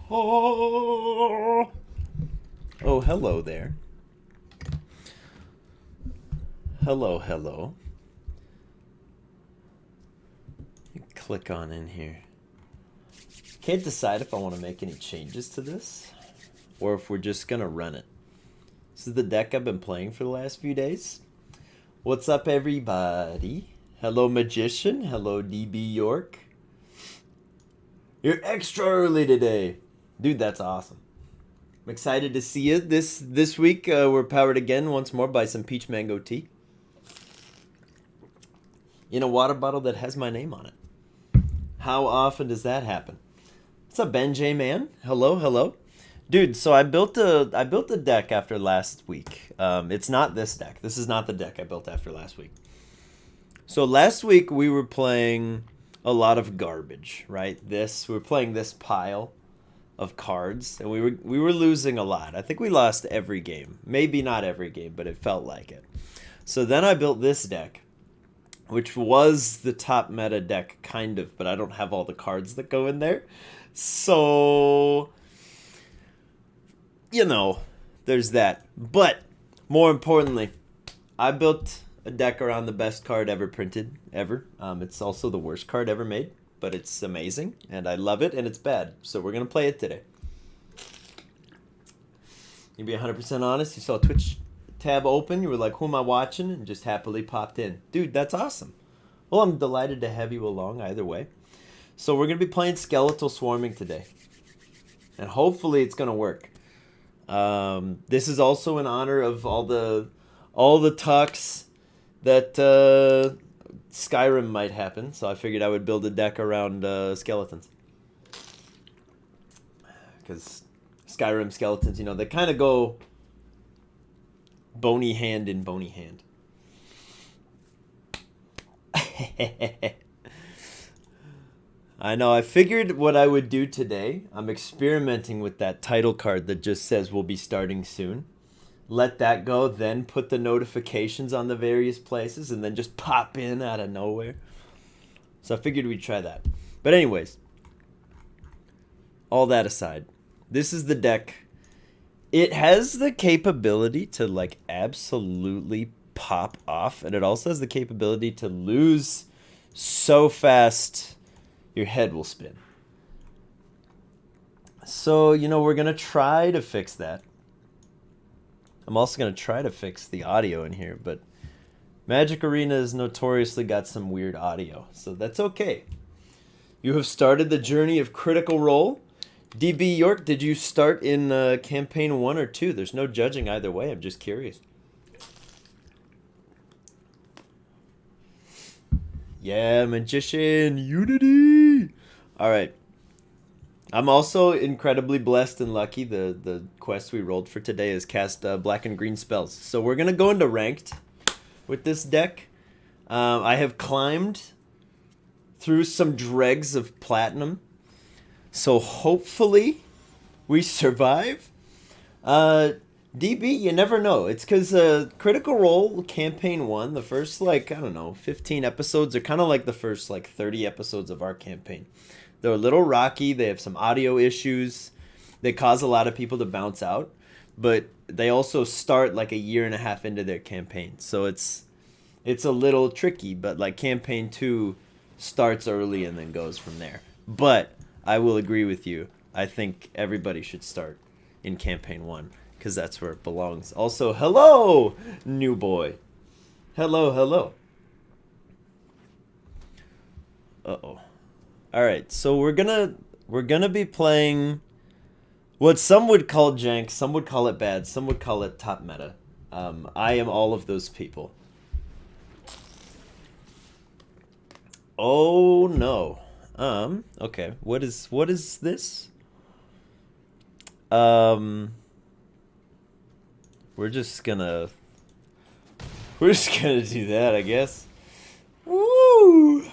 Oh, oh, hello there. Hello, hello. Click on in here. Can't decide if I want to make any changes to this or if we're just gonna run it. This is the deck I've been playing for the last few days. What's up, everybody? Hello, Magician. Hello, DB York. You're extra early today. Dude, that's awesome. I'm excited to see you. This week, we're powered again once more by some peach mango tea in a water bottle that has my name on it. How often does that happen? What's up, Ben J Man? Hello, hello. Dude, so I built a deck after last week. It's not this deck. This is not the deck I built after last week. So last week we were playing a lot of garbage, right? We were playing this pile of cards, and we were losing a lot. I think we lost every game. Maybe not every game, but it felt like it. So then I built this deck, which was the top meta deck, kind of, but I don't have all the cards that go in there. So, you know, there's that. But, more importantly, I built a deck around the best card ever printed, ever. It's also the worst card ever made, but it's amazing, and I love it, and it's bad. So we're going to play it today. You be 100% honest, you saw Twitch tab open, you were like, who am I watching? And just happily popped in. Dude, that's awesome. Well, I'm delighted to have you along either way. So we're going to be playing Skeletal Swarming today. And hopefully it's going to work. This is also in honor of all the talks that Skyrim might happen. So I figured I would build a deck around skeletons. Because Skyrim skeletons, you know, they kind of go bony hand in bony hand. I know, I figured what I would do today. I'm experimenting with that title card that just says we'll be starting soon. Let that go, then put the notifications on the various places, and then just pop in out of nowhere. So I figured we'd try that. But anyways, all that aside, this is the deck. It has the capability to, like, absolutely pop off, and it also has the capability to lose so fast your head will spin. So, you know, we're going to try to fix that. I'm also going to try to fix the audio in here, but Magic Arena has notoriously got some weird audio, so that's okay. You have started the journey of Critical Role. DB York, did you start in campaign 1 or 2? There's no judging either way. I'm just curious. Yeah, Magician, Unity. All right. I'm also incredibly blessed and lucky. The quest we rolled for today is cast black and green spells. So we're going to go into ranked with this deck. I have climbed through some dregs of platinum. So hopefully we survive. DB, you never know. It's because Critical Role Campaign 1, the first, like, I don't know, 15 episodes are kind of like the first, like, 30 episodes of our campaign. They're a little rocky. They have some audio issues. They cause a lot of people to bounce out. But they also start, like, a year and a half into their campaign. So it's a little tricky. But, like, Campaign 2 starts early and then goes from there. But I will agree with you. I think everybody should start in Campaign 1. Because that's where it belongs. Also, hello, new boy. Hello, hello. Uh-oh. Alright, so we're gonna be playing what some would call jank, some would call it bad, some would call it top meta. I am all of those people. Oh no. Okay. What is this? We're just gonna do that, I guess. Woo!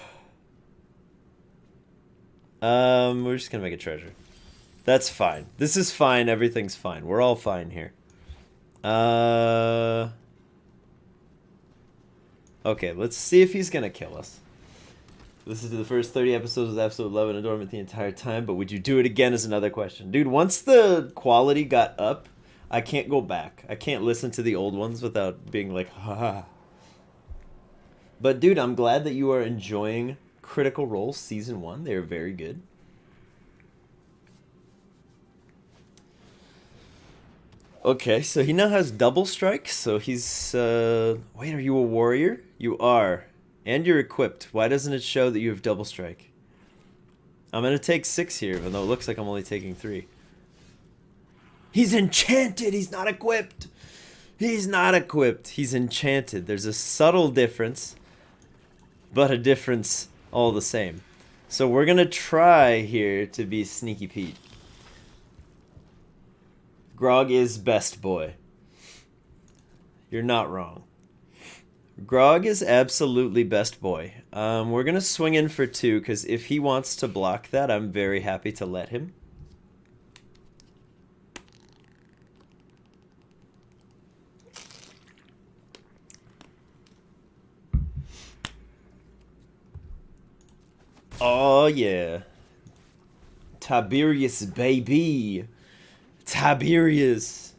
We're just gonna make a treasure. That's fine. This is fine. Everything's fine. We're all fine here. Okay, let's see if he's gonna kill us. Listen to the first 30 episodes with absolute love and adornment the entire time, but would you do it again is another question. Dude, once the quality got up, I can't go back. I can't listen to the old ones without being like, ha. But dude, I'm glad that you are enjoying Critical Role Season 1. They are very good. Okay, so he now has double strike, so he's, wait, are you a warrior? You are. And you're equipped. Why doesn't it show that you have double strike? I'm gonna take 6 here, even though it looks like I'm only taking 3. He's enchanted! He's not equipped! He's not equipped. He's enchanted. There's a subtle difference, but a difference all the same. So we're gonna try here to be Sneaky Pete. Grog is best boy. You're not wrong. Grog is absolutely best boy. We're going to swing in for 2, because if he wants to block that, I'm very happy to let him. Oh, yeah. Tiberius, baby. Tiberius.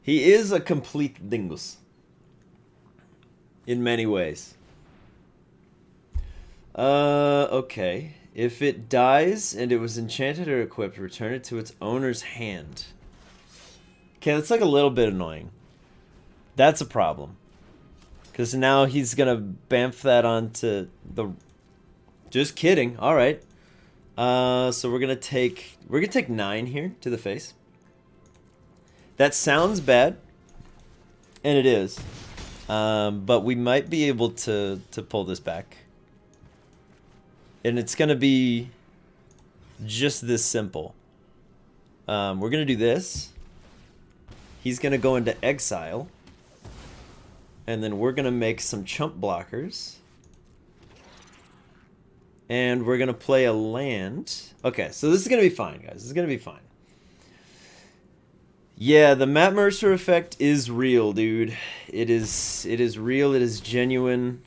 He is a complete dingus. In many ways. Okay. If it dies and it was enchanted or equipped, return it to its owner's hand. Okay, that's like a little bit annoying. That's a problem. Because now he's gonna bamf that onto the... Just kidding. Alright. So we're gonna take 9 here to the face. That sounds bad, and it is. But we might be able to pull this back. And it's gonna be just this simple. We're gonna do this. He's gonna go into exile. And then we're gonna make some chump blockers. And we're going to play a land. Okay, so this is going to be fine, guys. This is going to be fine. Yeah, the Matt Mercer effect is real, dude. It is real. It is genuine.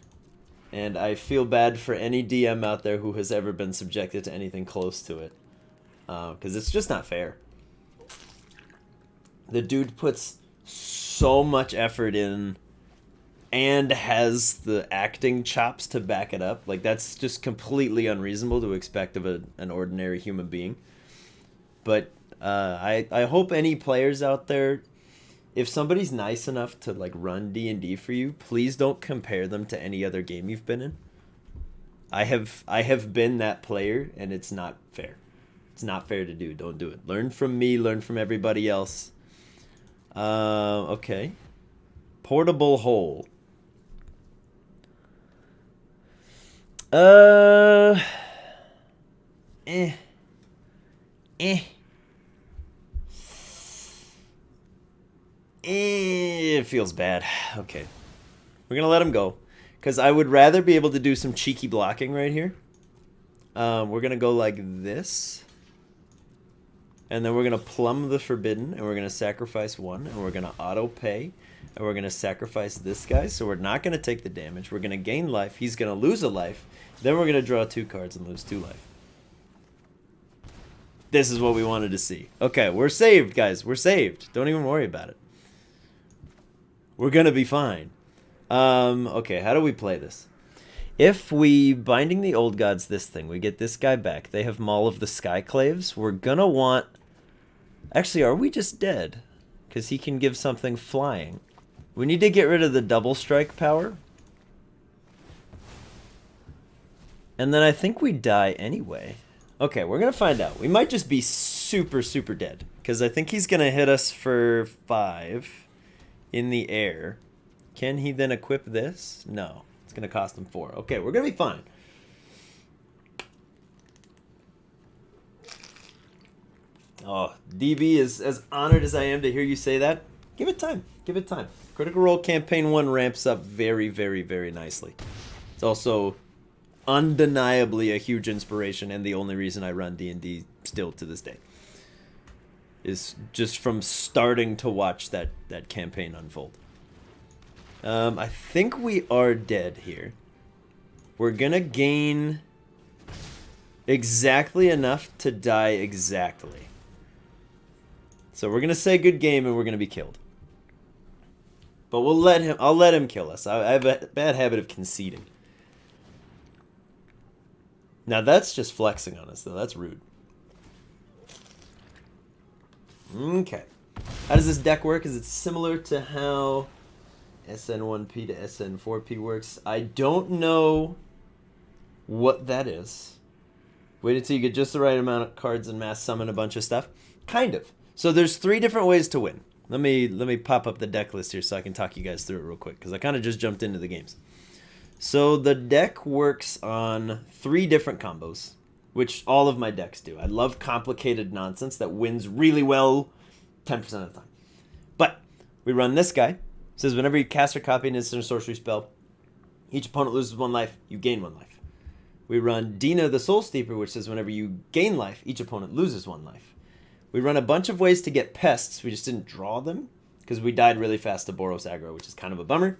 And I feel bad for any DM out there who has ever been subjected to anything close to it. Because it's just not fair. The dude puts so much effort in and has the acting chops to back it up. Like, that's just completely unreasonable to expect of an ordinary human being. But I hope any players out there, if somebody's nice enough to like run D&D for you, please don't compare them to any other game you've been in. I have been that player, and it's not fair. It's not fair to do. Don't do it. Learn from me. Learn from everybody else. Okay. Portable hole. It feels bad. Okay. We're going to let him go. Because I would rather be able to do some cheeky blocking right here. We're going to go like this. And then we're going to plumb the forbidden. And we're going to sacrifice 1. And we're going to auto pay. And we're going to sacrifice this guy. So we're not going to take the damage. We're going to gain life. He's going to lose a life. Then we're going to draw 2 cards and lose 2 life. This is what we wanted to see. Okay, we're saved, guys. We're saved. Don't even worry about it. We're going to be fine. Okay, how do we play this? If we Binding the Old Gods this thing, we get this guy back. They have Maul of the Skyclaves. We're going to want... Actually, are we just dead? Because he can give something flying. We need to get rid of the double strike power. And then I think we die anyway. Okay, we're going to find out. We might just be super, super dead. Because I think he's going to hit us for 5 in the air. Can he then equip this? No. It's going to cost him 4. Okay, we're going to be fine. Oh, DB is as honored as I am to hear you say that. Give it time. Give it time. Critical Role Campaign 1 ramps up very, very, very nicely. It's also undeniably a huge inspiration and the only reason I run D&D still to this day. Is just from starting to watch that campaign unfold. I think we are dead here. We're gonna gain exactly enough to die exactly. So we're gonna say good game and we're gonna be killed. But we'll let him. I'll let him kill us. I have a bad habit of conceding. Now that's just flexing on us, though. That's rude. Okay. How does this deck work? Is it similar to how SN1P to SN4P works? I don't know what that is. Wait until you get just the right amount of cards and mass summon a bunch of stuff. Kind of. So there's 3 different ways to win. Let me pop up the deck list here so I can talk you guys through it real quick, because I kind of just jumped into the games. So the deck works on 3 different combos, which all of my decks do. I love complicated nonsense that wins really well 10% of the time. But we run this guy. It says whenever you cast or copy an instant or sorcery spell, each opponent loses 1 life, you gain 1 life. We run Dina the Soul Steeper, which says whenever you gain life, each opponent loses 1 life. We run a bunch of ways to get pests. We just didn't draw them because we died really fast to Boros aggro, which is kind of a bummer.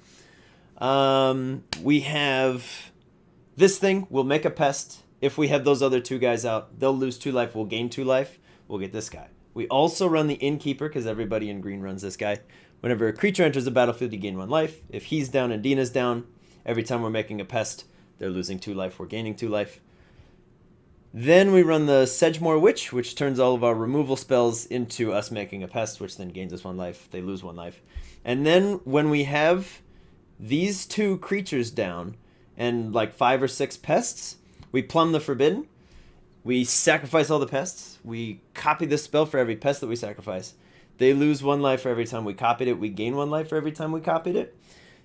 We have this thing. We'll make a pest. If we have those other 2 guys out, they'll lose 2 life. We'll gain 2 life. We'll get this guy. We also run the Innkeeper because everybody in green runs this guy. Whenever a creature enters the battlefield, you gain 1 life. If he's down and Dina's down, every time we're making a pest, they're losing 2 life. We're gaining 2 life. Then we run the Sedgemoor Witch, which turns all of our removal spells into us making a pest, which then gains us 1 life. They lose 1 life. And then when we have these 2 creatures down and like 5 or 6 pests, we plumb the Forbidden. We sacrifice all the pests. We copy the spell for every pest that we sacrifice. They lose 1 life for every time we copied it. We gain 1 life for every time we copied it.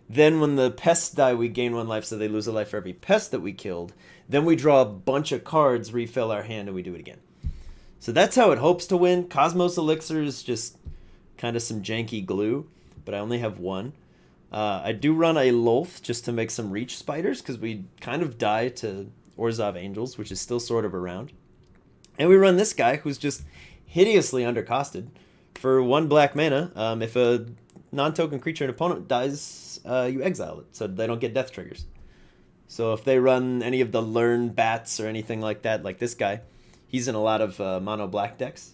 Then when the pests die, we gain 1 life, so they lose a life for every pest that we killed. Then we draw a bunch of cards, refill our hand, and we do it again. So that's how it hopes to win. Cosmos Elixir is just kind of some janky glue, but I only have 1. I do run a Lolth just to make some Reach Spiders, because we kind of die to Orzhov Angels, which is still sort of around. And we run this guy, who's just hideously undercosted. For 1 black mana, if a non-token creature and opponent dies, you exile it, so they don't get death triggers. So if they run any of the Learn Bats or anything like that, like this guy, he's in a lot of mono black decks,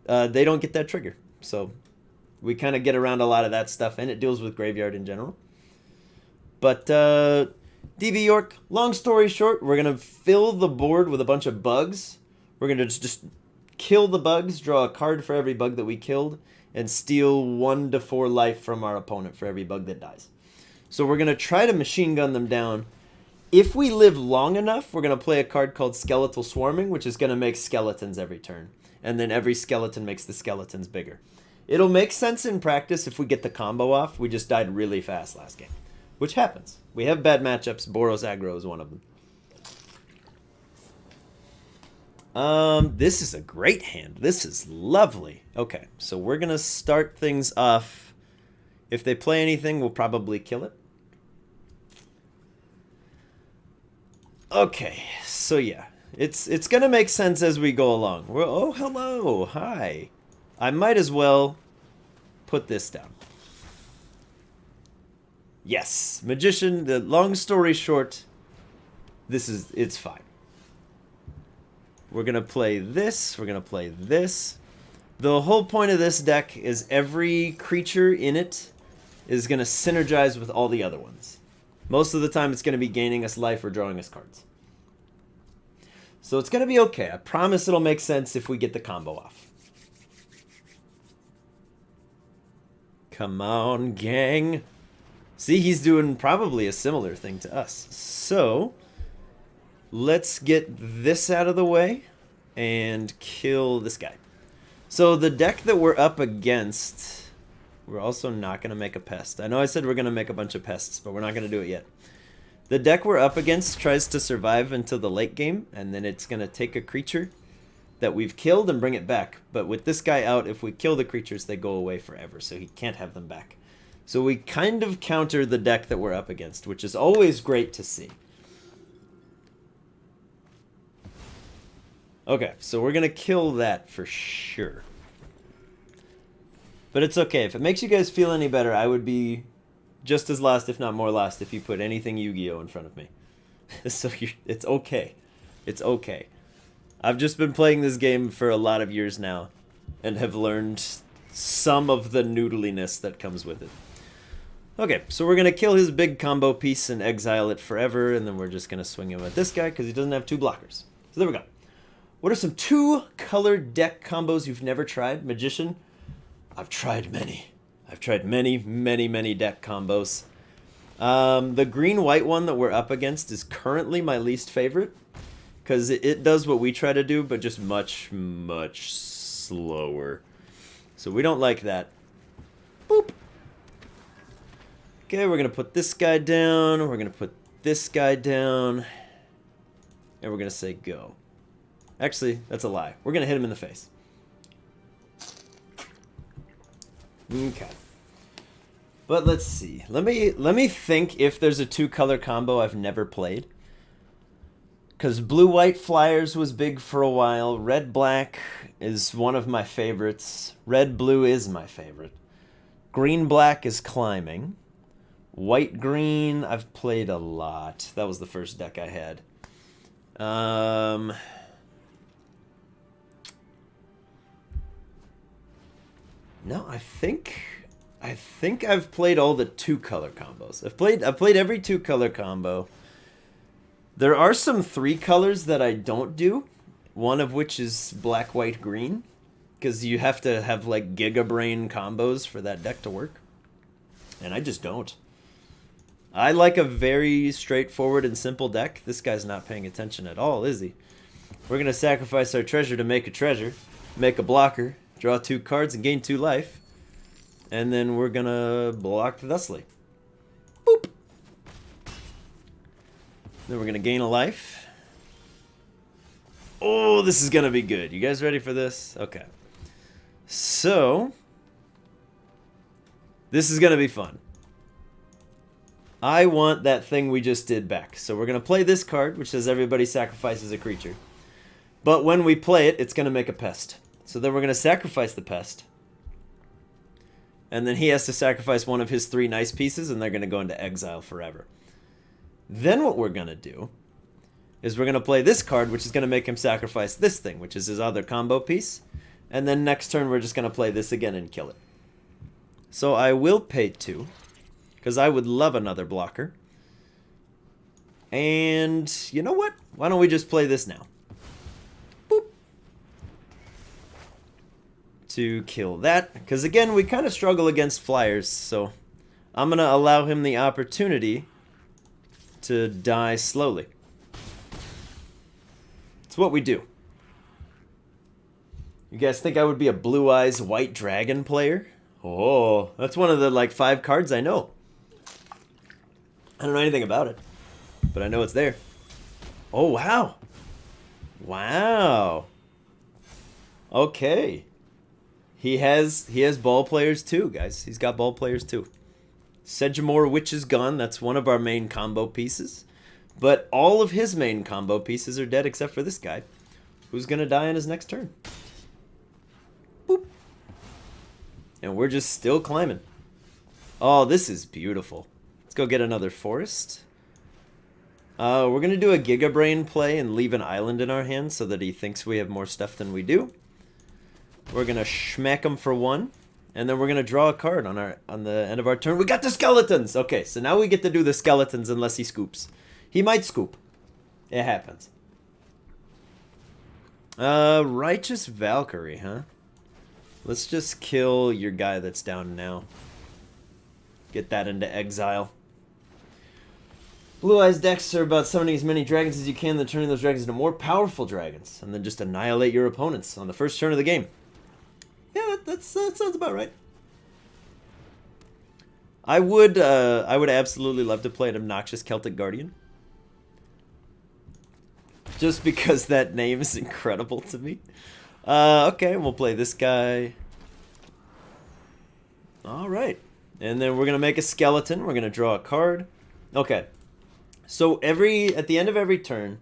they don't get that trigger. So we kind of get around a lot of that stuff, and it deals with Graveyard in general. But DB York, long story short, we're going to fill the board with a bunch of bugs. We're going to just kill the bugs, draw a card for every bug that we killed, and steal 1 to 4 life from our opponent for every bug that dies. So we're going to try to machine gun them down. If we live long enough, we're going to play a card called Skeletal Swarming, which is going to make skeletons every turn. And then every skeleton makes the skeletons bigger. It'll make sense in practice if we get the combo off. We just died really fast last game, which happens. We have bad matchups. Boros aggro is one of them. This is a great hand. This is lovely. Okay, so we're going to start things off. If they play anything, we'll probably kill it. Okay, so yeah, it's going to make sense as we go along. Oh, hello, hi. I might as well put this down. Yes, Magician, the long story short, it's fine. We're going to play this, we're going to play this. The whole point of this deck is every creature in it is going to synergize with all the other ones. Most of the time it's going to be gaining us life or drawing us cards. So it's going to be okay. I promise it'll make sense if we get the combo off. Come on, gang. See, he's doing probably a similar thing to us. So let's get this out of the way and kill this guy. So the deck that we're up against, we're also not going to make a pest. I know I said we're going to make a bunch of pests, but we're not going to do it yet. The deck we're up against tries to survive until the late game, and then it's going to take a creature that we've killed and bring it back. But with this guy out, if we kill the creatures, they go away forever, so he can't have them back. So we kind of counter the deck that we're up against, which is always great to see. Okay, so we're going to kill that for sure. But it's okay. If it makes you guys feel any better, I would be just as lost, if not more lost, if you put anything Yu-Gi-Oh in front of me. So it's okay. It's okay. I've just been playing this game for a lot of years now and have learned some of the noodliness that comes with it. Okay, so we're going to kill his big combo piece and exile it forever, and then we're just going to swing him at this guy because he doesn't have 2 blockers. So there we go. What are some 2-color deck combos you've never tried? Magician? I've tried many. I've tried many, many, many deck combos. The green-white one that we're up against is currently my least favorite because it does what we try to do, but just much, much slower. So we don't like that. Boop. Okay, we're going to put this guy down. We're going to put this guy down. And we're going to say go. Actually, that's a lie. We're going to hit him in the face. Okay. But let's see. Let me think if there's a 2-color combo I've never played. Because blue-white flyers was big for a while. Red-black is one of my favorites. Red-blue is my favorite. Green-black is climbing. White-green I've played a lot. That was the first deck I had. No, I think I've played all the 2-color combos. I've played every 2-color combo. There are some 3 colors that I don't do. One of which is black, white, green, because you have to have like Giga Brain combos for that deck to work. And I just don't. I like a very straightforward and simple deck. This guy's not paying attention at all, is he? We're going to sacrifice our treasure to make a treasure, make a blocker, draw 2 cards and gain 2 life. And then we're going to block thusly. Boop. Then we're going to gain a life. Oh, this is going to be good. You guys ready for this? Okay. So, this is going to be fun. I want that thing we just did back. So we're going to play this card, which says everybody sacrifices a creature. But when we play it, it's going to make a pest. So then we're going to sacrifice the pest. And then he has to sacrifice one of his 3 nice pieces, and they're going to go into exile forever. Then what we're going to do is we're going to play this card, which is going to make him sacrifice this thing, which is his other combo piece. And then next turn, we're just going to play this again and kill it. So I will pay 2, because I would love another blocker. And you know what? Why don't we just play this now? Boop. To kill that. Because again, we kind of struggle against flyers, so I'm going to allow him the opportunity to die slowly. It's what we do. You guys think I would be a Blue Eyes White Dragon player? Oh, that's one of the like 5 cards I know. I don't know anything about it, but I know it's there. Oh, wow. Wow. Okay. He has ball players too, guys. He's got ball players too. Sedgemoor Witch's Gun, that's one of our main combo pieces. But all of his main combo pieces are dead except for this guy, who's going to die on his next turn. Boop. And we're just still climbing. Oh, this is beautiful. Let's go get another forest. We're going to do a Giga Brain play and leave an island in our hand so that he thinks we have more stuff than we do. We're going to schmack him for 1. And then we're going to draw a card on the end of our turn. We got the skeletons! Okay, so now we get to do the skeletons unless he scoops. He might scoop. It happens. Righteous Valkyrie, huh? Let's just kill your guy that's down now. Get that into exile. Blue Eyes decks are about summoning as many dragons as you can, then turning those dragons into more powerful dragons, and then just annihilate your opponents on the first turn of the game. Yeah, that sounds about right. I would absolutely love to play an Obnoxious Celtic Guardian. Just because that name is incredible to me. Okay, we'll play this guy. Alright. And then we're going to make a skeleton. We're going to draw a card. Okay. So at the end of every turn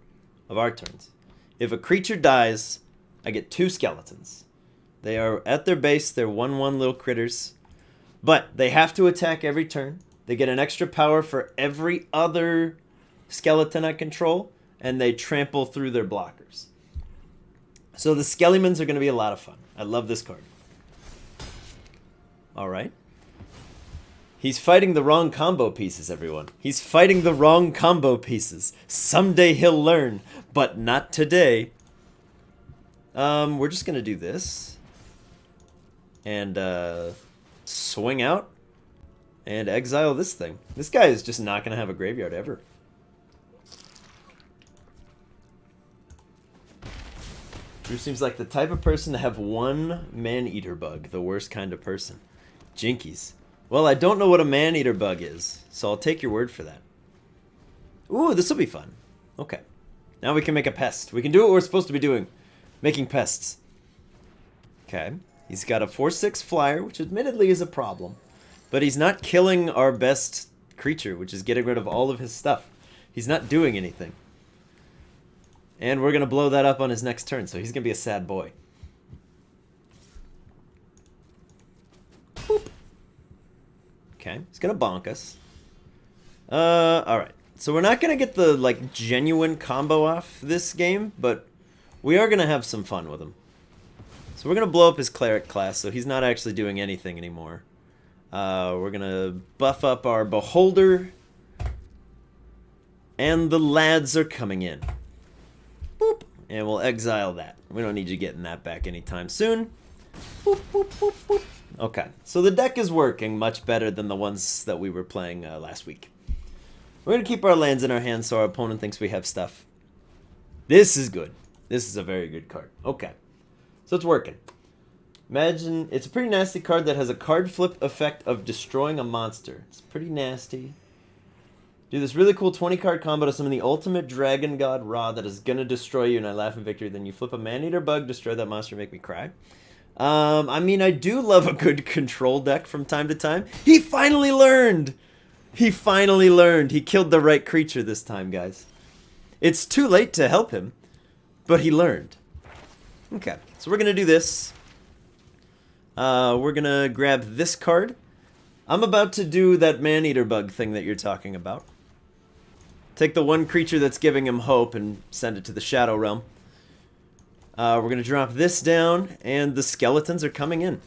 of our turns, if a creature dies, I get 2 skeletons. They are at their base, they're 1/1 little critters. But they have to attack every turn. They get an extra power for every other skeleton I control, and they trample through their blockers. So the Skellimans are going to be a lot of fun. I love this card. Alright. He's fighting the wrong combo pieces, everyone. He's fighting the wrong combo pieces. Someday he'll learn, but not today. We're just going to do this. And, swing out. And exile this thing. This guy is just not going to have a graveyard ever. Drew seems like the type of person to have one man-eater bug. The worst kind of person. Jinkies. Well, I don't know what a man-eater bug is, so I'll take your word for that. Ooh, this will be fun. Okay. Now we can make a pest. We can do what we're supposed to be doing. Making pests. Okay. He's got a 4/6 flyer, which admittedly is a problem. But he's not killing our best creature, which is getting rid of all of his stuff. He's not doing anything. And we're going to blow that up on his next turn, so he's going to be a sad boy. Boop. Okay, he's going to bonk us. Alright. So we're not going to get the, like, genuine combo off this game, but we are going to have some fun with him. So we're going to blow up his cleric class, so he's not actually doing anything anymore. We're going to buff up our beholder. And the lads are coming in. Boop. And we'll exile that. We don't need you getting that back anytime soon. Boop, boop, boop, boop. Okay, so the deck is working much better than the ones that we were playing last week. We're going to keep our lands in our hands so our opponent thinks we have stuff. This is good. This is a very good card. Okay, so it's working. Imagine, it's a pretty nasty card that has a card flip effect of destroying a monster. It's pretty nasty. Do this really cool 20-card combo to summon the ultimate Dragon God Ra that is going to destroy you, and I laugh in victory. Then you flip a Man-Eater bug, destroy that monster, make me cry. I mean, I do love a good control deck from time to time. He finally learned! He finally learned. He killed the right creature this time, guys. It's too late to help him, but he learned. Okay, so we're going to do this. We're going to grab this card. I'm about to do that Man-Eater bug thing that you're talking about. Take the one creature that's giving him hope and send it to the Shadow Realm. We're going to drop this down, and the skeletons are coming in.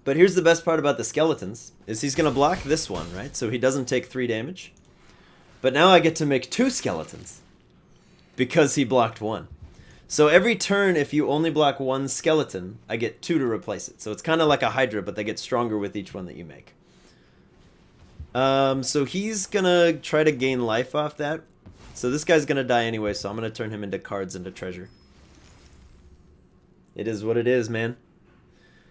But here's the best part about the skeletons, is he's going to block this one, right? So he doesn't take 3 damage. But now I get to make 2 skeletons, because he blocked 1. So every turn, if you only block 1 skeleton, I get 2 to replace it. So it's kind of like a Hydra, but they get stronger with each one that you make. So he's gonna try to gain life off that. So this guy's gonna die anyway, so I'm gonna turn him into cards, into treasure. It is what it is, man.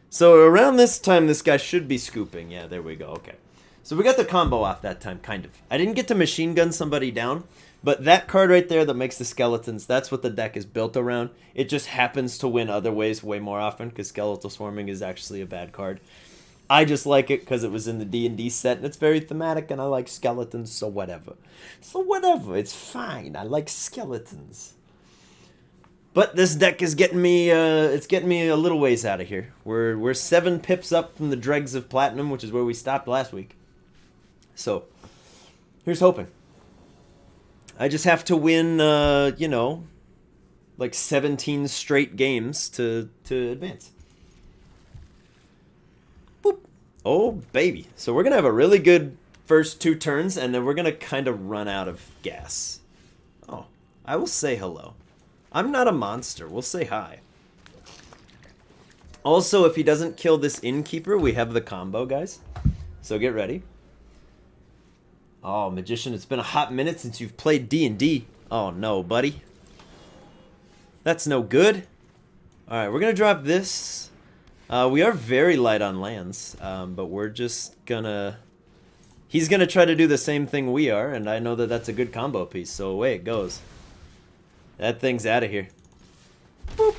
So around this time, this guy should be scooping. Yeah, there we go. Okay. So we got the combo off that time, kind of. I didn't get to machine gun somebody down, but that card right there that makes the skeletons, that's what the deck is built around. It just happens to win other ways way more often, because Skeletal Swarming is actually a bad card. I just like it because it was in the D&D set, and it's very thematic, and I like skeletons, so whatever. So whatever, it's fine. I like skeletons. But this deck is getting me, it's getting me a little ways out of here. We're 7 pips up from the dregs of Platinum, which is where we stopped last week. So, here's hoping. I just have to win, you know, like 17 straight games to advance. Boop. Oh, baby. So we're going to have a really good first 2 turns, and then we're going to kind of run out of gas. Oh, I will say hello. I'm not a monster. We'll say hi. Also, if he doesn't kill this Innkeeper, we have the combo, guys. So get ready. Oh, Magician, it's been a hot minute since you've played D&D. Oh, no, buddy. That's no good. Alright, we're going to drop this. We are very light on lands, but we're just going to... He's going to try to do the same thing we are, and I know that that's a good combo piece, so away it goes. That thing's out of here. Boop.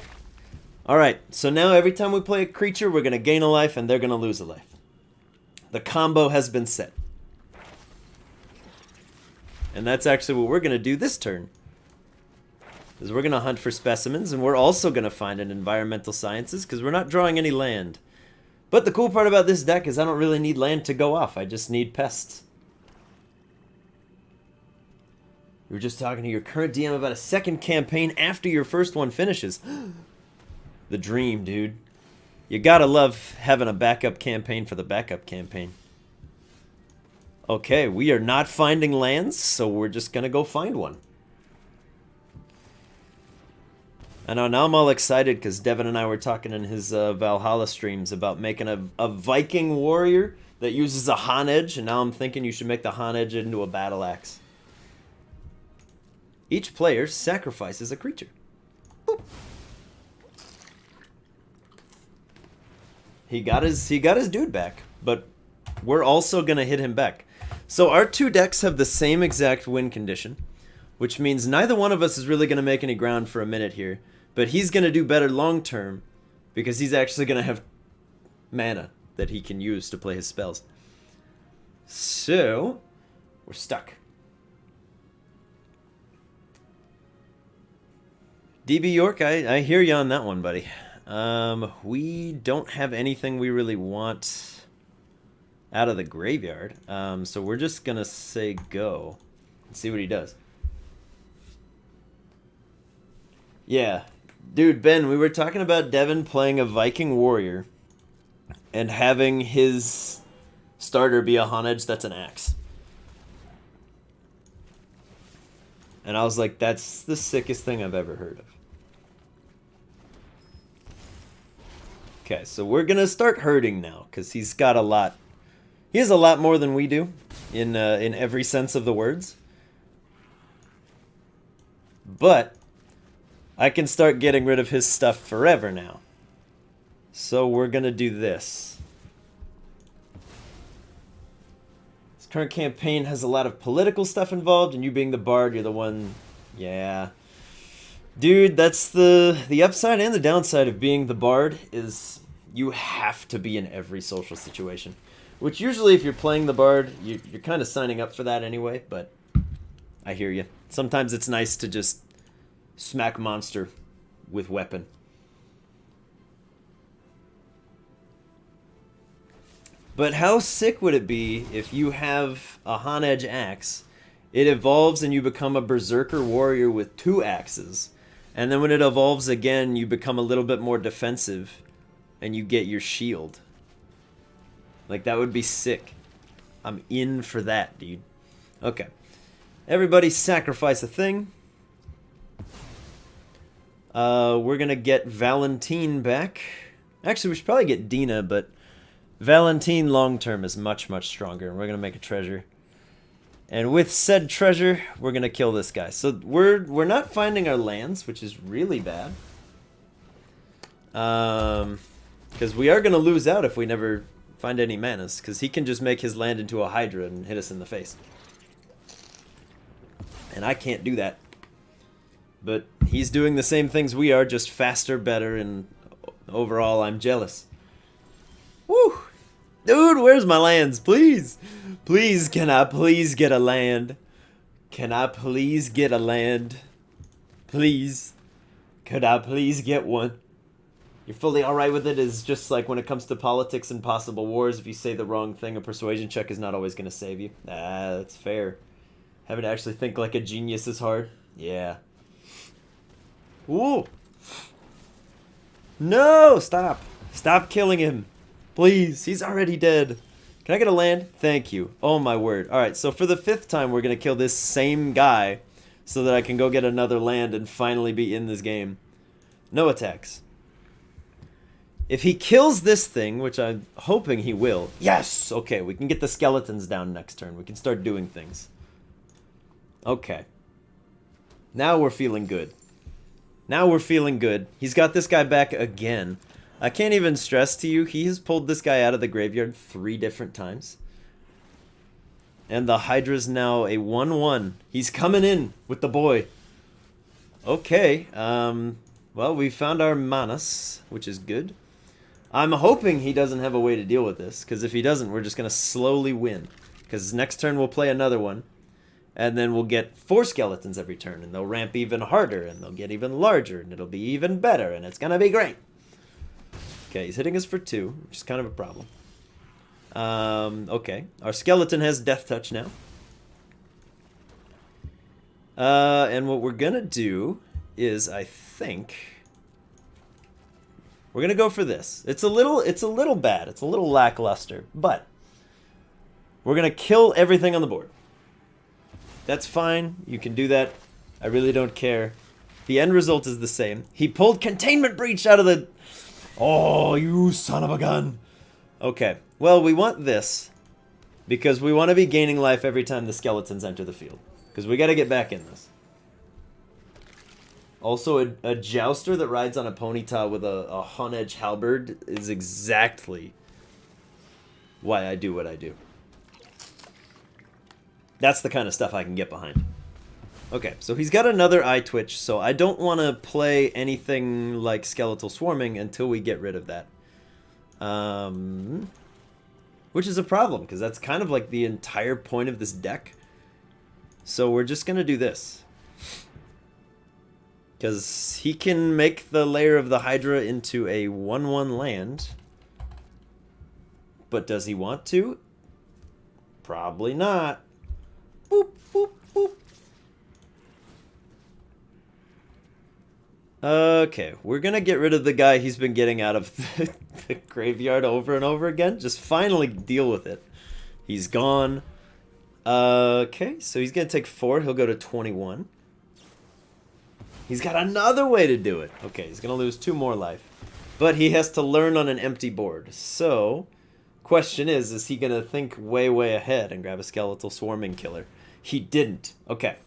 Alright, so now every time we play a creature, we're going to gain a life, and they're going to lose a life. The combo has been set. And that's actually what we're going to do this turn. Is we're going to hunt for specimens, and we're also going to find an environmental sciences, because we're not drawing any land. But the cool part about this deck is I don't really need land to go off. I just need pests. You were just talking to your current DM about a second campaign after your first one finishes. The dream, dude. You gotta love having a backup campaign for the backup campaign. Okay, we are not finding lands, so we're just gonna go find one. I know, now I'm all excited because Devin and I were talking in his Valhalla streams about making a Viking warrior that uses a Han Edge, and now I'm thinking you should make the Han Edge into a battle axe. Each player sacrifices a creature. Boop. He got his dude back, but we're also gonna hit him back. So our two decks have the same exact win condition, which means neither one of us is really gonna make any ground for a minute here. But he's gonna do better long term because he's actually gonna have mana that he can use to play his spells. So we're stuck. DB York, I hear you on that one, buddy. We don't have anything we really want out of the graveyard. So we're just gonna say go and see what he does. Yeah. Dude, Ben, we were talking about Devin playing a Viking warrior and having his starter be a Han Edge that's an axe. And I was like, that's the sickest thing I've ever heard of. Okay, so we're gonna start hurting now because he's got a lot. He has a lot more than we do in every sense of the words. But I can start getting rid of his stuff forever now. So we're gonna do this. This current campaign has a lot of political stuff involved, and you being the bard, you're the one. Yeah. Dude, that's the upside and the downside of being the bard is you have to be in every social situation. Which usually if you're playing the bard, you're kind of signing up for that anyway, but I hear you. Sometimes it's nice to just smack monster with weapon. But how sick would it be if you have a Han Edge axe, it evolves and you become a berserker warrior with 2 axes. And then when it evolves again, you become a little bit more defensive and you get your shield. Like, that would be sick. I'm in for that, dude. Okay. Everybody sacrifice a thing. We're going to get Valentine back. Actually, we should probably get Dina, but Valentine long-term is much, much stronger. We're going to make a treasure. And with said treasure, we're going to kill this guy. So we're not finding our lands, which is really bad. Because we are going to lose out if we never find any manas. Because he can just make his land into a Hydra and hit us in the face. And I can't do that. But he's doing the same things we are, just faster, better, and overall I'm jealous. Woo! Dude, where's my lands? Please! Please, can I please get a land? Can I please get a land? Please. Could I please get one? You're fully alright with it? Is just like when it comes to politics and possible wars, if you say the wrong thing, a persuasion check is not always going to save you. Ah, that's fair. Having to actually think like a genius is hard. Yeah. Ooh! No! Stop! Stop killing him! Please, he's already dead. Can I get a land? Thank you. Oh my word. Alright, so for the 5th time, we're going to kill this same guy so that I can go get another land and finally be in this game. No attacks. If he kills this thing, which I'm hoping he will. Yes! Okay, we can get the skeletons down next turn. We can start doing things. Okay. Now we're feeling good. Now we're feeling good. He's got this guy back again. I can't even stress to you, he has pulled this guy out of the graveyard 3 different times. And the Hydra's now a 1/1. He's coming in with the boy. Okay, well, we found our Manas, which is good. I'm hoping he doesn't have a way to deal with this, because if he doesn't, we're just going to slowly win. Because next turn we'll play another one, and then we'll get 4 skeletons every turn, and they'll ramp even harder, and they'll get even larger, and it'll be even better, and it's going to be great. Okay, he's hitting us for 2, which is kind of a problem. Okay. Our skeleton has Death Touch now. And what we're gonna do is, I think, we're gonna go for this. It's a little bad. It's a little lackluster, but we're gonna kill everything on the board. That's fine. You can do that. I really don't care. The end result is the same. He pulled Containment Breach out of the... Oh, you son of a gun. Okay. Well, we want this because we want to be gaining life every time the skeletons enter the field. Because we got to get back in this. Also, a jouster that rides on a ponyta with a Hun-Edge halberd is exactly why I do what I do. That's the kind of stuff I can get behind. Okay, so he's got another eye twitch, so I don't want to play anything like Skeletal Swarming until we get rid of that. Which is a problem, because that's kind of like the entire point of this deck. So we're just going to do this. Because he can make the Lair of the Hydra into a 1/1 land. But does he want to? Probably not. Boop, boop, boop. Okay, we're gonna get rid of the guy he's been getting out of the graveyard over and over again. Just finally deal with it. He's gone. Okay, so he's gonna take 4. He'll go to 21. He's got another way to do it. Okay, he's gonna lose 2 more life. But he has to learn on an empty board. So, question is he gonna think way, way ahead and grab a Skeletal Swarming killer? He didn't. Okay.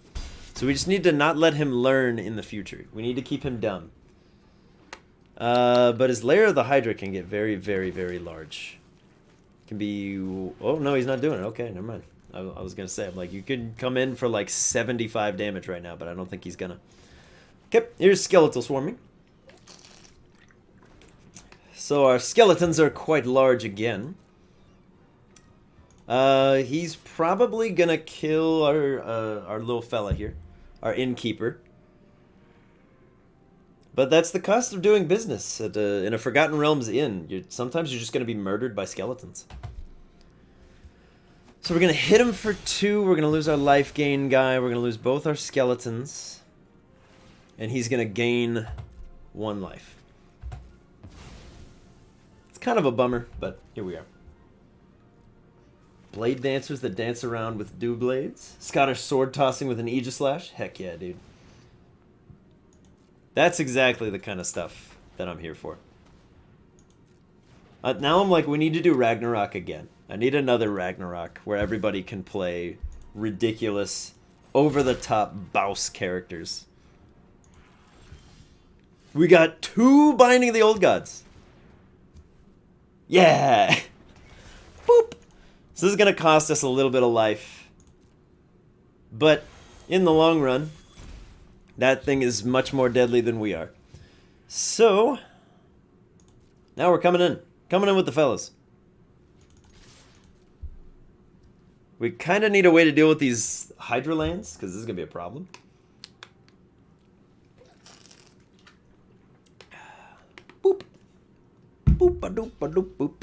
So we just need to not let him learn in the future. We need to keep him dumb. But his Lair of the Hydra can get very, very, very large. Can be... Oh, no, he's not doing it. Okay, never mind. I was going to say, I'm like, you could come in for like 75 damage right now, but I don't think he's going to. Okay, here's Skeletal Swarming. So our skeletons are quite large again. He's probably going to kill our little fella here. Our innkeeper. But that's the cost of doing business at in a Forgotten Realms inn. Sometimes you're just going to be murdered by skeletons. So we're going to hit him for 2. We're going to lose our life gain guy. We're going to lose both our skeletons. And he's going to gain 1 life. It's kind of a bummer, but here we are. Blade dancers that dance around with dew blades. Scottish sword tossing with an Aegislash. Heck yeah, dude. That's exactly the kind of stuff that I'm here for. Now I'm like, we need to do Ragnarok again. I need another Ragnarok where everybody can play ridiculous, over-the-top Baus characters. We got 2 Binding of the Old Gods. Yeah! Boop! So this is going to cost us a little bit of life. But in the long run, that thing is much more deadly than we are. So, now we're coming in. Coming in with the fellas. We kind of need a way to deal with these Hydra lands, because this is going to be a problem. Boop. Boop-a-doop-a-doop-boop.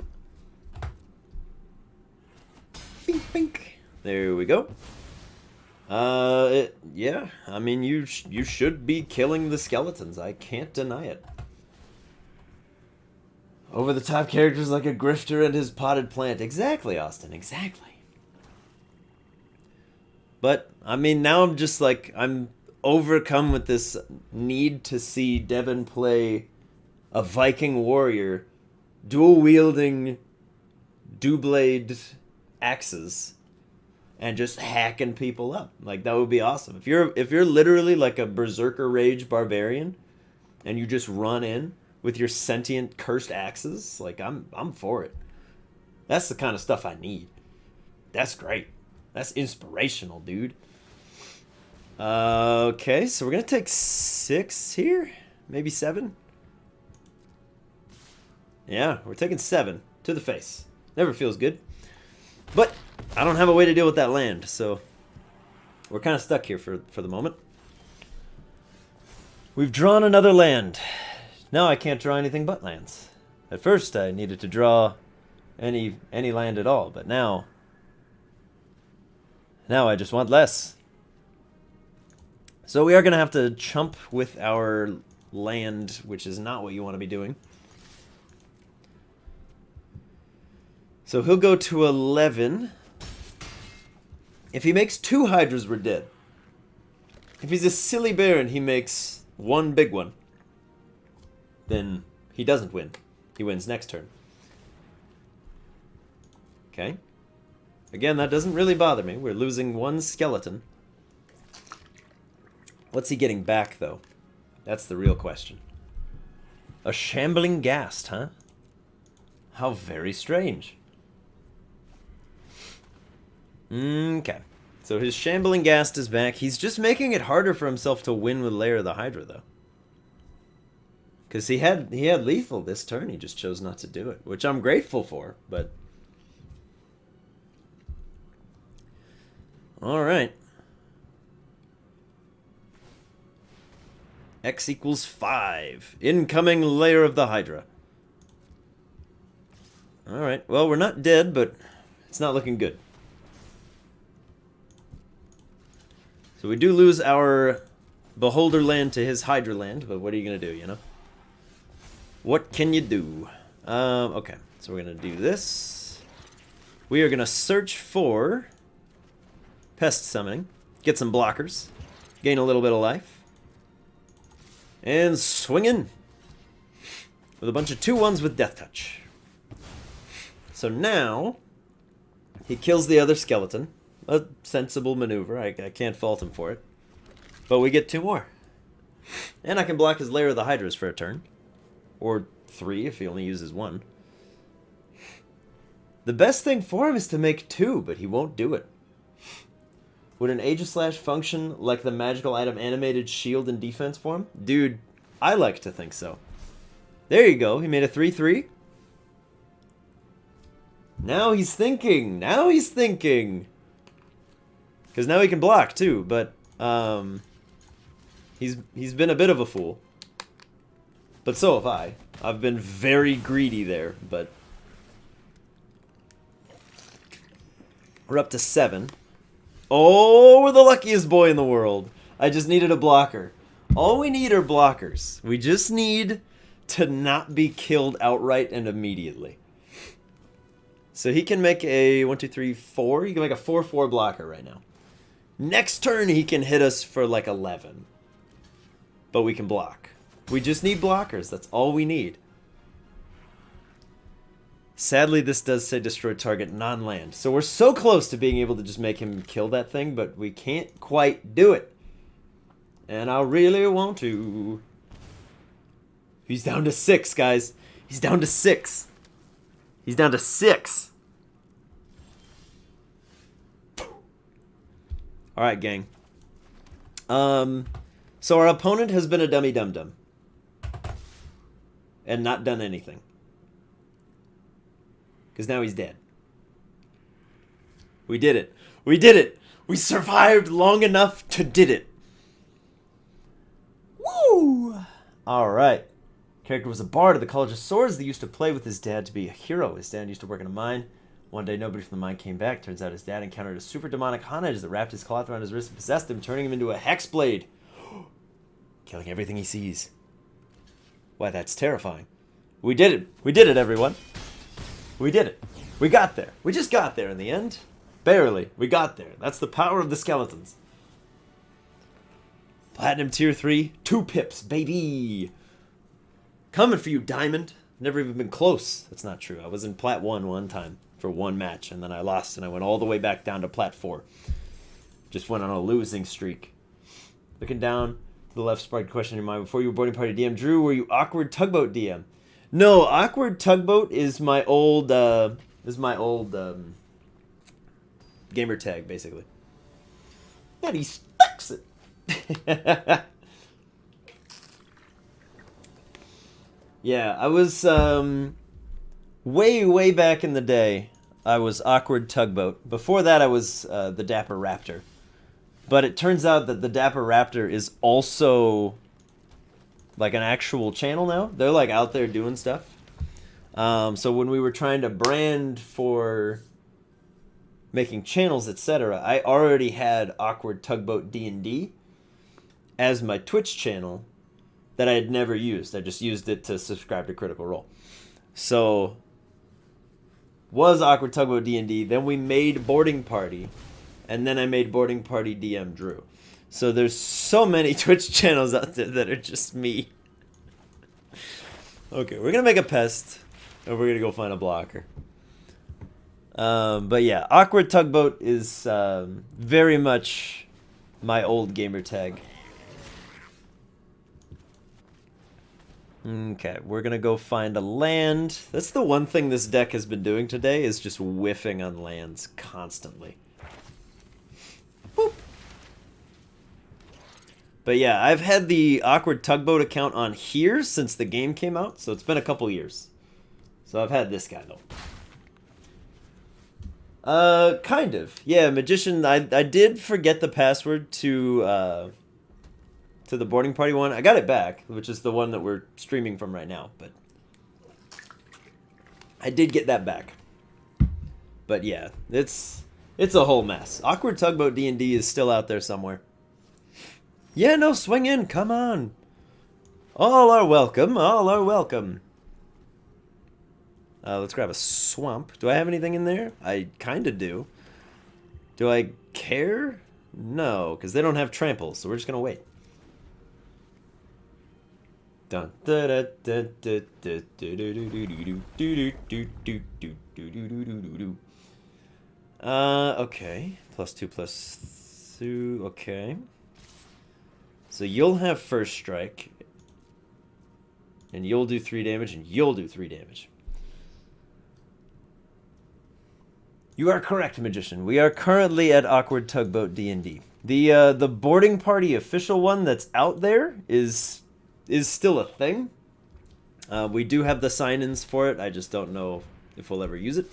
Bink, bink. There we go. Yeah, I mean, you should be killing the skeletons. I can't deny it. Over-the-top characters like a Grifter and his potted plant. Exactly, Austin, exactly. But, I mean, now I'm just like, I'm overcome with this need to see Devin play a Viking warrior dual-wielding Dewblade axes and just hacking people up. Like, that would be awesome. If you're literally like a Berserker Rage barbarian and you just run in with your sentient cursed axes, like, I'm for it. That's the kind of stuff I need. That's great. That's inspirational, dude. Okay, so we're gonna take 6 here, maybe 7. Yeah, we're taking 7 to the face. Never feels good. But I don't have a way to deal with that land, so we're kind of stuck here for the moment. We've drawn another land. Now I can't draw anything but lands. At first, I needed to draw any land at all, but now I just want less. So we are going to have to chump with our land, which is not what you want to be doing. So he'll go to 11. If he makes 2 Hydras, we're dead. If he's a silly bear and he makes 1 big one, then he doesn't win. He wins next turn. Okay. Again, that doesn't really bother me. We're losing 1 skeleton. What's he getting back, though? That's the real question. A shambling ghast, huh? How very strange. Okay. So his shambling ghast is back. He's just making it harder for himself to win with Lair of the Hydra, though. Because he had lethal this turn. He just chose not to do it, which I'm grateful for, but... Alright. X equals 5. Incoming Lair of the Hydra. Alright, well, we're not dead, but it's not looking good. So we do lose our Beholder land to his Hydra land, but what are you going to do, you know? What can you do? Okay, so we're going to do this. We are going to search for Pest Summoning, get some blockers, gain a little bit of life, and swing in with a bunch of 2/1s with Death Touch. So now he kills the other skeleton. A sensible maneuver. I can't fault him for it. But we get 2 more. And I can block his Lair of the Hydras for a turn. Or 3 if he only uses 1. The best thing for him is to make 2, but he won't do it. Would an Aegislash function like the magical item Animated Shield in defense form? Dude, I like to think so. There you go. He made a 3/3. Now he's thinking. Now he's thinking. Because now he can block too, but he's been a bit of a fool. But so have I. I've been very greedy there, but we're up to 7. Oh, we're the luckiest boy in the world. I just needed a blocker. All we need are blockers. We just need to not be killed outright and immediately. So he can make a 1, 2, 3, 4. He can make a 4/4 blocker right now. Next turn, he can hit us for like 11. But we can block. We just need blockers. That's all we need. Sadly, this does say destroy target non-land. So we're so close to being able to just make him kill that thing, but we can't quite do it. And I really want to. He's down to 6, guys. He's down to 6. He's down to 6. Alright, gang. So our opponent has been a dummy dum-dum. And not done anything. Because now he's dead. We did it. We did it! We survived long enough to did it. Woo! Alright. Character was a bard at the College of Swords that used to play with his dad to be a hero. His dad used to work in a mine. One day, nobody from the mine came back. Turns out his dad encountered a super demonic Hanage that wrapped his cloth around his wrist and possessed him, turning him into a Hexblade. Killing everything he sees. Why, that's terrifying. We did it. We did it, everyone. We did it. We got there. We just got there in the end. Barely. We got there. That's the power of the skeletons. Platinum tier 3. 2 pips, baby. Coming for you, Diamond. Never even been close. That's not true. I was in Plat 1 one time for 1 match, and then I lost, and I went all the way back down to Plat 4. Just went on a losing streak. Looking down to the left, sparked a question in your mind. Before you were boarding party DM, Drew, were you Awkward Tugboat DM? No, Awkward Tugboat is my old, gamer tag, basically. And he sticks it. Yeah, I was, way back in the day, I was Awkward Tugboat. Before that, I was the Dapper Raptor. But it turns out that the Dapper Raptor is also like an actual channel now. They're like out there doing stuff. So when we were trying to brand for making channels, etc., I already had Awkward Tugboat D&D as my Twitch channel that I had never used. I just used it to subscribe to Critical Role. So was Awkward Tugboat D&D, then we made Boarding Party, and then I made Boarding Party DM Drew. So there's so many Twitch channels out there that are just me. Okay, we're gonna make a pest, and we're gonna go find a blocker. But yeah, Awkward Tugboat is very much my old gamer tag. Okay, we're gonna go find a land. That's the one thing this deck has been doing today, is just whiffing on lands constantly. Boop. But yeah, I've had the Awkward Tugboat account on here since the game came out, so it's been a couple years. So I've had this guy, though. Kind of. Yeah, Magician, I did forget the password to the Boarding Party one. I got it back, which is the one that we're streaming from right now, but I did get that back. But yeah, it's a whole mess. Awkward Tugboat D&D is still out there somewhere. Yeah, no, swing in, come on. All are welcome, all are welcome. Let's grab a swamp. Do I have anything in there? I kind of do. Do I care? No, because they don't have trample, so we're just going to wait. Dun da da da da da do do do do do do do do do do. Okay. +2/+2. Okay. So you'll have first strike, and you'll do 3 damage, and you'll do 3 damage. You are correct, Magician. We are currently at Awkward Tugboat D&D. The Boarding Party official one that's out there is still a thing. We do have the sign-ins for it. I just don't know if we'll ever use it.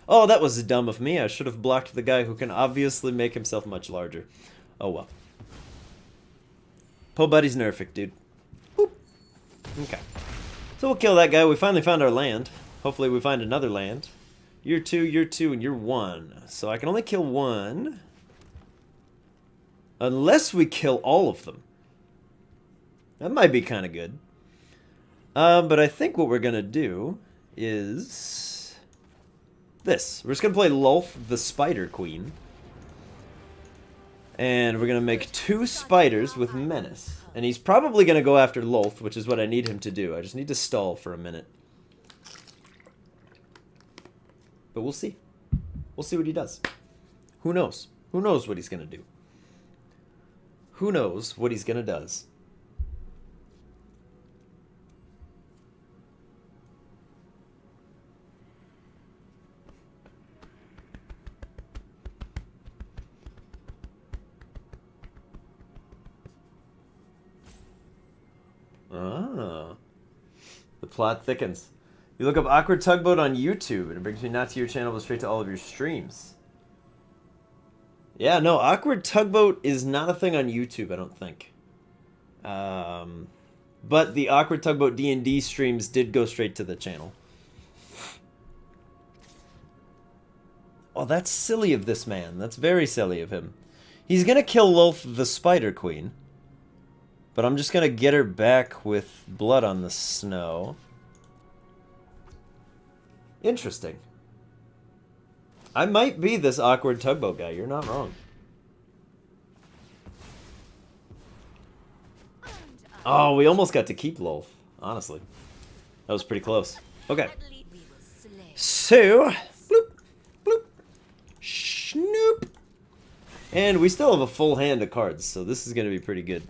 Oh, that was dumb of me. I should have blocked the guy who can obviously make himself much larger. Oh well. Po Buddy's Nerfic, dude. Boop. Okay. So we'll kill that guy. We finally found our land. Hopefully we find another land. You're 2, and you're 1. So I can only kill 1. Unless we kill all of them. That might be kind of good. But I think what we're going to do is this. We're just going to play Lolth the Spider Queen. And we're going to make 2 spiders with Menace. And he's probably going to go after Lolth, which is what I need him to do. I just need to stall for a minute. But we'll see. We'll see what he does. Who knows? Who knows what he's going to do? Who knows what he's going to does? Ah. The plot thickens. You look up Awkward Tugboat on YouTube, and it brings me not to your channel, but straight to all of your streams. Yeah, no, Awkward Tugboat is not a thing on YouTube, I don't think. But the Awkward Tugboat D&D streams did go straight to the channel. Oh, that's silly of this man. That's very silly of him. He's gonna kill Lolth the Spider Queen. But I'm just gonna get her back with blood on the snow. Interesting. I might be this Awkward Tugboat guy. You're not wrong. Oh, we almost got to keep Lolth. Honestly. That was pretty close. Okay. So, bloop, bloop, snoop. And we still have a full hand of cards, so this is going to be pretty good.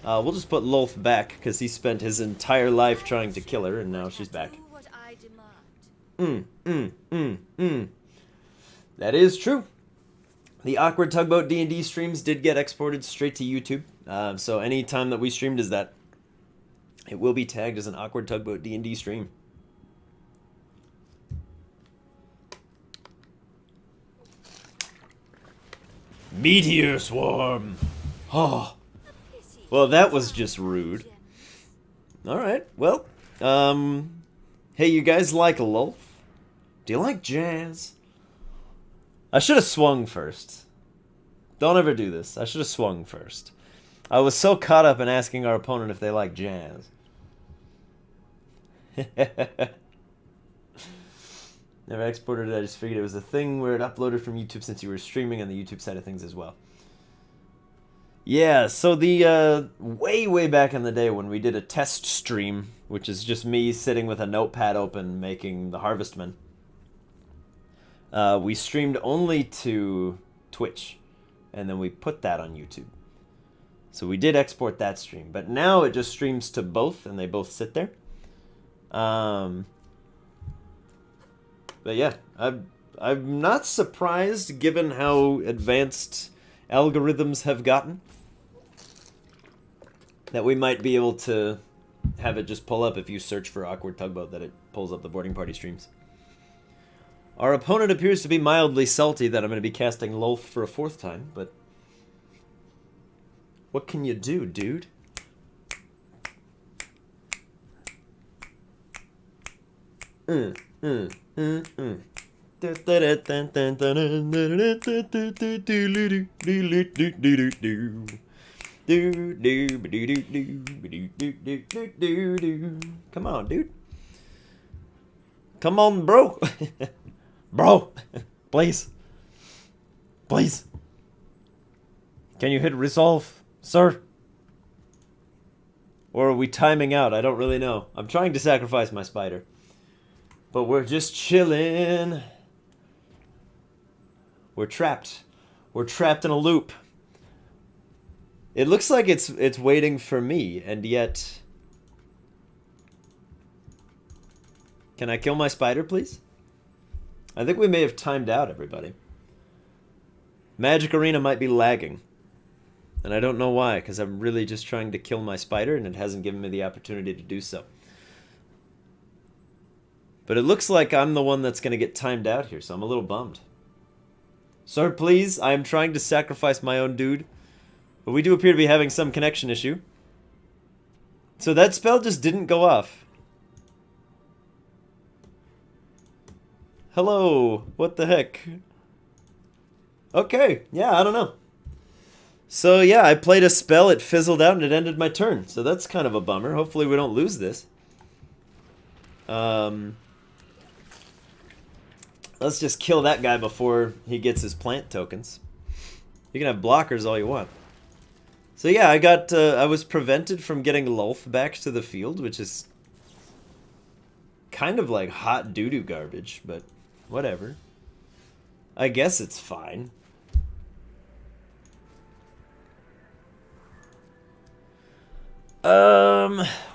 We'll just put Lolth back, because he spent his entire life trying to kill her, and now she's back. That is true. The Awkward Tugboat D&D streams did get exported straight to YouTube. So any time that we streamed is that, it will be tagged as an Awkward Tugboat D&D stream. Meteor Swarm! Oh. Well, that was just rude. Alright, well, Hey, you guys like Lolth? Do you like jazz? I should have swung first. Don't ever do this. I should have swung first. I was so caught up in asking our opponent if they like jazz. Never exported it, I just figured it was a thing where it uploaded from YouTube since you were streaming on the YouTube side of things as well. Yeah, so the way back in the day when we did a test stream, which is just me sitting with a notepad open making the Harvestman, we streamed only to Twitch, and then we put that on YouTube. So we did export that stream, but now it just streams to both, and they both sit there. But yeah, I'm not surprised given how advanced algorithms have gotten that we might be able to have it just pull up if you search for Awkward Tugboat, that it pulls up the boarding party streams. Our opponent appears to be mildly salty that I'm going to be casting Lolth for a 4th time, but what can you do, dude? Come on, dude. Come on, bro. Bro, please. Please. Can you hit resolve, sir? Or are we timing out? I don't really know. I'm trying to sacrifice my spider. But we're just chilling. We're trapped. We're trapped in a loop. It looks like it's waiting for me, and yet... Can I kill my spider, please? I think we may have timed out, everybody. Magic Arena might be lagging. And I don't know why, because I'm really just trying to kill my spider, and it hasn't given me the opportunity to do so. But it looks like I'm the one that's going to get timed out here, so I'm a little bummed. Sir, please, I am trying to sacrifice my own dude. But we do appear to be having some connection issue. So that spell just didn't go off. Hello, what the heck? Okay, yeah, I don't know. So yeah, I played a spell, it fizzled out, and it ended my turn. So that's kind of a bummer. Hopefully we don't lose this. Let's just kill that guy before he gets his plant tokens. You can have blockers all you want. So yeah, I was prevented from getting Lolth back to the field, which is kind of like hot doo-doo garbage, but whatever. I guess it's fine.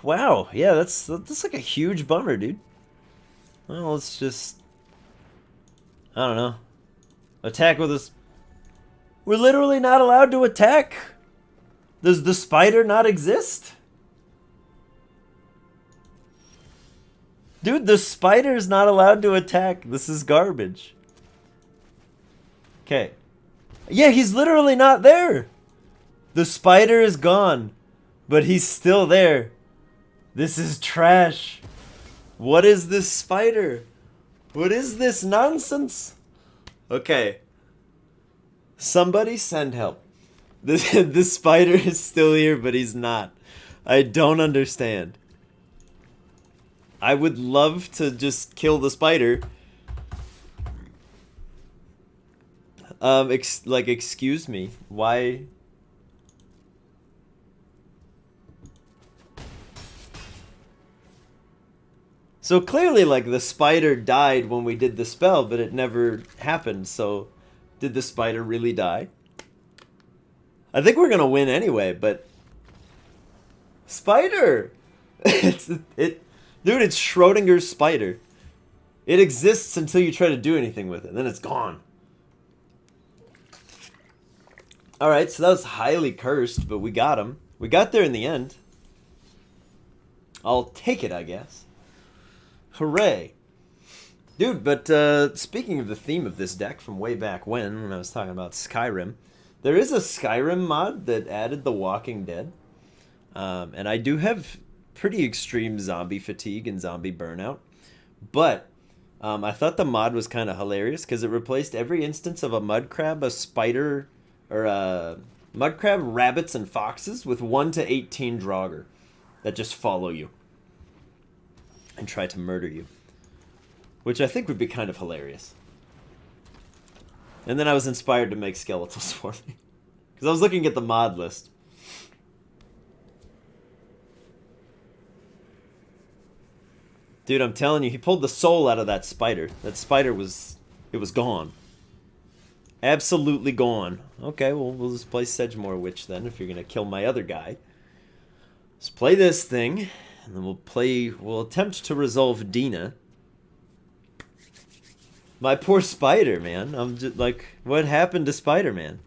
Wow, yeah, that's like a huge bummer, dude. Well, let's just, I don't know, attack with us. We're literally not allowed to attack. Does the spider not exist? Dude, the spider's not allowed to attack. This is garbage. Okay. Yeah, he's literally not there. The spider is gone, but he's still there. This is trash. What is this spider? What is this nonsense? Okay. Somebody send help. This spider is still here, but he's not. I don't understand. I would love to just kill the spider. Excuse me. Why? So clearly, like, the spider died when we did the spell, but it never happened, so did the spider really die? I think we're gonna win anyway, but... Spider! Dude, it's Schrodinger's spider. It exists until you try to do anything with it, then it's gone. Alright, so that was highly cursed, but we got him. We got there in the end. I'll take it, I guess. Hooray. Dude, but speaking of the theme of this deck from way back when I was talking about Skyrim, there is a Skyrim mod that added The Walking Dead. And I do have pretty extreme zombie fatigue and zombie burnout. But I thought the mod was kind of hilarious because it replaced every instance of a mud crab, a spider, or a mud crab, rabbits, and foxes with 1 to 18 Draugr that just follow you and try to murder you, which I think would be kind of hilarious. And then I was inspired to make skeletals for me because I was looking at the mod list. Dude, I'm telling you, he pulled the soul out of that spider. That spider was gone. Absolutely gone. Okay, well, we'll just play Sedgemoor Witch then, if you're going to kill my other guy. Let's play this thing, and then we'll attempt to resolve Dina. My poor Spider, man. I'm just like, what happened to Spider-Man?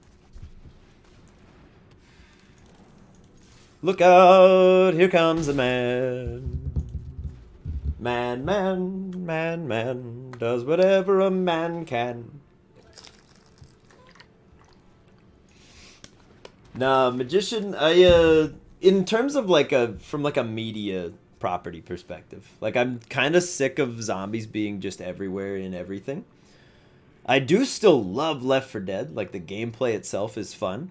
Look out, here comes a man. Man does whatever a man can. Nah, Magician, in terms of from a media property perspective, like I'm kind of sick of zombies being just everywhere in everything. I do still love Left 4 Dead, like the gameplay itself is fun.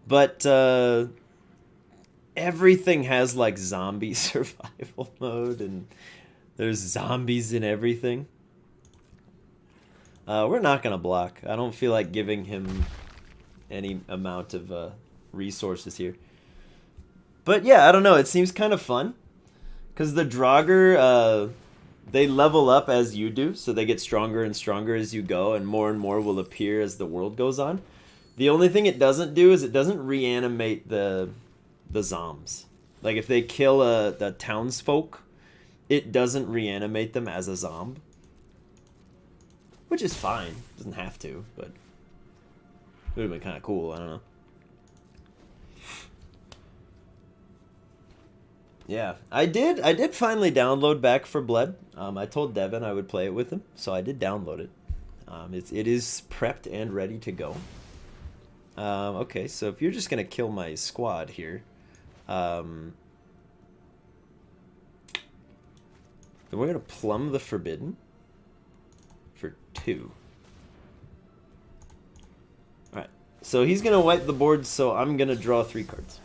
But, everything has like zombie survival mode and there's zombies in everything. We're not gonna block. I don't feel like giving him any amount of resources here. But yeah, I don't know. It seems kind of fun because the Draugr they level up as you do, so they get stronger and stronger as you go, and more will appear as the world goes on. The only thing it doesn't do is it doesn't reanimate the zombs. Like if they kill the townsfolk, it doesn't reanimate them as a zomb, which is fine. It doesn't have to, but it would have been kind of cool. I don't know. Yeah, I did finally download Back 4 Blood. I told Devin I would play it with him, so I did download it. It is prepped and ready to go. Okay, so if you're just gonna kill my squad here, then we're gonna plumb the Forbidden for 2. Alright, so he's gonna wipe the board, so I'm gonna draw 3 cards.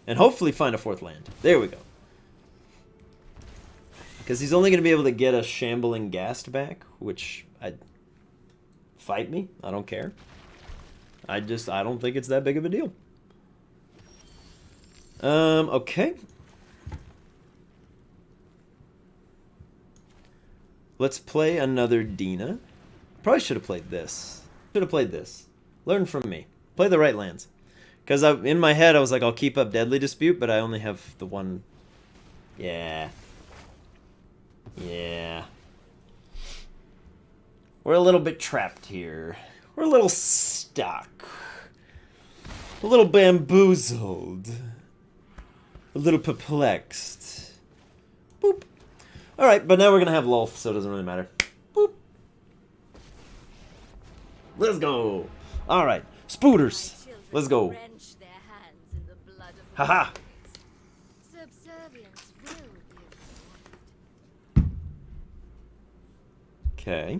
And hopefully find a 4th land. There we go. Because he's only gonna be able to get a Shambling Ghast back, which fight me, I don't care. I don't think it's that big of a deal. Okay. Let's play another Dina. Probably should have played this. Should have played this. Learn from me. Play the right lands. Because in my head, I was like, I'll keep up Deadly Dispute, but I only have the one. Yeah. Yeah. We're a little bit trapped here. We're a little stuck. A little bamboozled. A little perplexed. Boop. Alright, but now we're going to have Lolth, so it doesn't really matter. Boop. Let's go. Alright, Spooters. Let's go. Haha. Okay.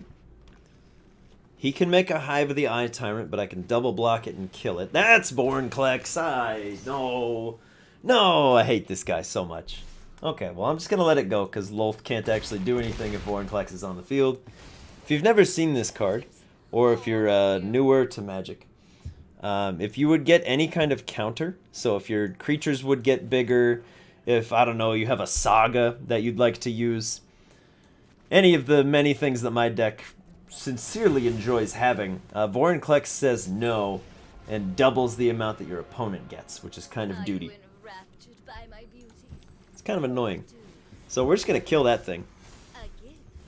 He can make a Hive of the Eye Tyrant, but I can double block it and kill it. That's Vorinclex. No, I hate this guy so much. Okay, well, I'm just going to let it go, because Lolth can't actually do anything if Vorinclex is on the field. If you've never seen this card, or if you're newer to Magic, if you would get any kind of counter, so if your creatures would get bigger, if, I don't know, you have a Saga that you'd like to use, any of the many things that my deck sincerely enjoys having, Vorinclex says no and doubles the amount that your opponent gets, which is kind of duty. It's kind of annoying. So we're just going to kill that thing.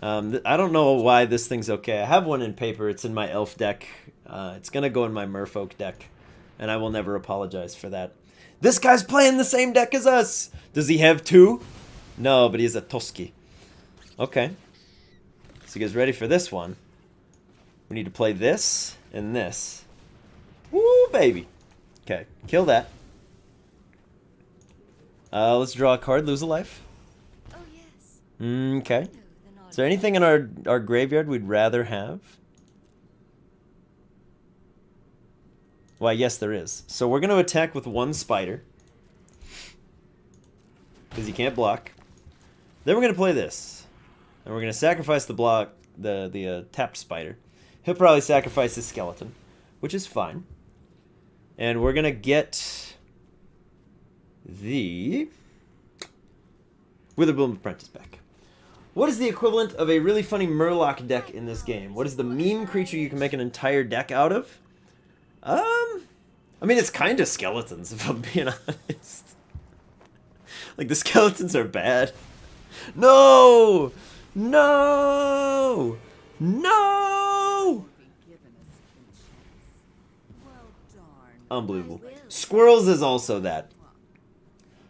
I don't know why this thing's okay. I have one in paper. It's in my elf deck. It's going to go in my Merfolk deck, and I will never apologize for that. This guy's playing the same deck as us! Does he have 2? No, but he has a Toski. Okay. So you guys ready for this one? We need to play this and this. Woo, baby. Okay, kill that. Let's draw a card, lose a life. Oh yes, Okay. Is there anything in our graveyard we'd rather have? Why, yes, there is. So we're going to attack with one spider. Because he can't block. Then we're going to play this. And we're going to sacrifice the block, the tapped spider. He'll probably sacrifice his skeleton, which is fine. And we're going to get the Witherbloom Apprentice back. What is the equivalent of a really funny Murloc deck in this game? What is the meme creature you can make an entire deck out of? I mean, it's kind of skeletons, if I'm being honest. Like, the skeletons are bad. No! No! No! Unbelievable. Squirrels is also that.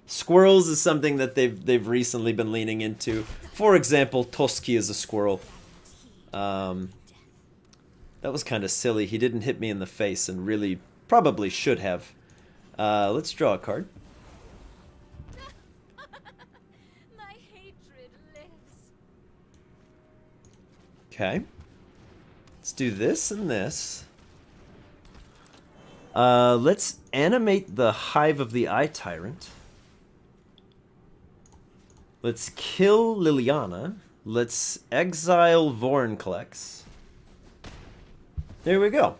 Squirrels is something that they've recently been leaning into. For example, Toski is a squirrel. That was kind of silly. He didn't hit me in the face and really probably should have. Let's draw a card. My hatred lives. Okay. Let's do this and this. Let's animate the Hive of the Eye Tyrant. Let's kill Liliana. Let's exile Vorinclex. There we go.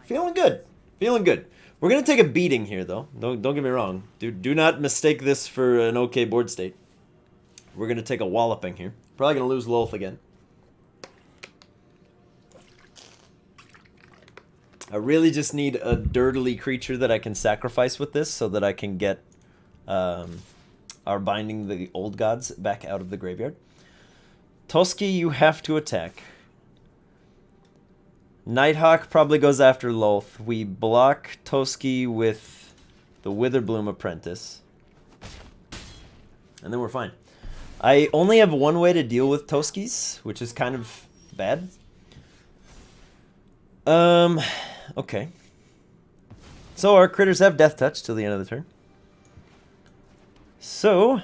Feeling good. Feeling good. We're going to take a beating here, though. Don't get me wrong. Do not mistake this for an okay board state. We're going to take a walloping here. Probably going to lose Lolth again. I really just need a dirtily creature that I can sacrifice with this so that I can get our Binding the Old Gods back out of the graveyard. Toski, you have to attack. Nighthawk probably goes after Lolth. We block Toski with the Witherbloom Apprentice. And then we're fine. I only have one way to deal with Toskis, which is kind of bad. Okay. So our critters have Death Touch till the end of the turn. So,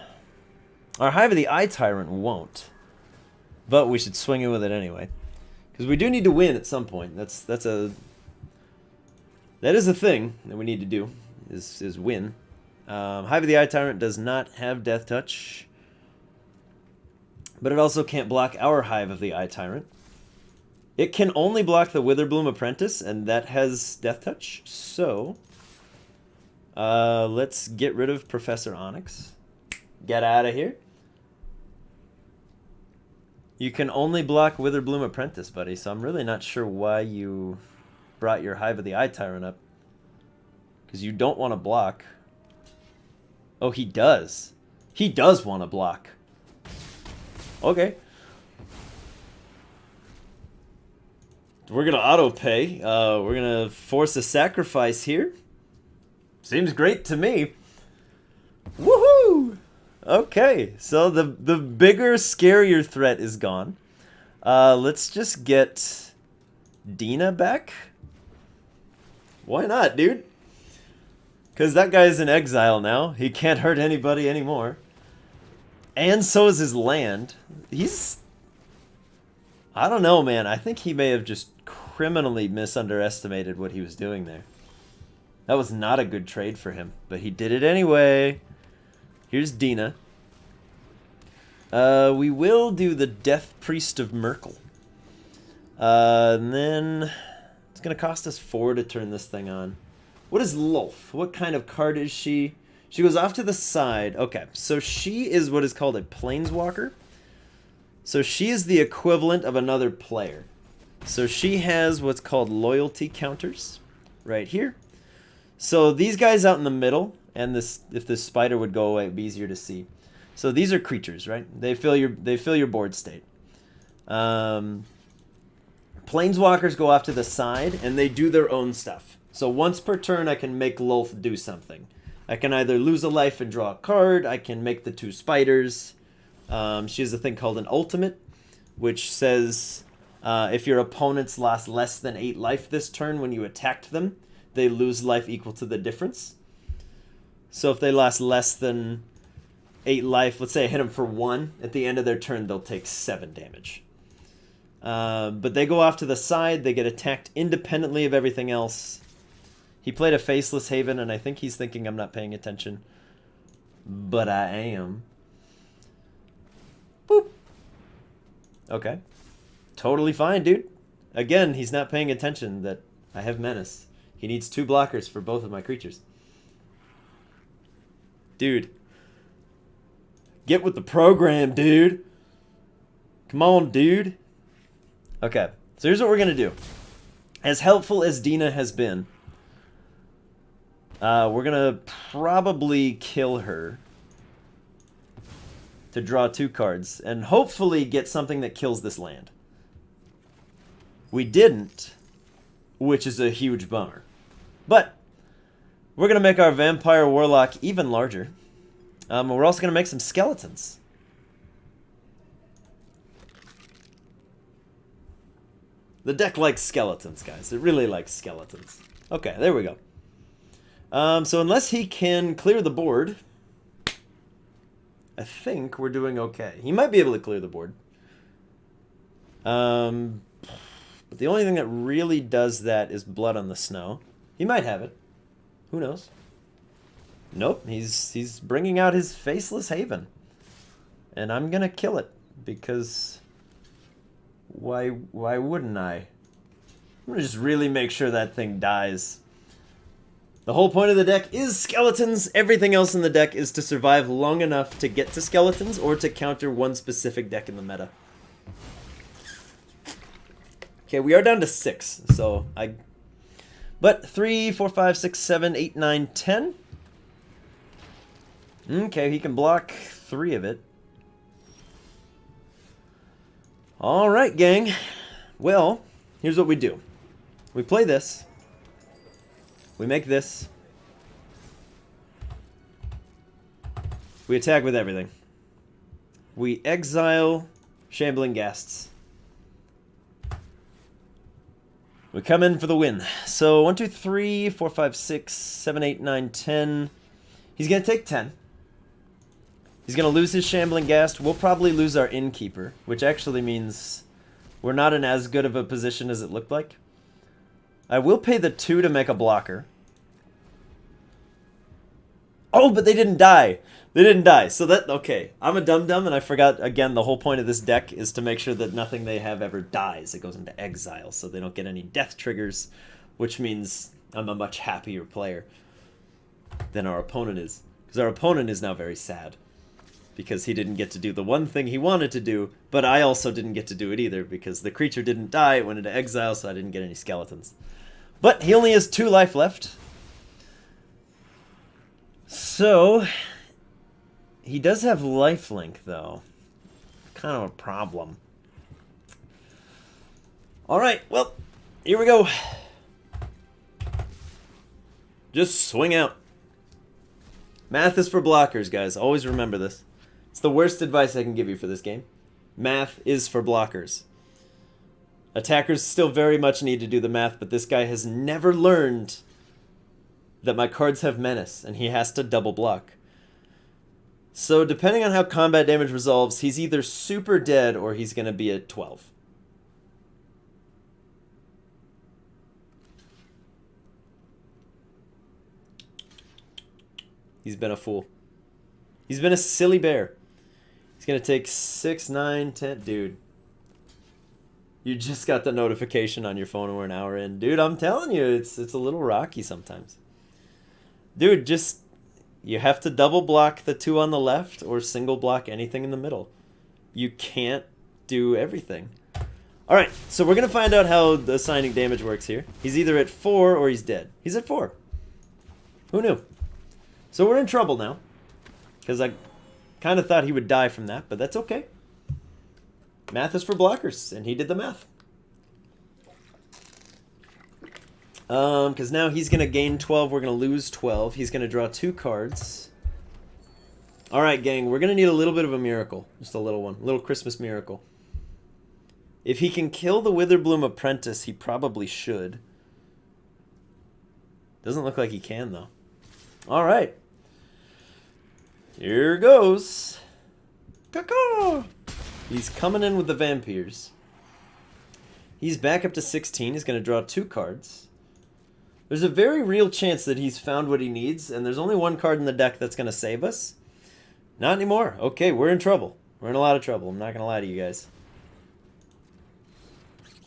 our Hive of the Eye Tyrant won't. But we should swing in with it anyway. Because we do need to win at some point. That is a thing that we need to do, is win. Hive of the Eye Tyrant does not have Death Touch. But it also can't block our Hive of the Eye Tyrant. It can only block the Witherbloom Apprentice, and that has Death Touch. So, let's get rid of Professor Onyx. Get out of here. You can only block Witherbloom Apprentice, buddy, so I'm really not sure why you brought your Hive of the Eye Tyrant up. Because you don't want to block. Oh, he does. He does want to block. Okay. We're going to auto-pay. We're going to force a sacrifice here. Seems great to me. Woohoo! Okay, so the bigger, scarier threat is gone. Let's just get Dina back. Why not, dude? Because that guy's in exile now. He can't hurt anybody anymore. And so is his land. He's... I don't know, man. I think he may have just criminally misunderestimated what he was doing there. That was not a good trade for him, but he did it anyway. Here's Dina. We will do the Death Priest of Merkel. And then it's going to cost us 4 to turn this thing on. What is Lolth? What kind of card is she? She goes off to the side. Okay, so she is what is called a Planeswalker. So she is the equivalent of another player. So she has what's called loyalty counters right here. So these guys out in the middle, and this, if this spider would go away, it'd be easier to see. So these are creatures, right? They fill your board state. Planeswalkers go off to the side, and they do their own stuff. So once per turn, I can make Lolth do something. I can either lose a life and draw a card. I can make the 2 spiders. She has a thing called an ultimate, which says if your opponents lost less than 8 life this turn when you attacked them, they lose life equal to the difference. So if they lost less than 8 life. Let's say I hit them for 1. At the end of their turn, they'll take 7 damage. But they go off to the side. They get attacked independently of everything else. He played a Faceless Haven, and I think he's thinking I'm not paying attention. But I am. Boop. Okay. Totally fine, dude. Again, he's not paying attention that I have Menace. He needs 2 blockers for both of my creatures. Dude. Get with the program, dude. Come on, dude. Okay. So here's what we're going to do. As helpful as Dina has been, we're going to probably kill her to draw 2 cards and hopefully get something that kills this land. We didn't, which is a huge bummer. But we're going to make our Vampire Warlock even larger. We're also going to make some skeletons. The deck likes skeletons, guys. It really likes skeletons. Okay, there we go. So unless he can clear the board, I think we're doing okay. He might be able to clear the board. But the only thing that really does that is Blood on the Snow. He might have it. Who knows? Nope, he's bringing out his Faceless Haven. And I'm going to kill it because why wouldn't I? I'm going to just really make sure that thing dies. The whole point of the deck is skeletons. Everything else in the deck is to survive long enough to get to skeletons or to counter one specific deck in the meta. Okay, we are down to 6. So but 3, 4, 5, 6, 7, 8, 9, 10. Okay, he can block 3 of it. Alright, gang. Well, here's what we do. We play this. We make this. We attack with everything. We exile Shambling Ghasts. We come in for the win. So 1, 2, 3, 4, 5, 6, 7, 8, 9, 10. He's going to take 10. He's going to lose his Shambling Ghast. We'll probably lose our Innkeeper, which actually means we're not in as good of a position as it looked like. I will pay the 2 to make a blocker. Oh, but they didn't die. They didn't die. So that, okay. I'm a dum-dum, and I forgot, again, the whole point of this deck is to make sure that nothing they have ever dies. It goes into exile, so they don't get any death triggers, which means I'm a much happier player than our opponent is. Because our opponent is now very sad. Because he didn't get to do the one thing he wanted to do, but I also didn't get to do it either, because the creature didn't die, it went into exile, so I didn't get any skeletons. But he only has 2 life left. So, he does have lifelink, though. Kind of a problem. Alright, well, here we go. Just swing out. Math is for blockers, guys. Always remember this. It's the worst advice I can give you for this game. Math is for blockers. Attackers still very much need to do the math, but this guy has never learned that my cards have Menace, and he has to double block. So depending on how combat damage resolves, he's either super dead or he's going to be at 12. He's been a fool. He's been a silly bear. He's going to take 6, 9, 10. Dude. You just got the notification on your phone and we're an hour in. Dude, I'm telling you, it's a little rocky sometimes. Dude, just... You have to double block the 2 on the left or single block anything in the middle. You can't do everything. Alright, so we're going to find out how the assigning damage works here. He's either at 4 or he's dead. He's at 4. Who knew? So we're in trouble now. Because I kind of thought he would die from that, but that's okay. Math is for blockers, and he did the math. Because now he's going to gain 12, we're going to lose 12. He's going to draw 2 cards. Alright, gang, we're going to need a little bit of a miracle. Just a little one. A little Christmas miracle. If he can kill the Witherbloom Apprentice, he probably should. Doesn't look like he can, though. Alright. Here goes. Caw-caw. He's coming in with the vampires. He's back up to 16. He's going to draw 2 cards. There's a very real chance that he's found what he needs, and there's only 1 card in the deck that's going to save us. Not anymore. Okay, we're in trouble. We're in a lot of trouble. I'm not going to lie to you guys.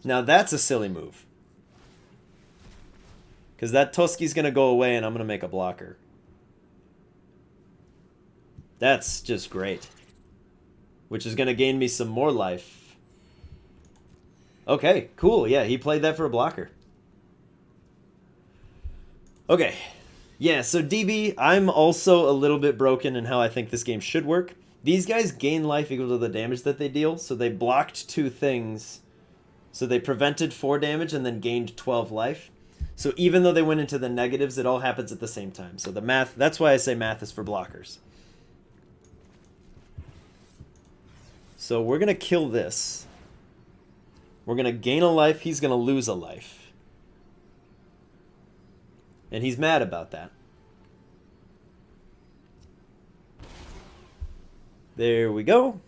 Now that's a silly move. Because that Toski's going to go away, and I'm going to make a blocker. That's just great. Which is going to gain me some more life. Okay, cool. Yeah, he played that for a blocker. Okay. Yeah, so DB, I'm also a little bit broken in how I think this game should work. These guys gain life equal to the damage that they deal, so they blocked 2 things. So they prevented 4 damage and then gained 12 life. So even though they went into the negatives, it all happens at the same time. So the math, that's why I say math is for blockers. So we're going to kill this. We're going to gain a life. He's going to lose a life. And he's mad about that. There we go.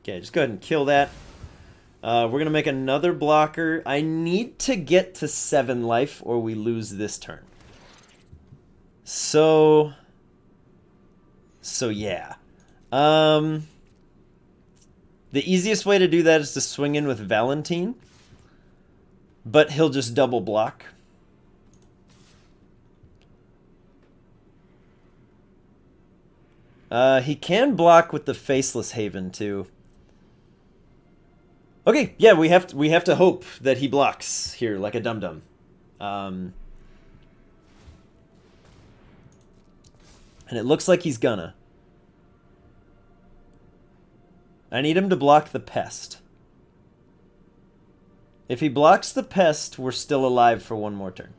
Okay, just go ahead and kill that. We're going to make another blocker. I need to get to 7 life or we lose this turn. So yeah. The easiest way to do that is to swing in with Valentine. But he'll just double block. He can block with the Faceless Haven too. Okay, yeah, we have to hope that he blocks here like a dum-dum. And it looks like he's gonna. I need him to block the Pest. If he blocks the Pest, we're still alive for 1 more turn.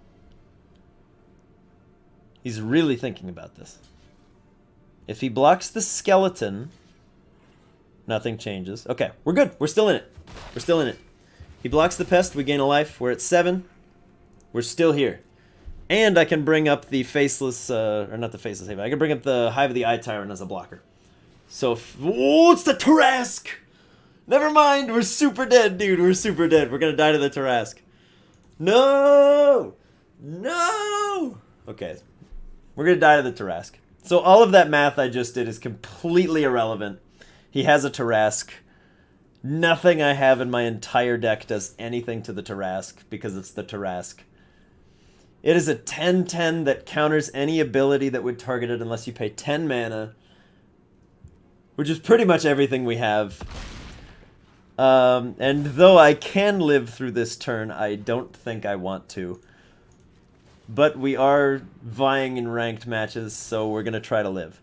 He's really thinking about this. If he blocks the Skeleton, nothing changes. Okay, we're good. We're still in it. We're still in it. He blocks the Pest, we gain a life. We're at 7. We're still here. And I can bring up the Faceless, or not the Faceless Haven. I can bring up the Hive of the Eye Tyrant as a blocker. So, oh, it's the Tarrasque! Never mind, we're super dead, dude. We're super dead. We're gonna die to the Tarrasque. No! No! Okay, we're gonna die to the Tarrasque. So all of that math I just did is completely irrelevant. He has a Tarrasque. Nothing I have in my entire deck does anything to the Tarrasque because it's the Tarrasque. It is a 10/10 that counters any ability that would target it unless you pay 10 mana. Which is pretty much everything we have. And though I can live through this turn, I don't think I want to. But we are vying in ranked matches, so we're going to try to live.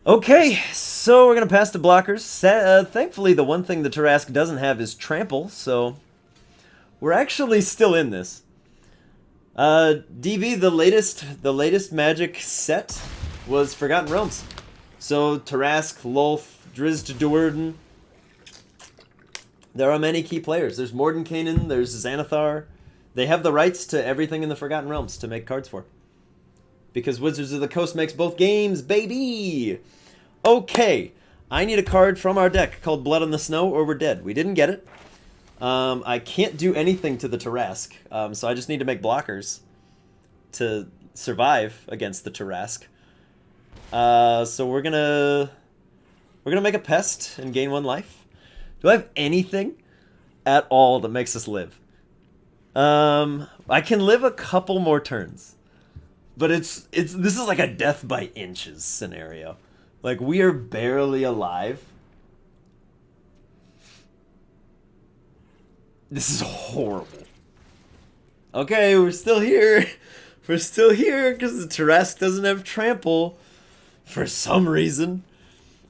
Okay, so we're going to pass to blockers. Thankfully, the one thing the Tarrasque doesn't have is Trample, so we're actually still in this. DB, the latest Magic set was Forgotten Realms. So, Tarrasque, Lolth, Drizzt Do'Urden. There are many key players. There's Mordenkainen, there's Xanathar. They have the rights to everything in the Forgotten Realms to make cards for. Because Wizards of the Coast makes both games, baby! Okay, I need a card from our deck called Blood on the Snow or we're dead. We didn't get it. I can't do anything to the Tarrasque, so I just need to make blockers to survive against the Tarrasque. So we're gonna make a Pest and gain 1 life. Do I have anything at all that makes us live? I can live a couple more turns, but this is like a death by inches scenario. Like we are barely alive. This is horrible. Okay, we're still here. We're still here because the Tarrasque doesn't have Trample. For some reason.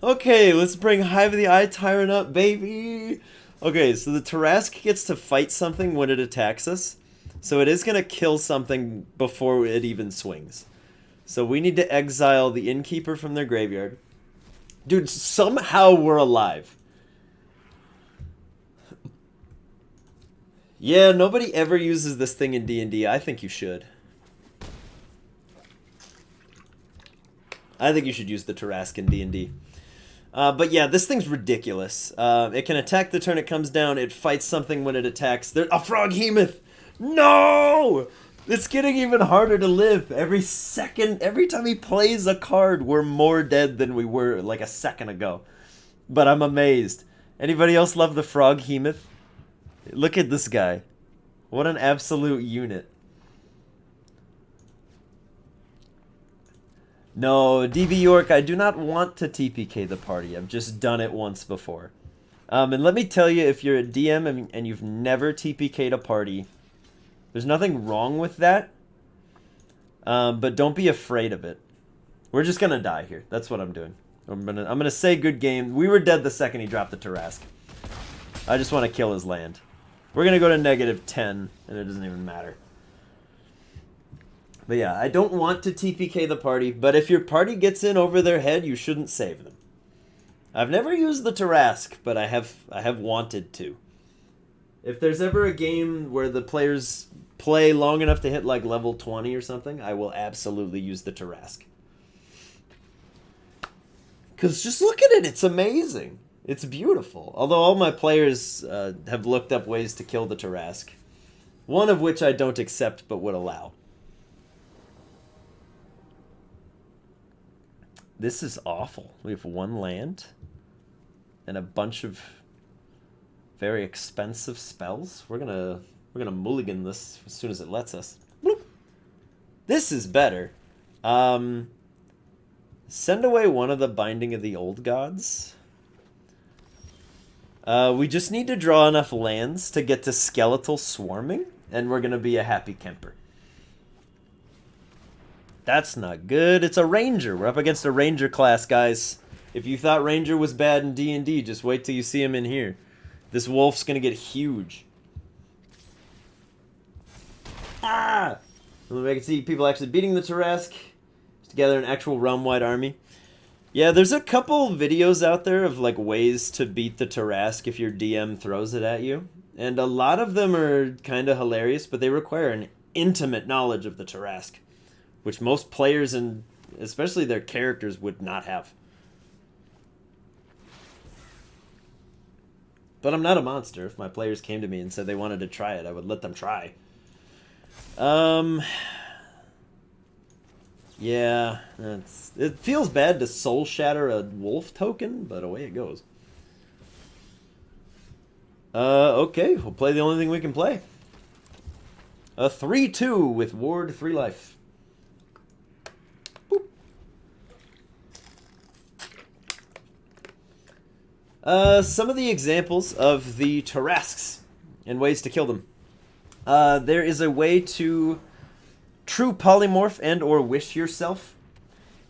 Okay, let's bring Hive of the Eye Tyrant up, baby. Okay, so the Tarrasque gets to fight something when it attacks us. So it is going to kill something before it even swings. So we need to exile the Innkeeper from their graveyard. Dude, somehow we're alive. Yeah, nobody ever uses this thing in D&D. I think you should. I think you should use the Tarrasque in D&D. But yeah, this thing's ridiculous. It can attack the turn it comes down. It fights something when it attacks. A Froghemoth! No! It's getting even harder to live. Every time he plays a card, we're more dead than we were like a second ago. But I'm amazed. Anybody else love the Froghemoth? Look at this guy. What an absolute unit. No, DB York, I do not want to TPK the party. I've just done it once before. And let me tell you, if you're a DM and you've never TPK'd a party, there's nothing wrong with that. But don't be afraid of it. We're just gonna die here. That's what I'm doing. I'm gonna say good game. We were dead the second he dropped the Tarrasque. I just want to kill his land. We're gonna go to -10, and it doesn't even matter. But yeah, I don't want to TPK the party, but if your party gets in over their head, you shouldn't save them. I've never used the Tarrasque, but I have wanted to. If there's ever a game where the players play long enough to hit like level 20 or something, I will absolutely use the Tarrasque. Because just look at it, it's amazing. It's beautiful. Although all my players have looked up ways to kill the Tarrasque. One of which I don't accept but would allow. This is awful. We have one land and a bunch of very expensive spells. We're gonna mulligan this as soon as it lets us. Bloop. This is better. Send away one of the Binding of the Old Gods. We just need to draw enough lands to get to Skeletal Swarming, and we're gonna be a happy camper. That's not good. It's a Ranger. We're up against a Ranger class, guys. If you thought Ranger was bad in D&D, just wait till you see him in here. This wolf's gonna get huge. Ah! I can see people actually beating the Tarrasque to gather an actual realm-wide army. Yeah, there's a couple videos out there of like ways to beat the Tarrasque if your DM throws it at you. And a lot of them are kind of hilarious, but they require an intimate knowledge of the Tarrasque, which most players, and especially their characters, would not have. But I'm not a monster. If my players came to me and said they wanted to try it, I would let them try. Yeah, it feels bad to soul shatter a wolf token, but away it goes. Okay, we'll play the only thing we can play. A 3/2 with Ward 3 life. Some of the examples of the Tarrasques and ways to kill them. There is a way to true polymorph and or wish yourself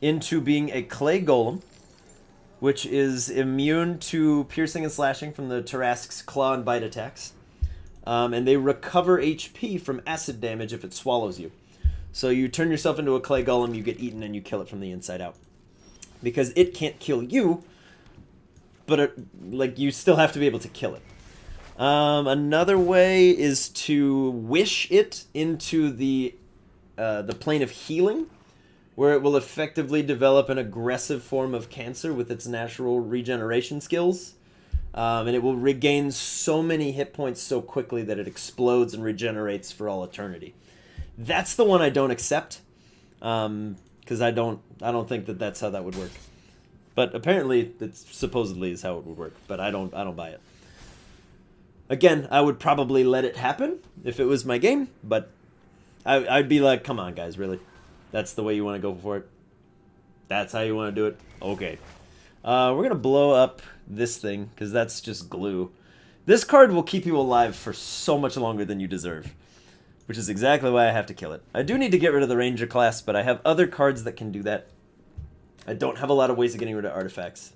into being a clay golem, which is immune to piercing and slashing from the Tarrasque's claw and bite attacks. And they recover HP from acid damage if it swallows you. So you turn yourself into a clay golem, you get eaten, and you kill it from the inside out. Because it can't kill you, but like you still have to be able to kill it. Another way is to wish it into the plane of healing, where it will effectively develop an aggressive form of cancer with its natural regeneration skills. And it will regain so many hit points so quickly that it explodes and regenerates for all eternity. That's the one I don't accept, because I don't think that that's how that would work. But apparently, it supposedly is how it would work. But I don't buy it. Again, I would probably let it happen if it was my game, but I'd be like, come on, guys, really? That's the way you want to go for it? That's how you want to do it? Okay. We're going to blow up this thing, because that's just glue. This card will keep you alive for so much longer than you deserve, which is exactly why I have to kill it. I do need to get rid of the Ranger class, but I have other cards that can do that. I don't have a lot of ways of getting rid of artifacts.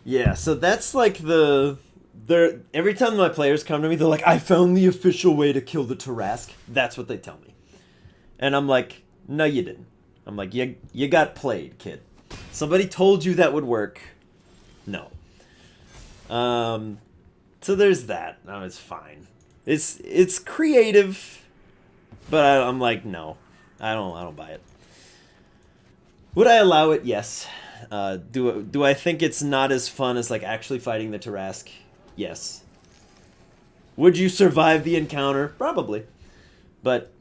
Yeah, so that's like every time my players come to me, they're like, I found the official way to kill the Tarrasque. That's what they tell me. And I'm like, no, you didn't. I'm like, you got played, kid. Somebody told you that would work. No. So there's that. No, it's fine. It's creative, but I'm like, no. I don't buy it. Would I allow it? Yes. Do I think it's not as fun as like actually fighting the Tarrasque? Yes. Would you survive the encounter? Probably. But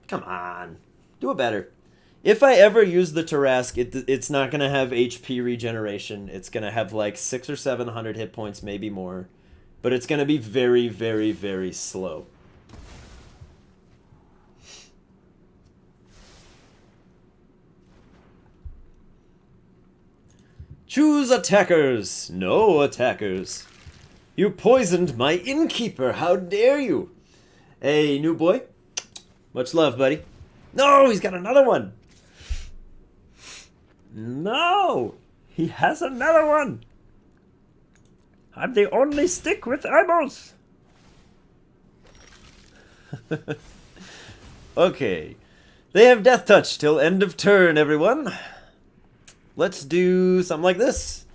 come on, do it better. If I ever use the Tarrasque, it's not gonna have HP regeneration. It's gonna have like 600 or 700 hit points, maybe more, but it's gonna be very, very, very slow. Choose attackers. No attackers. You poisoned my innkeeper. How dare you? Hey, new boy. Much love, buddy. No, he's got another one. No, he has another one. I'm the only stick with eyeballs. Okay. They have death touch till end of turn, everyone. Let's do something like this.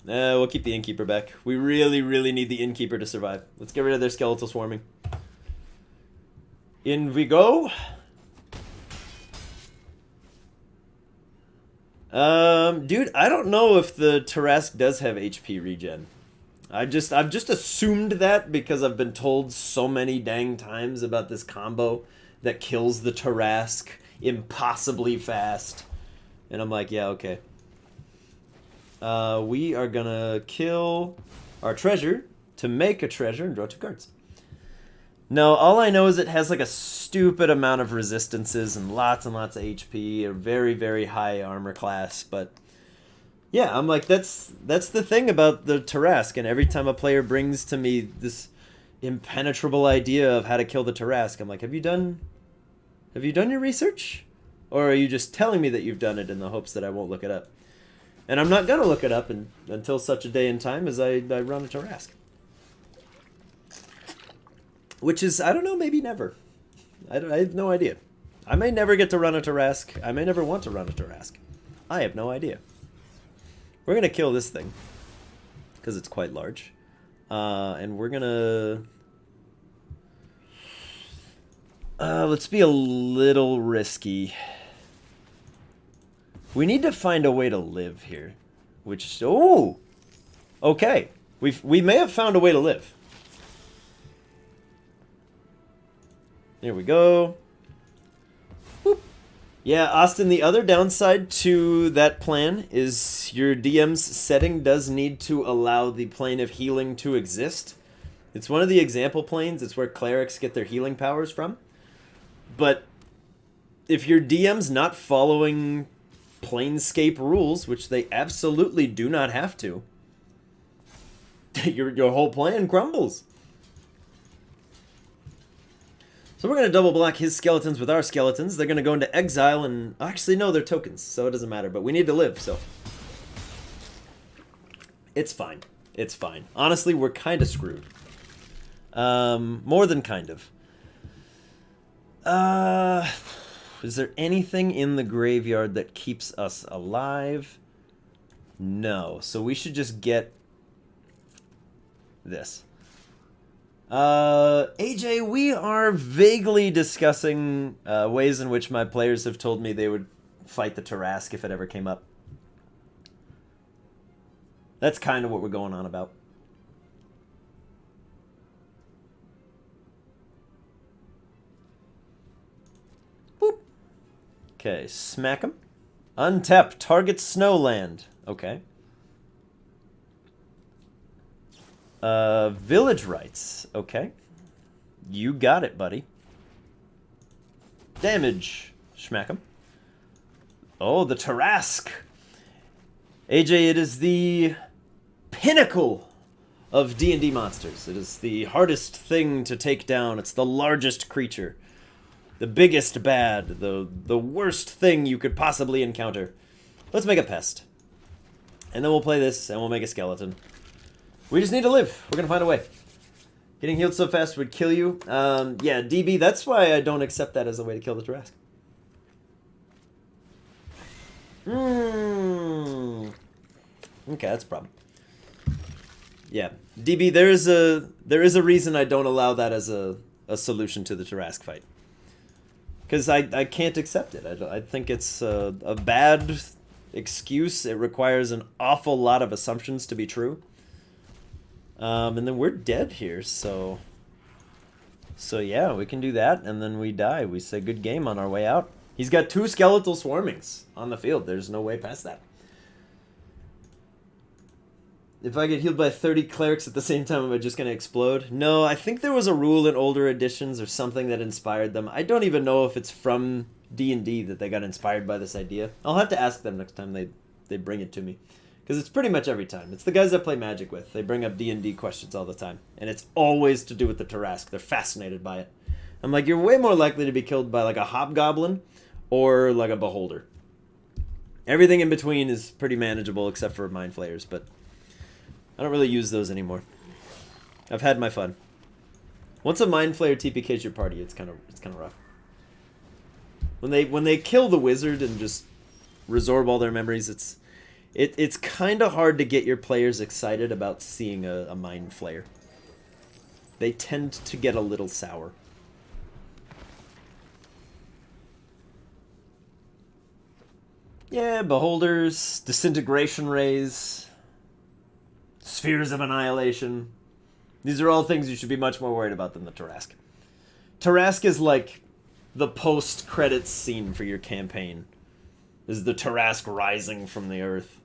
We'll keep the innkeeper back. We really, really need the innkeeper to survive. Let's get rid of their skeletal swarming. In we go. Dude, I don't know if the Tarrasque does have HP regen. I've just assumed that because I've been told so many dang times about this combo that kills the Tarrasque impossibly fast. And I'm like, yeah, okay. We are gonna kill our treasure to make a treasure and draw 2 cards. No, all I know is it has like a stupid amount of resistances and lots of HP, a very, very high armor class, but yeah, I'm like, that's the thing about the Tarrasque, and every time a player brings to me this impenetrable idea of how to kill the Tarrasque, I'm like, have you done your research? Or are you just telling me that you've done it in the hopes that I won't look it up? And I'm not gonna look it up until such a day and time as I run a Tarrasque. Which is, I don't know, maybe never. I have no idea. I may never get to run a Tarrasque. I may never want to run a Tarrasque. I have no idea. We're going to kill this thing, because it's quite large. And we're going to... let's be a little risky. We need to find a way to live here. Which... Oh! Okay. We may have found a way to live. There we go. Whoop. Yeah, Austin, the other downside to that plan is your DM's setting does need to allow the plane of healing to exist. It's one of the example planes. It's where clerics get their healing powers from. But if your DM's not following Planescape rules, which they absolutely do not have to, your whole plan crumbles. So we're going to double block his skeletons with our skeletons. They're going to go into exile and... Actually, no, they're tokens, so it doesn't matter. But we need to live, so... It's fine. It's fine. Honestly, we're kind of screwed. More than kind of. Is there anything in the graveyard that keeps us alive? No. So we should just get... this. AJ, we are vaguely discussing ways in which my players have told me they would fight the Tarrasque if it ever came up. That's kind of what we're going on about. Boop. Okay, smack him. Untap target Snowland. Okay. Village rights. Okay. You got it, buddy. Damage. Smack him. Oh, the Tarrasque. AJ, it is the pinnacle of D&D monsters. It is the hardest thing to take down. It's the largest creature. The biggest bad. The worst thing you could possibly encounter. Let's make a pest. And then we'll play this, and we'll make a skeleton. We just need to live. We're going to find a way. Getting healed so fast would kill you. Yeah, DB, that's why I don't accept that as a way to kill the Tarrasque. Okay, that's a problem. Yeah, DB, there is a reason I don't allow that as a solution to the Tarask fight. Because I can't accept it. I think it's a bad excuse. It requires an awful lot of assumptions to be true. And then we're dead here, so yeah, we can do that, and then we die. We say good game on our way out. He's got 2 skeletal swarmings on the field. There's no way past that. If I get healed by 30 clerics at the same time, am I just going to explode? No, I think there was a rule in older editions or something that inspired them. I don't even know if it's from D&D that they got inspired by this idea. I'll have to ask them next time they bring it to me. Because it's pretty much every time. It's the guys I play Magic with. They bring up D&D questions all the time. And it's always to do with the Tarask. They're fascinated by it. I'm like, you're way more likely to be killed by like a Hobgoblin or like a Beholder. Everything in between is pretty manageable except for Mind Flayers, but I don't really use those anymore. I've had my fun. Once a Mind Flayer TPKs your party, it's kind of rough. When they kill the wizard and just resorb all their memories, it's kind of hard to get your players excited about seeing a Mind Flayer. They tend to get a little sour. Yeah, Beholders, Disintegration Rays, Spheres of Annihilation. These are all things you should be much more worried about than the Tarask. Tarask is like the post-credits scene for your campaign. This is the Tarask rising from the earth.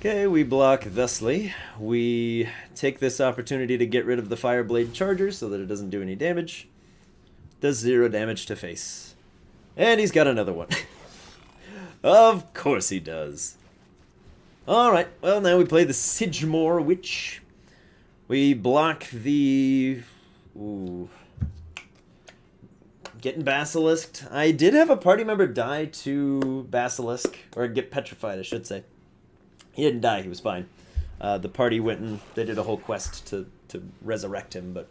Okay, we block thusly. We take this opportunity to get rid of the Fireblade Charger so that it doesn't do any damage. Does 0 damage to face. And he's got another one. Of course he does. Alright, well now we play the Sidgemore Witch. We block the... Ooh. Getting Basilisked. I did have a party member die to Basilisk. Or get petrified, I should say. He didn't die, he was fine. The party went and they did a whole quest to resurrect him, but...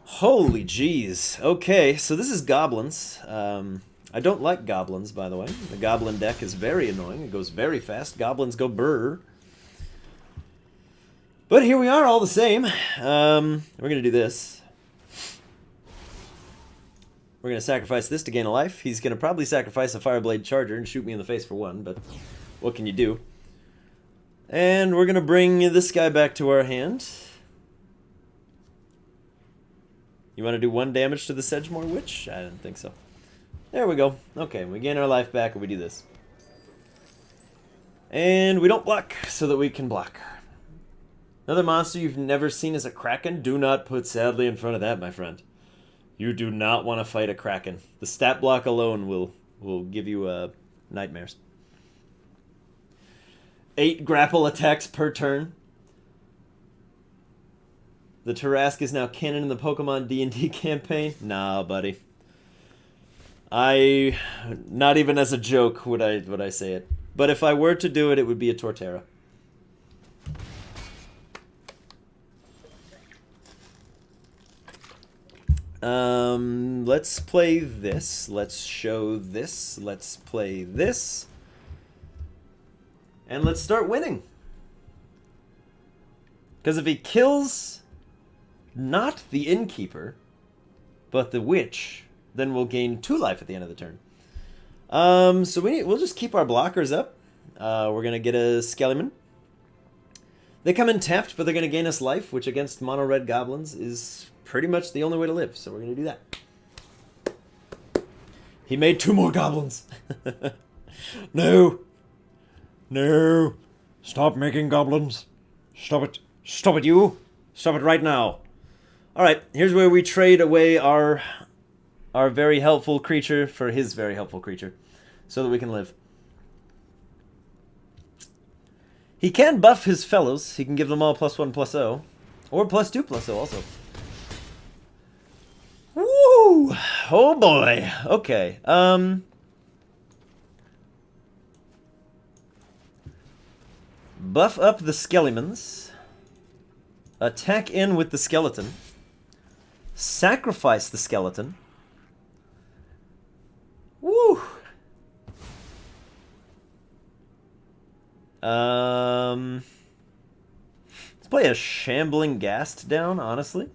Holy jeez. Okay, so this is goblins. I don't like goblins, by the way. The goblin deck is very annoying. It goes very fast. Goblins go brr. But here we are all the same. We're going to do this. We're going to sacrifice this to gain a life. He's going to probably sacrifice a Fireblade Charger and shoot me in the face for 1, but what can you do? And we're going to bring this guy back to our hand. You want to do 1 damage to the Sedgemore Witch? I didn't think so. There we go. Okay, we gain our life back and we do this. And we don't block so that we can block. Another monster you've never seen is a Kraken? Do not put sadly in front of that, my friend. You do not want to fight a Kraken. The stat block alone will give you nightmares. 8 grapple attacks per turn. The Tarask is now canon in the Pokemon D&D campaign? Nah, buddy. Not even as a joke would I say it. But if I were to do it, it would be a Torterra. Let's play this. Let's show this. Let's play this. And let's start winning. Because if he kills not the Innkeeper, but the Witch, then we'll gain 2 life at the end of the turn. So we'll just keep our blockers up. We're going to get a Skellyman. They come in tapped, but they're going to gain us life, which against mono-red goblins is pretty much the only way to live. So we're going to do that. He made 2 more goblins. No. No. Stop making goblins. Stop it. Stop it, you. Stop it right now. Alright, here's where we trade away our very helpful creature for his very helpful creature. So that we can live. He can buff his fellows. He can give them all +1/+0. Or +2/+0 also. Woo! Oh boy. Okay. Buff up the Skellimans. Attack in with the skeleton. Sacrifice the skeleton. Woo! Let's play a Shambling Ghast down, honestly.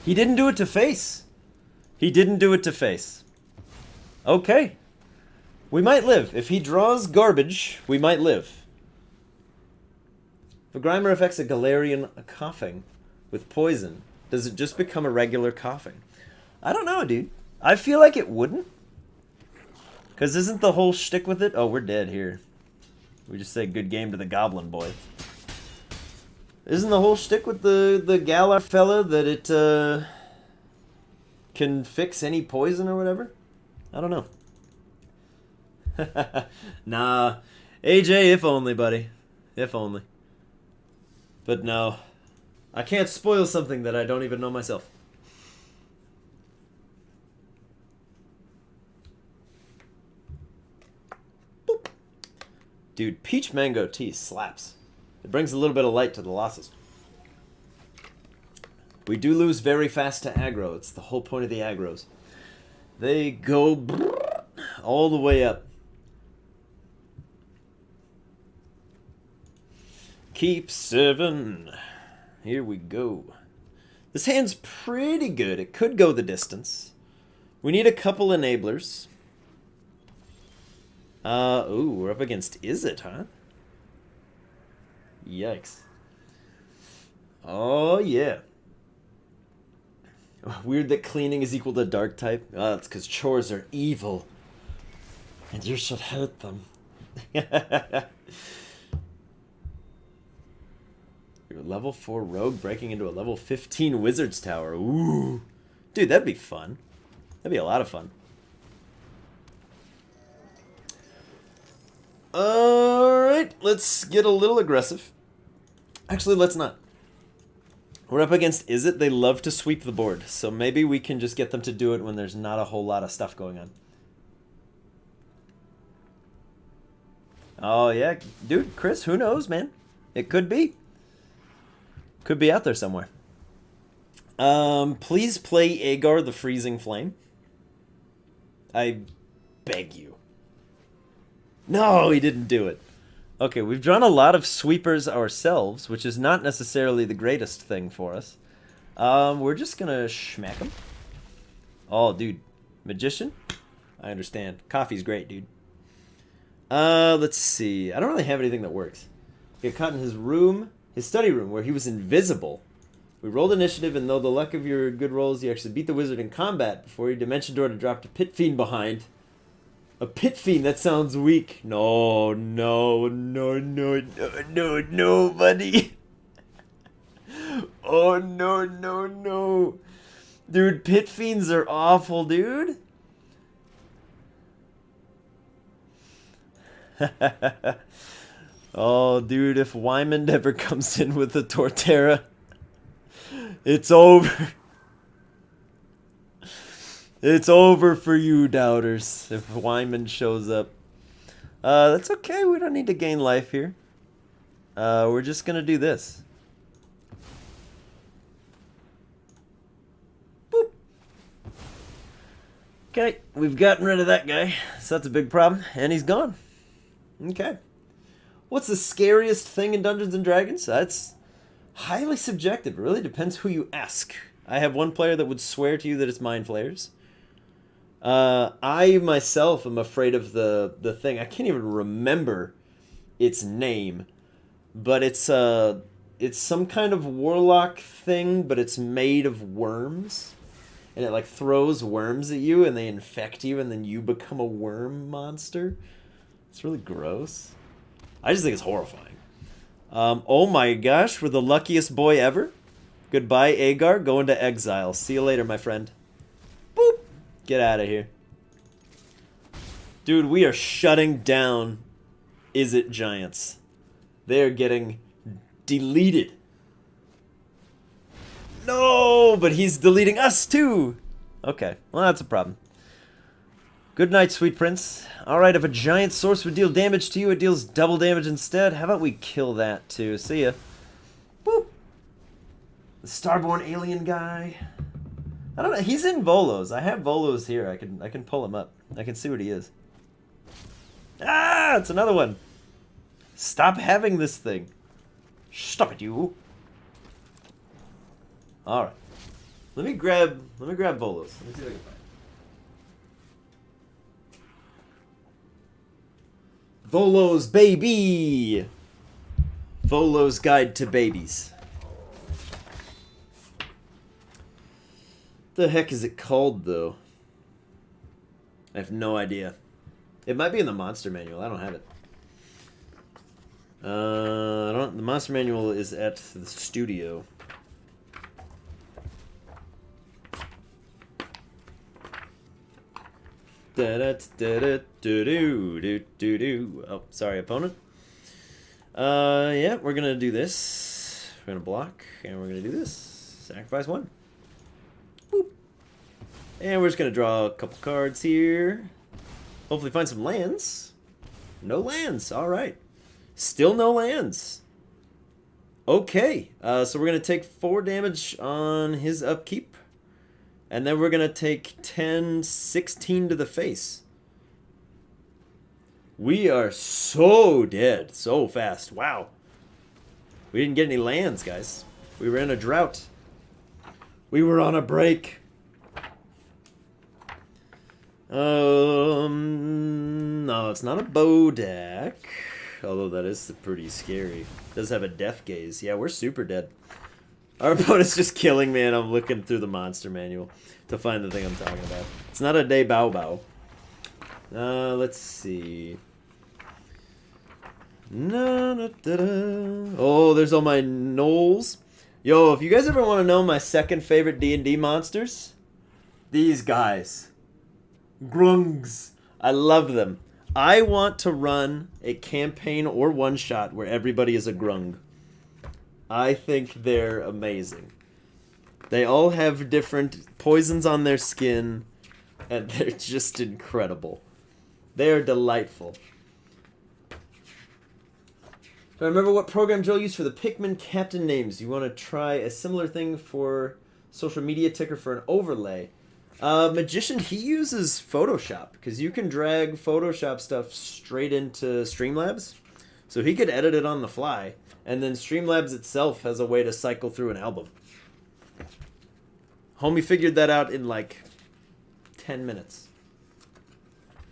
He didn't do it to face. He didn't do it to face. Okay. We might live. If he draws garbage, we might live. If a Grimer affects a Galarian coughing with poison, does it just become a regular coughing? I don't know, dude. I feel like it wouldn't. Because isn't the whole shtick with it? Oh, we're dead here. We just say good game to the Goblin Boy. Isn't the whole shtick with the Galar fella that it can fix any poison or whatever? I don't know. Nah. AJ, if only, buddy. If only. But no. I can't spoil something that I don't even know myself. Boop. Dude, peach mango tea slaps. It brings a little bit of light to the losses. We do lose very fast to aggro. It's the whole point of the aggros. They go all the way up. Keep 7. Here we go. This hand's pretty good. It could go the distance. We need a couple enablers. Ooh, we're up against Izzet, huh? Yikes. Oh, yeah. Weird that cleaning is equal to dark type. Oh, it's because chores are evil. And you should hate them. You're a level 4 rogue breaking into a level 15 wizard's tower. Ooh. Dude, that'd be fun. That'd be a lot of fun. Alright, let's get a little aggressive. Actually, let's not. We're up against Izzet. They love to sweep the board, so maybe we can just get them to do it when there's not a whole lot of stuff going on. Oh, yeah. Dude, Chris, who knows, man? It could be. Could be out there somewhere. Please play Agar the Freezing Flame. I beg you. No, he didn't do it. Okay, we've drawn a lot of sweepers ourselves, which is not necessarily the greatest thing for us. We're just gonna schmack him. Oh, dude. Magician? I understand. Coffee's great, dude. Let's see. I don't really have anything that works. Get caught in his room, his study room, where he was invisible. We rolled initiative, and though the luck of your good rolls, you actually beat the wizard in combat before your dimension door to drop a pit fiend behind. A pit fiend? That sounds weak. No, no, no, no, no, no, no, buddy. Oh, no, no, no. Dude, pit fiends are awful, dude. Oh, dude, if Wyman ever comes in with the Torterra, it's over. It's over for you, doubters, if Wyman shows up. That's okay. We don't need to gain life here. We're just going to do this. Boop. Okay, we've gotten rid of that guy. So that's a big problem. And he's gone. Okay. What's the scariest thing in Dungeons & Dragons? That's highly subjective. It really depends who you ask. I have one player that would swear to you that it's Mind Flayers. I myself am afraid of the thing. I can't even remember its name, but it's some kind of warlock thing, but it's made of worms, and it like throws worms at you, and they infect you, and then you become a worm monster. It's really gross. I just think it's horrifying. Oh my gosh, we're the luckiest boy ever. Goodbye, Agar. Going to exile. See you later, my friend. Boop. Get out of here. Dude, we are shutting down Izzet Giants. They are getting deleted. No, but he's deleting us too. Okay, well that's a problem. Good night, sweet prince. Alright, if a giant source would deal damage to you, it deals double damage instead. How about we kill that too? See ya. Boop. The Starborn alien guy. I don't know. He's in Volos. I have Volos here. I can pull him up. I can see what he is. Ah, it's another one. Stop having this thing. Stop it, you. All right. Let me grab Volos. Let me see if I can find it. Volos baby. Volos Guide to Babies. The heck is it called though? I have no idea. It might be in the monster manual. I don't have it. The monster manual is at the studio. Oh, sorry, opponent. Yeah, we're gonna do this. We're gonna block, and we're gonna do this. Sacrifice one. Boop. And we're just gonna draw a couple cards here. Hopefully find some lands. No lands. All right. Still no lands. Okay. So we're gonna take 4 damage on his upkeep. And then we're going to take 10, 16 to the face. We are so dead so fast. Wow. We didn't get any lands, guys. We were in a drought. We were on a break. No, it's not a bow deck. Although that is pretty scary. It does have a death gaze. Yeah, we're super dead. Our opponent's just killing me, and I'm looking through the monster manual to find the thing I'm talking about. It's not a day bow bow. Let's see. Oh, there's all my gnolls. Yo, if you guys ever want to know my second favorite D&D monsters, these guys. Grungs. I love them. I want to run a campaign or one-shot where everybody is a grung. I think they're amazing. They all have different poisons on their skin, and they're just incredible. They are delightful. Do I remember what program Joel used for the Pikmin captain names? You want to try a similar thing for social media ticker for an overlay? Magician, he uses Photoshop, because you can drag Photoshop stuff straight into Streamlabs. So he could edit it on the fly. And then Streamlabs itself has a way to cycle through an album. Homie figured that out in like 10 minutes.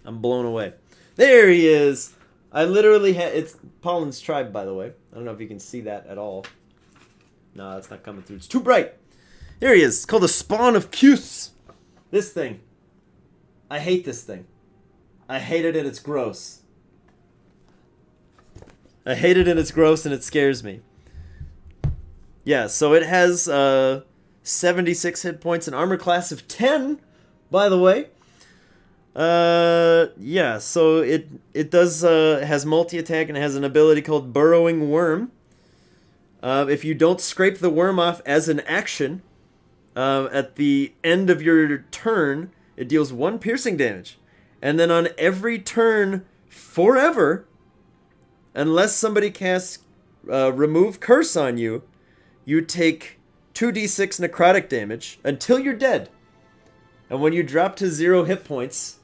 I'm blown away. There he is! I literally had... It's Pollen's Tribe, by the way. I don't know if you can see that at all. No, it's not coming through. It's too bright! There he is. It's called the Spawn of Cuse. This thing. I hate this thing. I hate it and it's gross. I hate it and it's gross and it scares me. Yeah, so it has 76 hit points, an armor class of 10, by the way. Yeah, so it does has multi-attack and it has an ability called Burrowing Worm. If you don't scrape the worm off as an action, at the end of your turn, it deals 1 piercing damage. And then on every turn forever, unless somebody casts Remove Curse on you, you take 2d6 necrotic damage until you're dead. And when you drop to 0 hit points,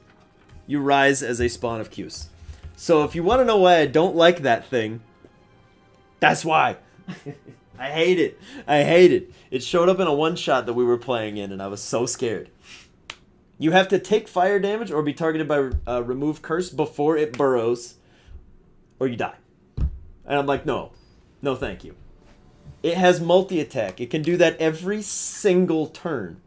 you rise as a Spawn of Cuse. So if you want to know why I don't like that thing, that's why. I hate it. I hate it. It showed up in a one-shot that we were playing in, and I was so scared. You have to take fire damage or be targeted by Remove Curse before it burrows, or you die. And I'm like, no. No, thank you. It has multi-attack. It can do that every single turn.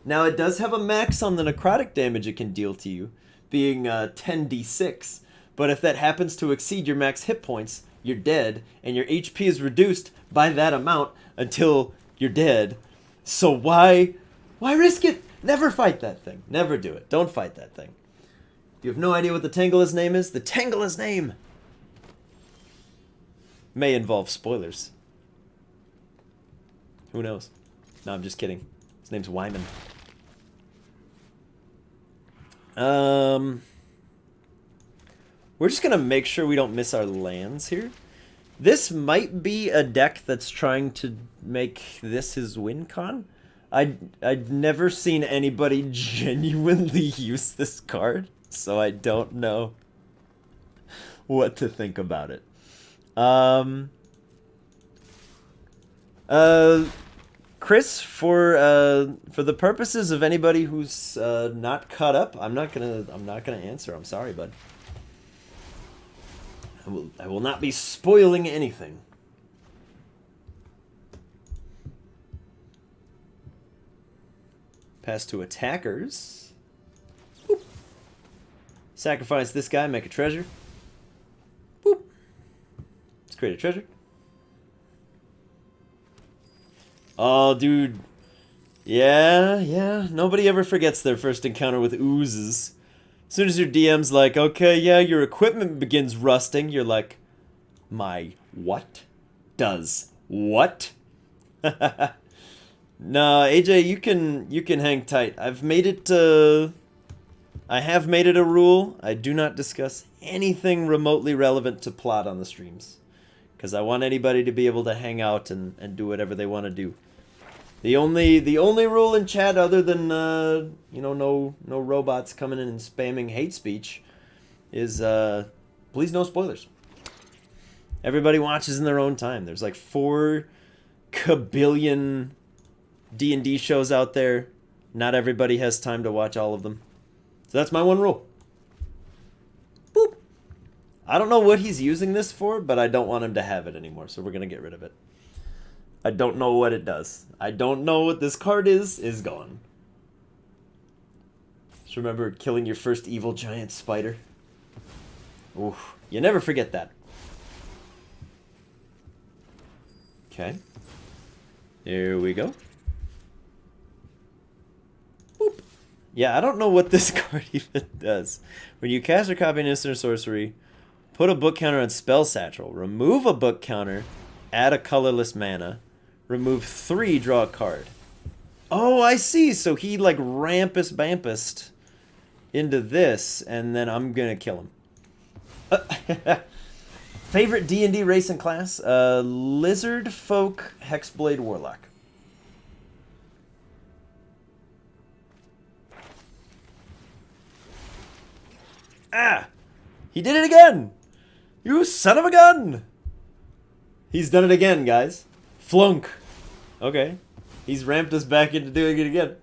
Now, it does have a max on the necrotic damage it can deal to you, being 10d6. But if that happens to exceed your max hit points, you're dead, and your HP is reduced by that amount until you're dead. So why risk it? Never fight that thing. Never do it. Don't fight that thing. You have no idea what the Tangela's name is? The Tangela's name may involve spoilers. Who knows? No, I'm just kidding. His name's Wyman. We're just going to make sure we don't miss our lands here. This might be a deck that's trying to make this his win con. I've never seen anybody genuinely use this card, so I don't know. what to think about it. Chris, for the purposes of anybody who's not caught up, I'm not gonna answer. I'm sorry, bud. I will not be spoiling anything. Pass to attackers. Boop. Sacrifice this guy, make a treasure. Boop. Let's create a treasure. Oh, dude. Yeah. Nobody ever forgets their first encounter with oozes. As soon as your DM's like, okay, yeah, your equipment begins rusting, you're like, my what? Does what? No, AJ, you can hang tight. I have made it a rule. I do not discuss anything remotely relevant to plot on the streams, because I want anybody to be able to hang out and do whatever they want to do. The only rule in chat, other than no robots coming in and spamming hate speech, is please no spoilers. Everybody watches in their own time. There's like 4 kabillion D&D shows out there. Not everybody has time to watch all of them. So that's my one rule. Boop. I don't know what he's using this for, but I don't want him to have it anymore, so we're going to get rid of it. I don't know what it does. I don't know what this card is gone. Just remember killing your first evil giant spider. Oof. You never forget that. Okay. Here we go. Boop. Yeah, I don't know what this card even does. When you cast or copy an instant or sorcery, put a book counter on Spell Satchel. Remove a book counter, add a colorless mana. Remove 3, draw a card. Oh, I see. So he like rampus bampused into this, and then I'm gonna kill him. Favorite D&D race and class? Lizard Folk Hexblade Warlock. Ah! He did it again! You son of a gun! He's done it again, guys. Flunk. Okay. He's ramped us back into doing it again.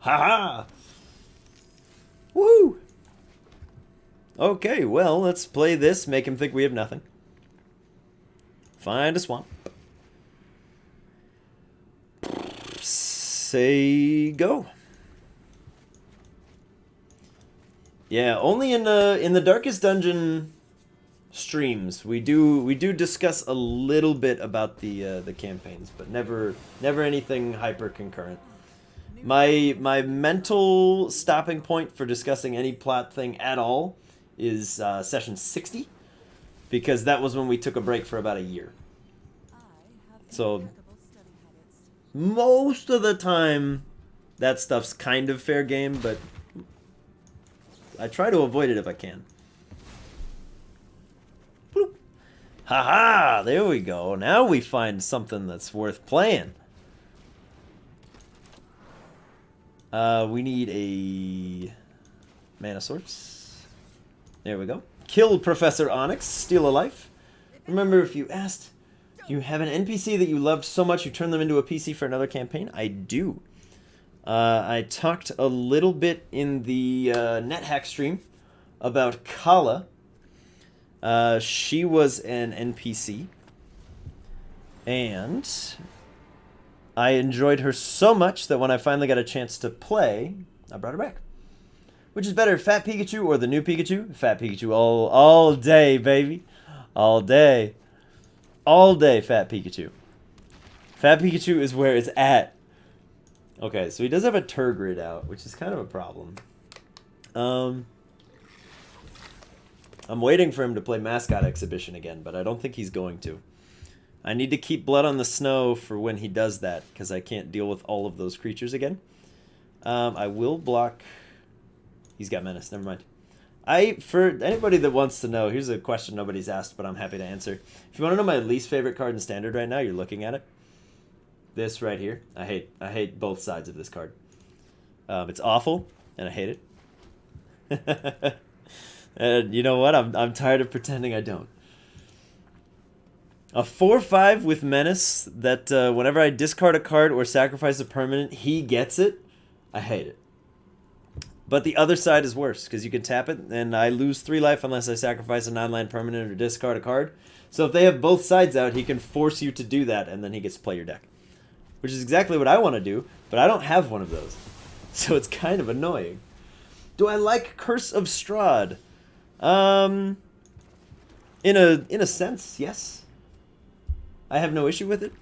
Ha-ha! Woo! Okay, well, let's play this, make him think we have nothing. Find a swamp. Say go. Yeah, only in the Darkest Dungeon streams we do discuss a little bit about the campaigns, but never anything hyper concurrent. My mental stopping point for discussing any plot thing at all is session 60, because that was when we took a break for about a year. So most of the time that stuff's kind of fair game, but I try to avoid it if I can. Bloop. Haha, there we go. Now we find something that's worth playing. We need a mana source. There we go. Kill Professor Onyx, steal a life. Remember, if you asked, you have an NPC that you loved so much you turned them into a PC for another campaign? I do. I talked a little bit in the NetHack stream about Kala. She was an NPC, and I enjoyed her so much that when I finally got a chance to play, I brought her back. Which is better, Fat Pikachu or the new Pikachu? Fat Pikachu all day, baby. All day. All day, Fat Pikachu. Fat Pikachu is where it's at. Okay, so he does have a Turgrid out, which is kind of a problem. I'm waiting for him to play Mascot Exhibition again, but I don't think he's going to. I need to keep Blood on the Snow for when he does that, because I can't deal with all of those creatures again. I will block... He's got Menace, never mind. For anybody that wants to know, here's a question nobody's asked, but I'm happy to answer. If you want to know my least favorite card in Standard right now, you're looking at it. This right here. I hate both sides of this card. It's awful, and I hate it. And you know what? I'm tired of pretending I don't. A 4/5 with Menace that whenever I discard a card or sacrifice a permanent, he gets it. I hate it. But the other side is worse, because you can tap it, and I lose 3 life unless I sacrifice a 9-line permanent or discard a card. So if they have both sides out, he can force you to do that, and then he gets to play your deck. Which is exactly what I want to do, but I don't have one of those. So it's kind of annoying. Do I like Curse of Strahd? In a sense, yes. I have no issue with it.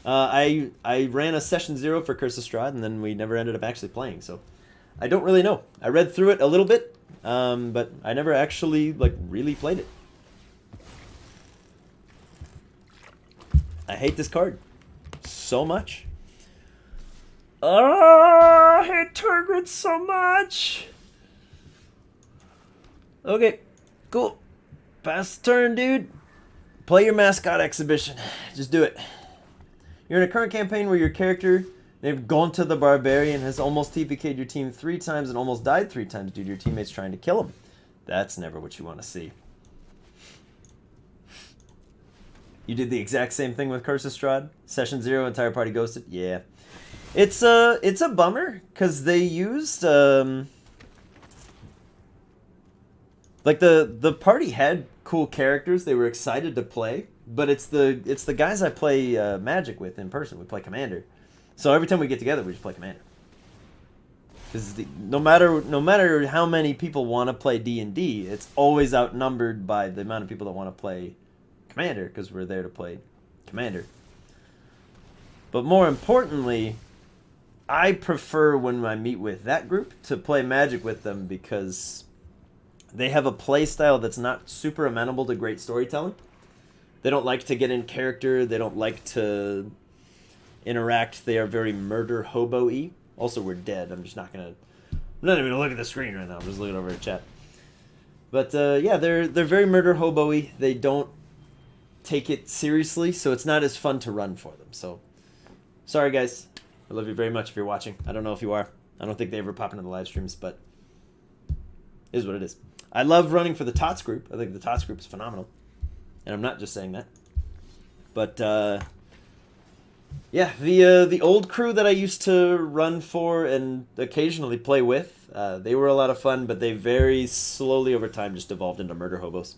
I ran a session 0 for Curse of Strahd, and then we never ended up actually playing, so I don't really know. I read through it a little bit, but I never actually really played it. I hate this card so much. Oh, I hate Tergrid so much. Okay, cool. Pass the turn, dude. Play your mascot exhibition. Just do it. You're in a current campaign where your character named Gonta the Barbarian has almost TPK'd your team 3 times and almost died 3 times due to your teammates trying to kill him. That's never what you want to see. You did the exact same thing with Curse of Strahd? Session 0, entire party ghosted? Yeah. It's a bummer, because they used, the party had cool characters they were excited to play, but it's the guys I play Magic with in person. We play Commander. So every time we get together, we just play Commander. Because no matter how many people want to play D&D, it's always outnumbered by the amount of people that want to play Commander, because we're there to play Commander. But more importantly, I prefer when I meet with that group to play Magic with them, because they have a play style that's not super amenable to great storytelling. They don't like to get in character. They don't like to interact. They are very murder hobo-y. Also, we're dead. I'm not even going to look at the screen right now. I'm just looking over at chat. But yeah, they're very murder hobo-y. They don't take it seriously, so it's not as fun to run for them. So, sorry guys. I love you very much if you're watching. I don't know if you are. I don't think they ever pop into the live streams, but it is what it is. I love running for the TOTS group. I think the TOTS group is phenomenal. And I'm not just saying that. But, yeah, the old crew that I used to run for and occasionally play with, they were a lot of fun, but they very slowly over time just evolved into murder hobos.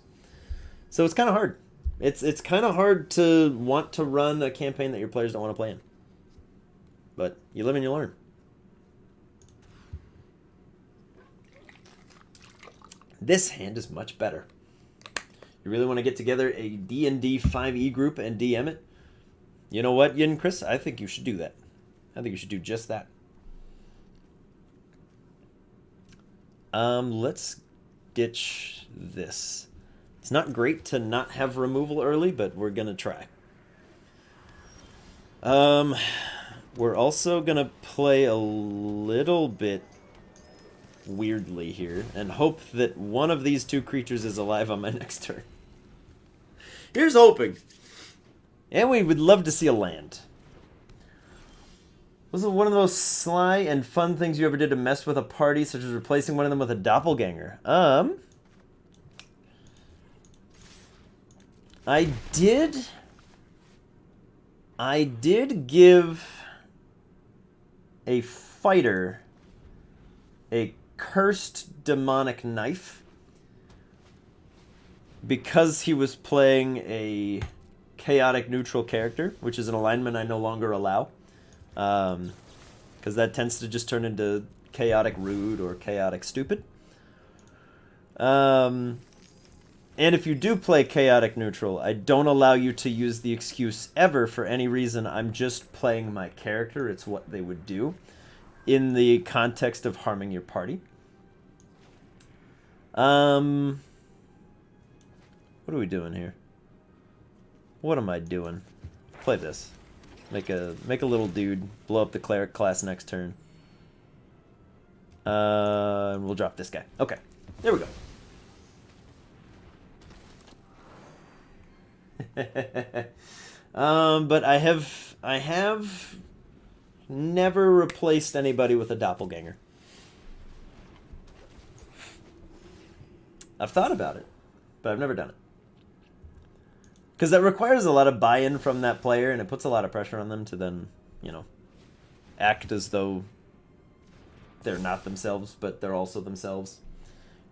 So it's kind of hard. It's kind of hard to want to run a campaign that your players don't want to play in. But you live and you learn. This hand is much better. You really want to get together a D&D 5e group and DM it? You know what, Yin Chris? I think you should do that. I think you should do just that. Let's ditch this. It's not great to not have removal early, but we're going to try. We're also going to play a little bit weirdly here and hope that one of these 2 creatures is alive on my next turn. Here's hoping. And we would love to see a land. Was it one of those sly and fun things you ever did to mess with a party, such as replacing one of them with a doppelganger? I did give a fighter a cursed demonic knife because he was playing a chaotic neutral character, which is an alignment I no longer allow, because that tends to just turn into chaotic rude or chaotic stupid. And if you do play chaotic neutral, I don't allow you to use the excuse ever for any reason. I'm just playing my character. It's what they would do in the context of harming your party. What are we doing here? What am I doing? Play this. Make a little dude blow up the cleric class next turn. And we'll drop this guy. Okay, there we go. But I have never replaced anybody with a doppelganger. I've thought about it, but I've never done it. Because that requires a lot of buy-in from that player, and it puts a lot of pressure on them to then, you know, act as though they're not themselves, but they're also themselves.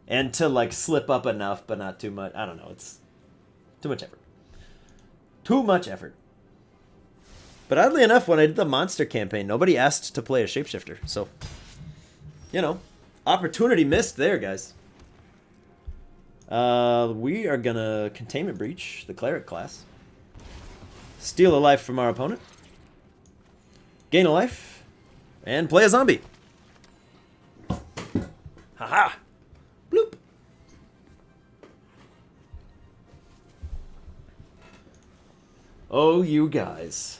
And to, like, slip up enough, but not too much. I don't know. It's too much effort. Too much effort. But oddly enough, when I did the monster campaign, nobody asked to play a shapeshifter. So, you know, opportunity missed there, guys. We are gonna Containment Breach, the Cleric class. Steal a life from our opponent. Gain a life. And play a zombie. Haha! Bloop! Oh, you guys.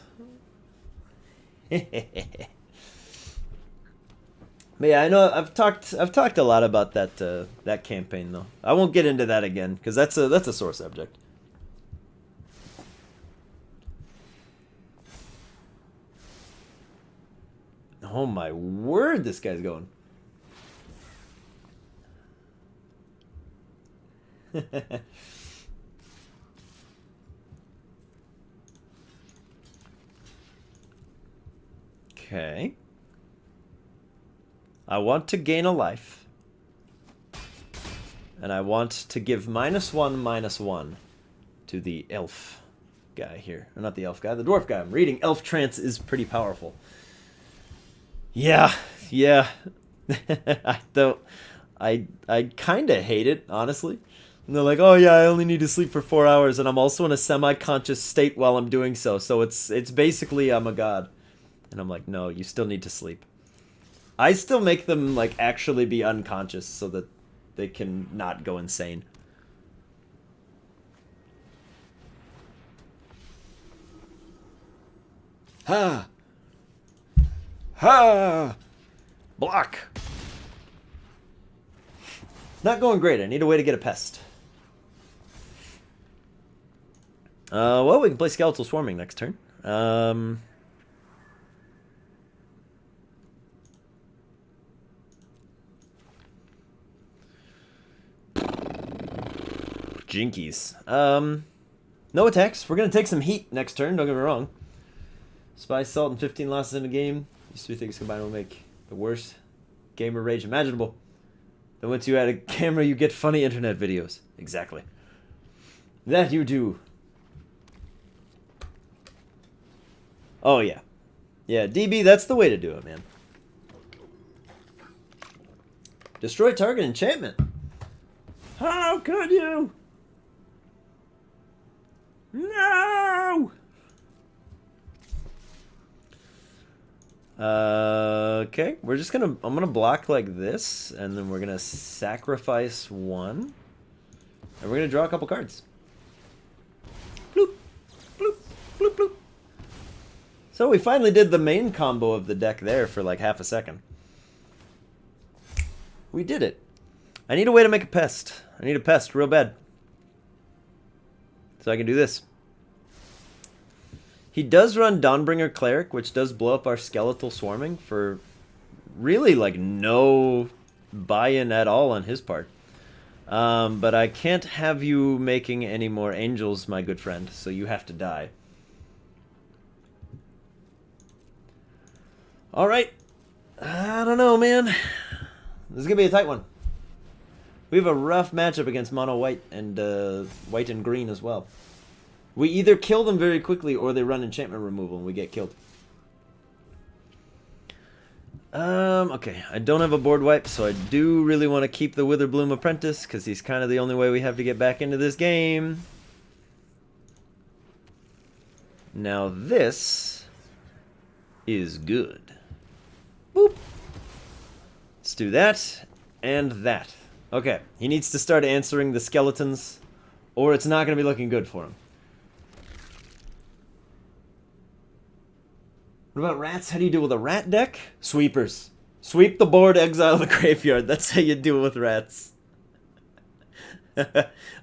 But yeah, I know I've talked a lot about that campaign though. I won't get into that again because that's a sore subject. Oh my word, this guy's going. Okay. I want to gain a life. And I want to give -1/-1 to the elf guy here. Or not the elf guy, the dwarf guy. I'm reading Elf Trance is pretty powerful. Yeah. I kind of hate it, honestly. And they're like, oh yeah, I only need to sleep for 4 hours, and I'm also in a semi-conscious state while I'm doing so. So it's basically I'm a god. And I'm like, no, you still need to sleep. I still make them, like, actually be unconscious so that they can not go insane. Ha! Ha! Block! Not going great. I need a way to get a pest. Well, we can play Skeletal Swarming next turn. Jinkies. No attacks. We're going to take some heat next turn, don't get me wrong. Spy Salt and 15 losses in a game. These three things combined will make the worst gamer rage imaginable. Then once you add a camera, you get funny internet videos. Exactly. That you do. Oh, yeah. Yeah, DB, that's the way to do it, man. Destroy target enchantment. How could you? No! Okay, we're just gonna... I'm gonna block like this, and then we're gonna sacrifice one. And we're gonna draw a couple cards. Bloop, bloop, bloop, bloop. So we finally did the main combo of the deck there for like half a second. We did it. I need a way to make a pest. I need a pest real bad. So I can do this. He does run Dawnbringer Cleric, which does blow up our Skeletal Swarming for really like no buy-in at all on his part. But I can't have you making any more angels, my good friend, so you have to die. Alright. I don't know, man. This is going to be a tight one. We have a rough matchup against mono white and white and green as well. We either kill them very quickly or they run enchantment removal and we get killed. Okay, I don't have a board wipe, so I do really want to keep the Witherbloom Apprentice because he's kind of the only way we have to get back into this game. Now this is good. Boop. Let's do that and that. Okay, he needs to start answering the skeletons or it's not going to be looking good for him. What about rats? How do you deal with a rat deck? Sweepers. Sweep the board, exile the graveyard. That's how you deal with rats.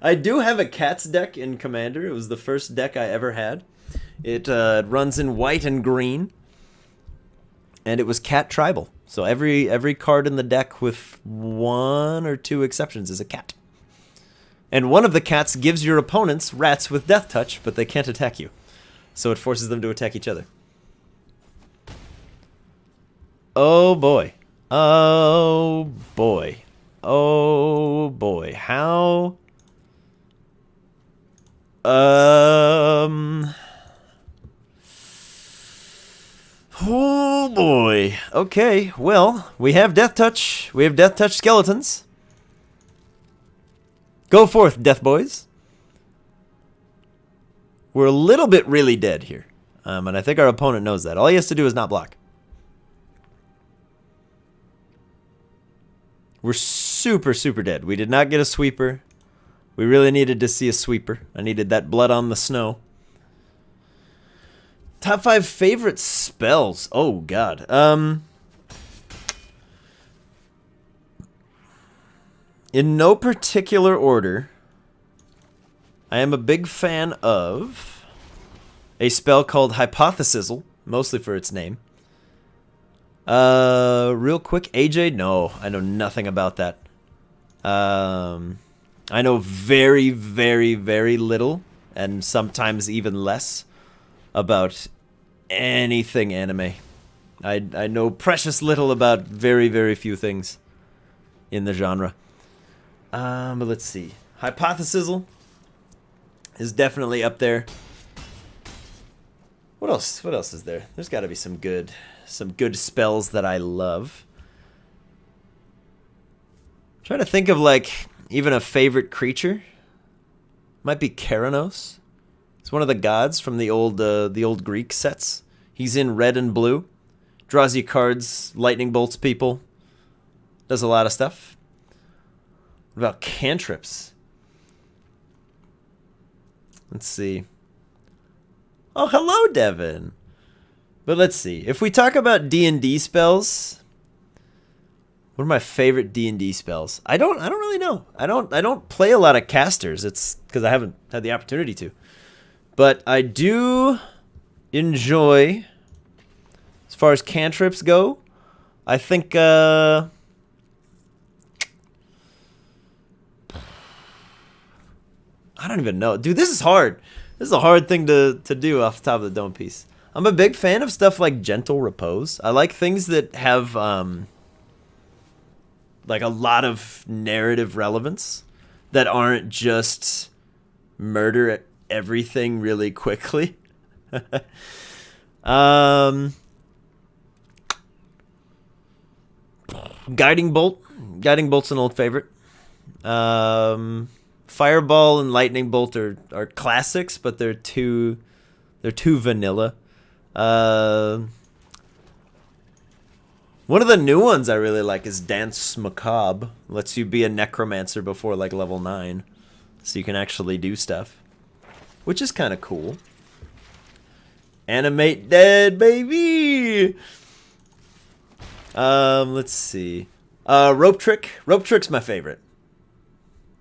I do have a cats deck in Commander. It was the first deck I ever had. It runs in white and green. And it was cat tribal. So every card in the deck with one or two exceptions is a cat. And one of the cats gives your opponents rats with death touch, but they can't attack you. So it forces them to attack each other. Oh boy. Oh boy. Oh boy. How? Oh boy. Okay, well, we have death touch. We have death touch skeletons. Go forth, death boys. We're a little bit really dead here. And I think our opponent knows that. All he has to do is not block. We're super, super dead. We did not get a sweeper. We really needed to see a sweeper. I needed that blood on the snow. Top 5 favorite spells. Oh, God. In no particular order, I am a big fan of a spell called Hypothesizal, mostly for its name. Real quick, AJ? No, I know nothing about that. I know very, very, very little, and sometimes even less, about anything anime. I know precious little about very, very few things in the genre. But let's see. Hypothesizal is definitely up there. What else? What else is there? There's got to be some good spells that I love. I'm trying to think of like even a favorite creature. Might be Keranos. It's one of the gods from the old Greek sets. He's in red and blue. Draws you cards, lightning bolts people. Does a lot of stuff. What about cantrips? Let's see. Oh, hello, Devin. But let's see. If we talk about D&D spells, what are my favorite D&D spells? I don't really know. I don't play a lot of casters. It's because I haven't had the opportunity to. But I do enjoy, as far as cantrips go, I think I don't even know. Dude, this is hard. This is a hard thing to do off the top of the dome piece. I'm a big fan of stuff like Gentle Repose. I like things that have like a lot of narrative relevance that aren't just murder everything really quickly. Guiding Bolt. Guiding Bolt's an old favorite. Fireball and Lightning Bolt are classics, but they're too vanilla. One of the new ones I really like is Dance Macabre. Lets you be a necromancer before like level 9, so you can actually do stuff, which is kind of cool. Animate Dead, baby. Let's see. Rope Trick. Rope Trick's my favorite.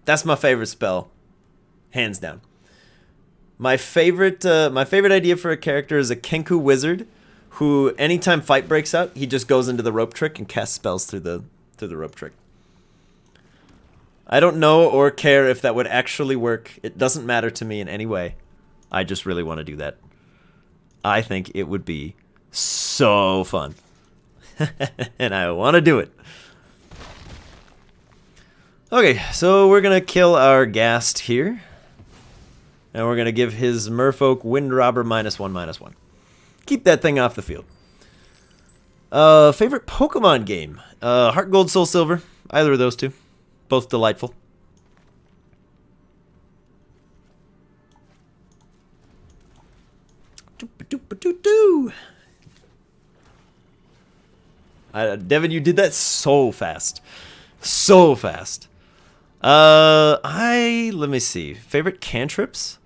That's my favorite spell, hands down. My favorite idea for a character is a Kenku wizard, who anytime fight breaks out, he just goes into the rope trick and casts spells through the rope trick. I don't know or care if that would actually work. It doesn't matter to me in any way. I just really want to do that. I think it would be so fun, and I want to do it. Okay, so we're going to kill our Ghast here. And we're going to give his Merfolk Windrobber -1/-1. Keep that thing off the field. Favorite Pokemon game? Heart Gold, Soul Silver. Either of those two. Both delightful. Devin, you did that so fast. So fast. Let me see. Favorite cantrips?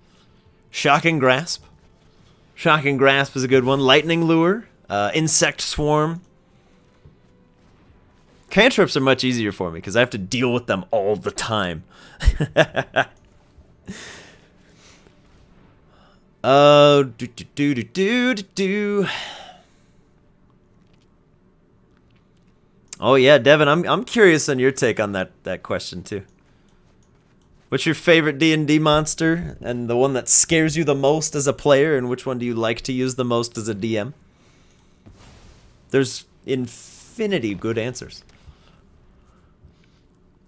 Shocking Grasp. Shocking Grasp is a good one. Lightning Lure. Insect Swarm. Cantrips are much easier for me because I have to deal with them all the time. Oh yeah, Devin, I'm curious on your take on that question too. What's your favorite D&D monster, and the one that scares you the most as a player, and which one do you like to use the most as a DM? There's infinity good answers.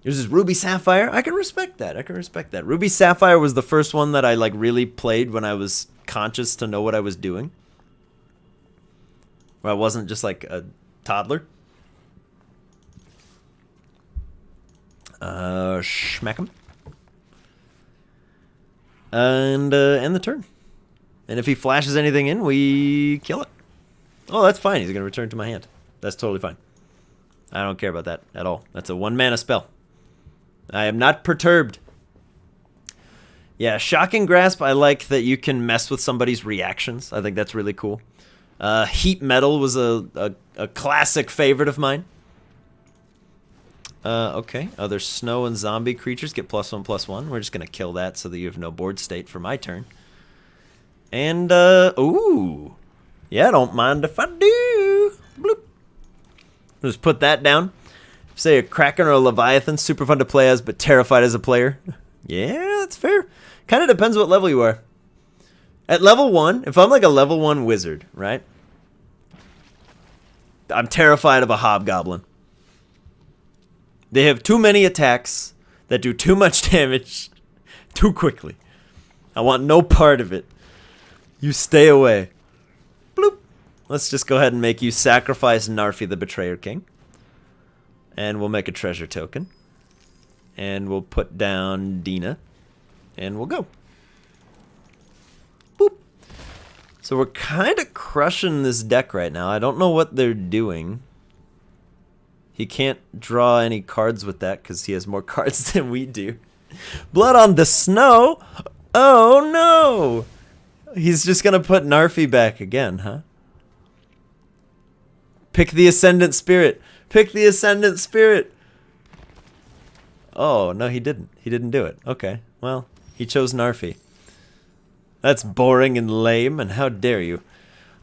Yours is Ruby Sapphire. I can respect that. Ruby Sapphire was the first one that I like really played when I was conscious to know what I was doing. Where I wasn't just like a toddler. Smack him. And end the turn. And if he flashes anything in, we kill it. Oh, that's fine. He's going to return to my hand. That's totally fine. I don't care about that at all. That's a 1-mana spell. I am not perturbed. Yeah, Shocking Grasp, I like that you can mess with somebody's reactions. I think that's really cool. Heat Metal was a classic favorite of mine. Okay. Other snow and zombie creatures get +1/+1. We're just going to kill that so that you have no board state for my turn. And, ooh. Yeah, don't mind if I do. Bloop. Just put that down. Say a Kraken or a Leviathan, super fun to play as, but terrified as a player. Yeah, that's fair. Kind of depends what level you are. At level 1, if I'm like a level 1 wizard, right? I'm terrified of a hobgoblin. They have too many attacks that do too much damage too quickly. I want no part of it. You stay away. Bloop. Let's just go ahead and make you sacrifice Narfi the Betrayer King. And we'll make a treasure token. And we'll put down Dina. And we'll go. Boop. So we're kind of crushing this deck right now. I don't know what they're doing. He can't draw any cards with that because he has more cards than we do. Blood on the Snow? Oh no! He's just going to put Narfi back again, huh? Pick the Ascendant Spirit. Pick the Ascendant Spirit. Oh, no, he didn't. He didn't do it. Okay, well, he chose Narfi. That's boring and lame, and how dare you.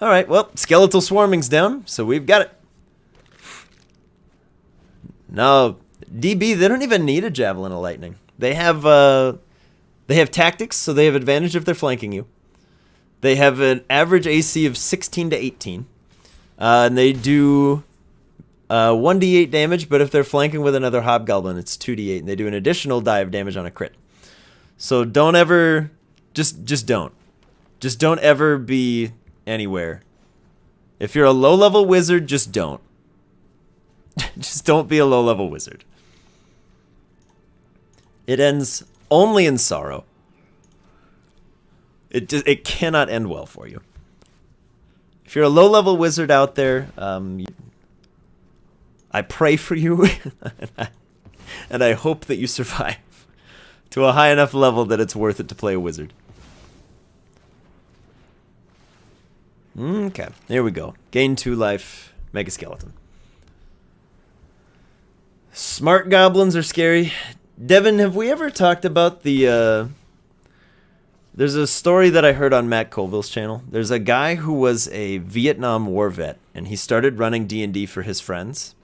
All right, well, Skeletal Swarming's down, so we've got it. No, DB, they don't even need a Javelin of Lightning. They have tactics, so they have advantage if they're flanking you. They have an average AC of 16 to 18. And they do 1d8 damage, but if they're flanking with another Hobgoblin, it's 2d8, and they do an additional die of damage on a crit. So don't ever, just don't. Just don't ever be anywhere. If you're a low-level wizard, just don't. Just don't be a low-level wizard. It ends only in sorrow. It cannot end well for you. If you're a low-level wizard out there, I pray for you, and I hope that you survive to a high enough level that it's worth it to play a wizard. Okay, here we go. Gain 2 life, make a skeleton. Smart goblins are scary. Devin, have we ever talked about the... There's a story that I heard on Matt Colville's channel. There's a guy who was a Vietnam War vet, and he started running D&D for his friends.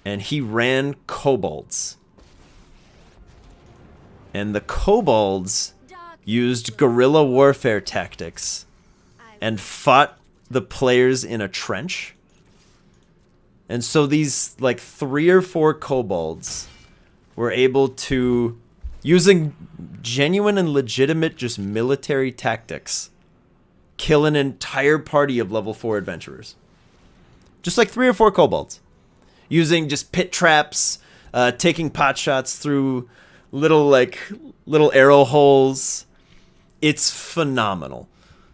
And he ran kobolds. And the kobolds used guerrilla warfare tactics and fought the players in a trench. And so these, like, 3 or 4 kobolds were able to, using genuine and legitimate just military tactics, kill an entire party of level 4 adventurers. Just like 3 or 4 kobolds. Using just pit traps, taking pot shots through little arrow holes. It's phenomenal.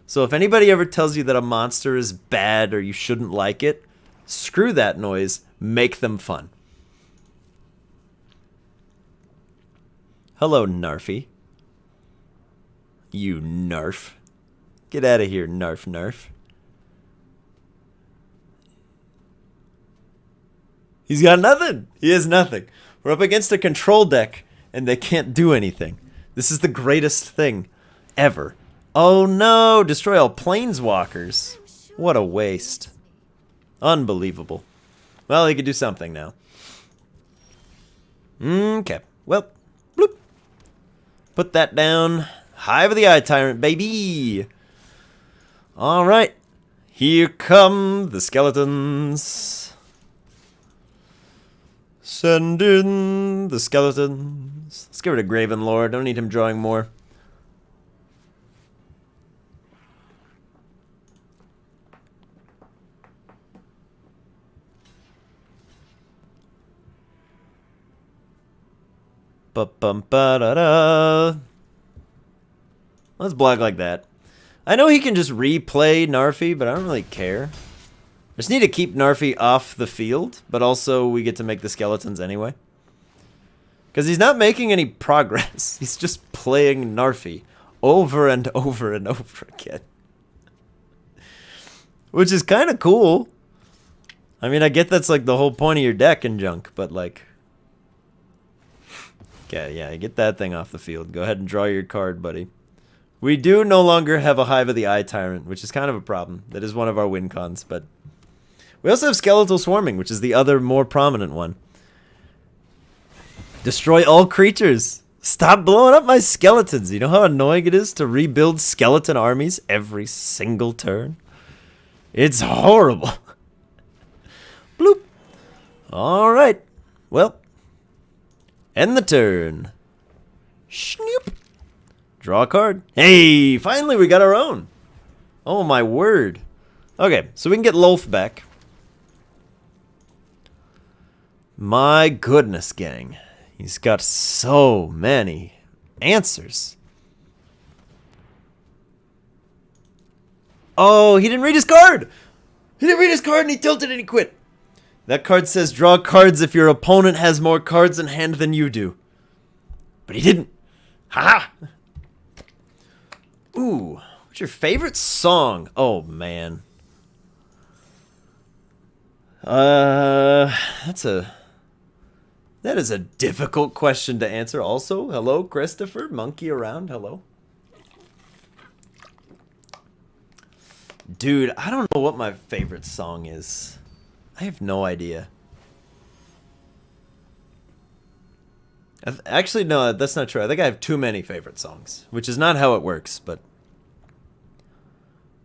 So if anybody ever tells you that a monster is bad or you shouldn't like it, screw that noise. Make them fun. Hello, Narfi. You narf. Get out of here, narf narf. He's got nothing. He has nothing. We're up against a control deck, and they can't do anything. This is the greatest thing ever. Oh no! Destroy all planeswalkers. What a waste. Unbelievable. Well, he could do something now. Okay. Well, bloop. Put that down. Hive of the Eye Tyrant, baby. All right. Here come the skeletons. Send in the skeletons. Let's get rid of Graven Lord. Don't need him drawing more. Ba-bum-ba-da-da. Let's block like that. I know he can just replay Narfi, but I don't really care. I just need to keep Narfi off the field, but also we get to make the skeletons anyway. Because he's not making any progress. He's just playing Narfi over and over and over again. Which is kind of cool. I mean, I get that's like the whole point of your deck and junk, but like... Okay, yeah, get that thing off the field. Go ahead and draw your card, buddy. We do no longer have a Hive of the Eye Tyrant, which is kind of a problem. That is one of our win cons, but... We also have Skeletal Swarming, which is the other more prominent one. Destroy all creatures. Stop blowing up my skeletons. You know how annoying it is to rebuild skeleton armies every single turn? It's horrible. Bloop. Alright. Well. End the turn. Snoop. Draw a card. Hey, finally we got our own. Oh my word. Okay, so we can get Lolth back. My goodness, gang. He's got so many answers. Oh, he didn't read his card. He didn't read his card and he tilted and he quit. That card says draw cards if your opponent has more cards in hand than you do. But he didn't. Haha. Ooh, what's your favorite song? Oh, man. That is a difficult question to answer. Also, hello, Christopher. Monkey around. Hello. Dude, I don't know what my favorite song is. I have no idea. Actually, no, that's not true. I think I have too many favorite songs, which is not how it works, but...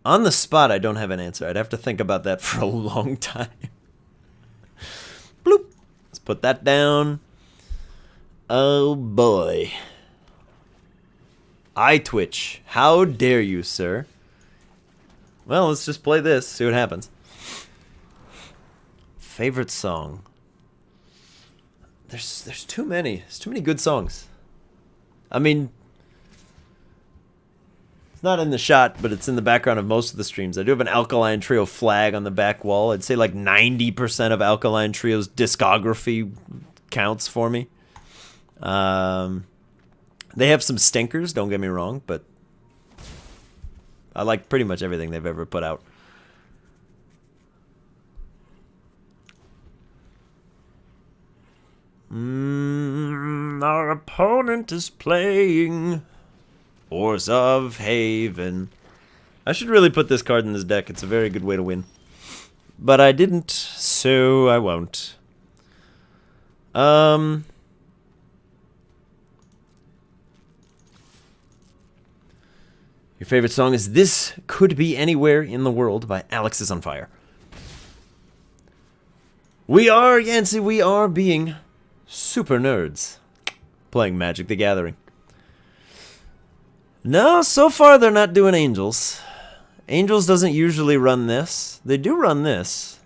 On the spot, I don't have an answer. I'd have to think about that for a long time. Bloop. Let's put that down. Oh, boy. Eye twitch. How dare you, sir? Well, let's just play this, see what happens. Favorite song. There's too many. There's too many good songs. I mean, it's not in the shot, but it's in the background of most of the streams. I do have an Alkaline Trio flag on the back wall. I'd say like 90% of Alkaline Trio's discography counts for me. They have some stinkers, don't get me wrong, but I like pretty much everything they've ever put out. Our opponent is playing Oars of Haven. I should really put this card in this deck. It's a very good way to win. But I didn't, so I won't. Your favorite song is This Could Be Anywhere in the World by Alex is on Fire. We are, Yancey, we are being super nerds playing Magic the Gathering. No, so far they're not doing Angels. Angels doesn't usually run this. They do run this.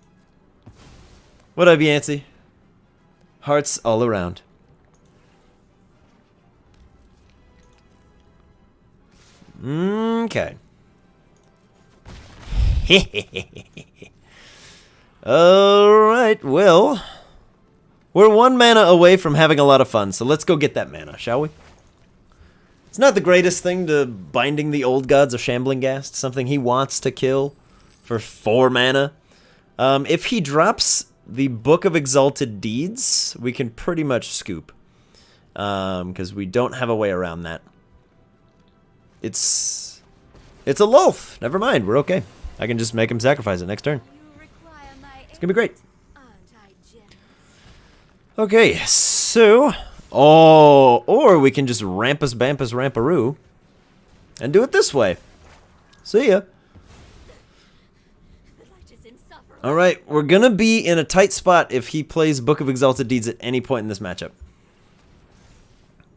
What up, Yancey? Hearts all around. Okay. Alright, well, we're 1 mana away from having a lot of fun, so let's go get that mana, shall we? It's not the greatest thing to Binding the Old Gods of Shambling Ghast, something he wants to kill for 4 mana. If he drops the Book of Exalted Deeds, we can pretty much scoop, because we don't have a way around that. It's a Lolth. Never mind, we're okay. I can just make him sacrifice it next turn. It's gonna be great. Okay, so Oh, or we can just Rampus Bampus Ramparoo and do it this way. See ya. The light is insufferable. All right, we're going to be in a tight spot if he plays Book of Exalted Deeds at any point in this matchup.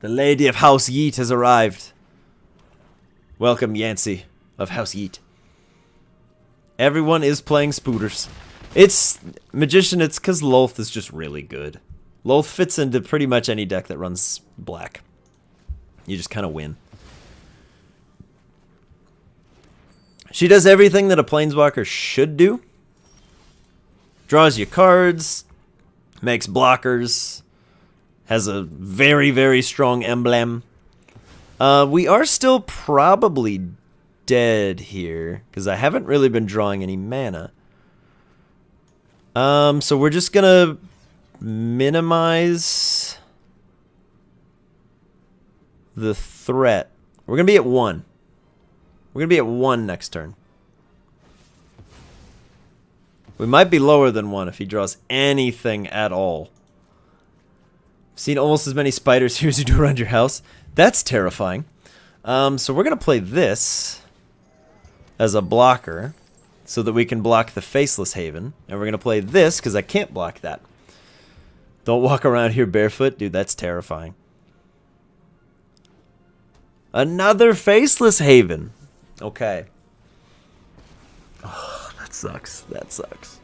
The Lady of House Yeet has arrived. Welcome, Yancey of House Yeet. Everyone is playing Spooters. It's Magician, it's because Lolth is just really good. Lolth fits into pretty much any deck that runs black. You just kind of win. She does everything that a Planeswalker should do. Draws you cards, makes blockers, has a very, very strong emblem. We are still probably dead here, because I haven't really been drawing any mana. So we're just gonna minimize the threat. We're gonna be at 1. We're gonna be at 1 next turn. We might be lower than 1 if he draws anything at all. I've seen almost as many spiders here as you do around your house. That's terrifying. So we're gonna play this as a blocker so that we can block the Faceless Haven. And we're going to play this because I can't block that. Don't walk around here barefoot. Dude, that's terrifying. Another Faceless Haven. Okay. Oh, that sucks. That sucks.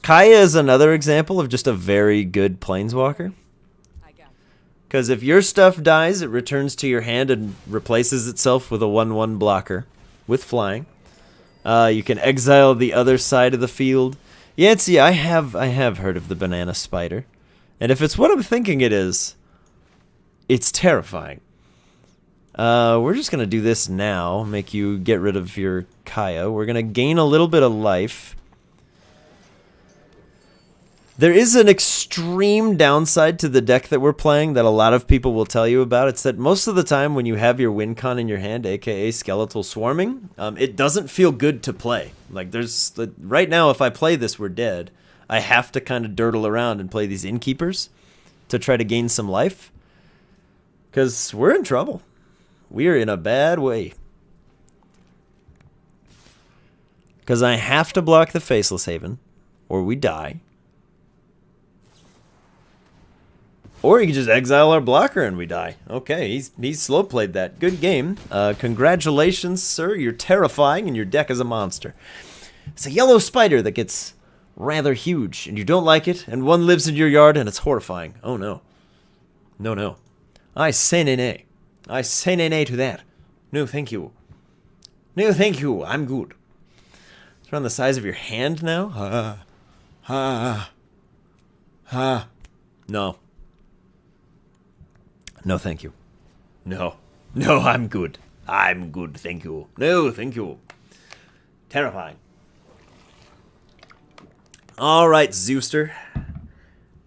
Kaya is another example of just a very good Planeswalker. Because if your stuff dies, it returns to your hand and replaces itself with a 1/1 blocker. With flying. You can exile the other side of the field. Yancey, I have heard of the Banana Spider. And if it's what I'm thinking it is, it's terrifying. We're just going to do this now. Make you get rid of your Kaya. We're going to gain a little bit of life. There is an extreme downside to the deck that we're playing that a lot of people will tell you about. It's that most of the time when you have your win con in your hand, aka Skeletal Swarming, it doesn't feel good to play. Like right now, if I play this, we're dead. I have to kind of dirtle around and play these Innkeepers to try to gain some life. Because we're in trouble. We are in a bad way. Because I have to block the Faceless Haven, or we die. Or you can just exile our blocker and we die. Okay, he's slow played that. Good game. Congratulations, sir. You're terrifying and your deck is a monster. It's a yellow spider that gets rather huge and you don't like it, and one lives in your yard and it's horrifying. Oh no. No, no. I say nay. I say nay to that. No, thank you. No, thank you. I'm good. It's around the size of your hand now? No. No, thank you. No. No, I'm good. I'm good, thank you. No, thank you. Terrifying. Alright, Zeuster.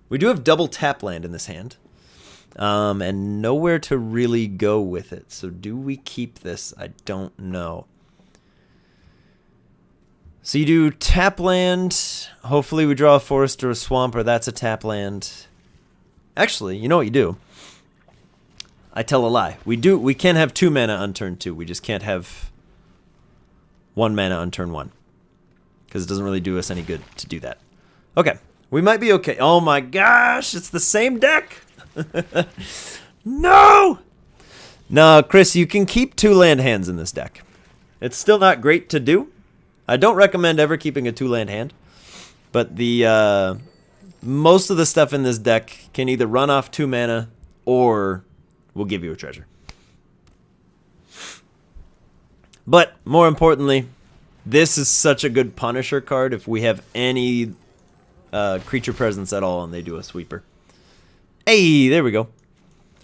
We do have double tap land in this hand. And nowhere to really go with it. So do we keep this? I don't know. So you do tap land. Hopefully we draw a forest or a swamp, or that's a tap land. Actually, you know what you do? I tell a lie. We can have 2 mana on turn 2. We just can't have 1 mana on turn 1. Because it doesn't really do us any good to do that. Okay. We might be okay. Oh my gosh! It's the same deck! No! No, Chris, you can keep 2 land hands in this deck. It's still not great to do. I don't recommend ever keeping a 2-land hand. But the most of the stuff in this deck can either run off 2 mana or will give you a treasure. But more importantly, this is such a good Punisher card if we have any creature presence at all and they do a sweeper. Hey, there we go.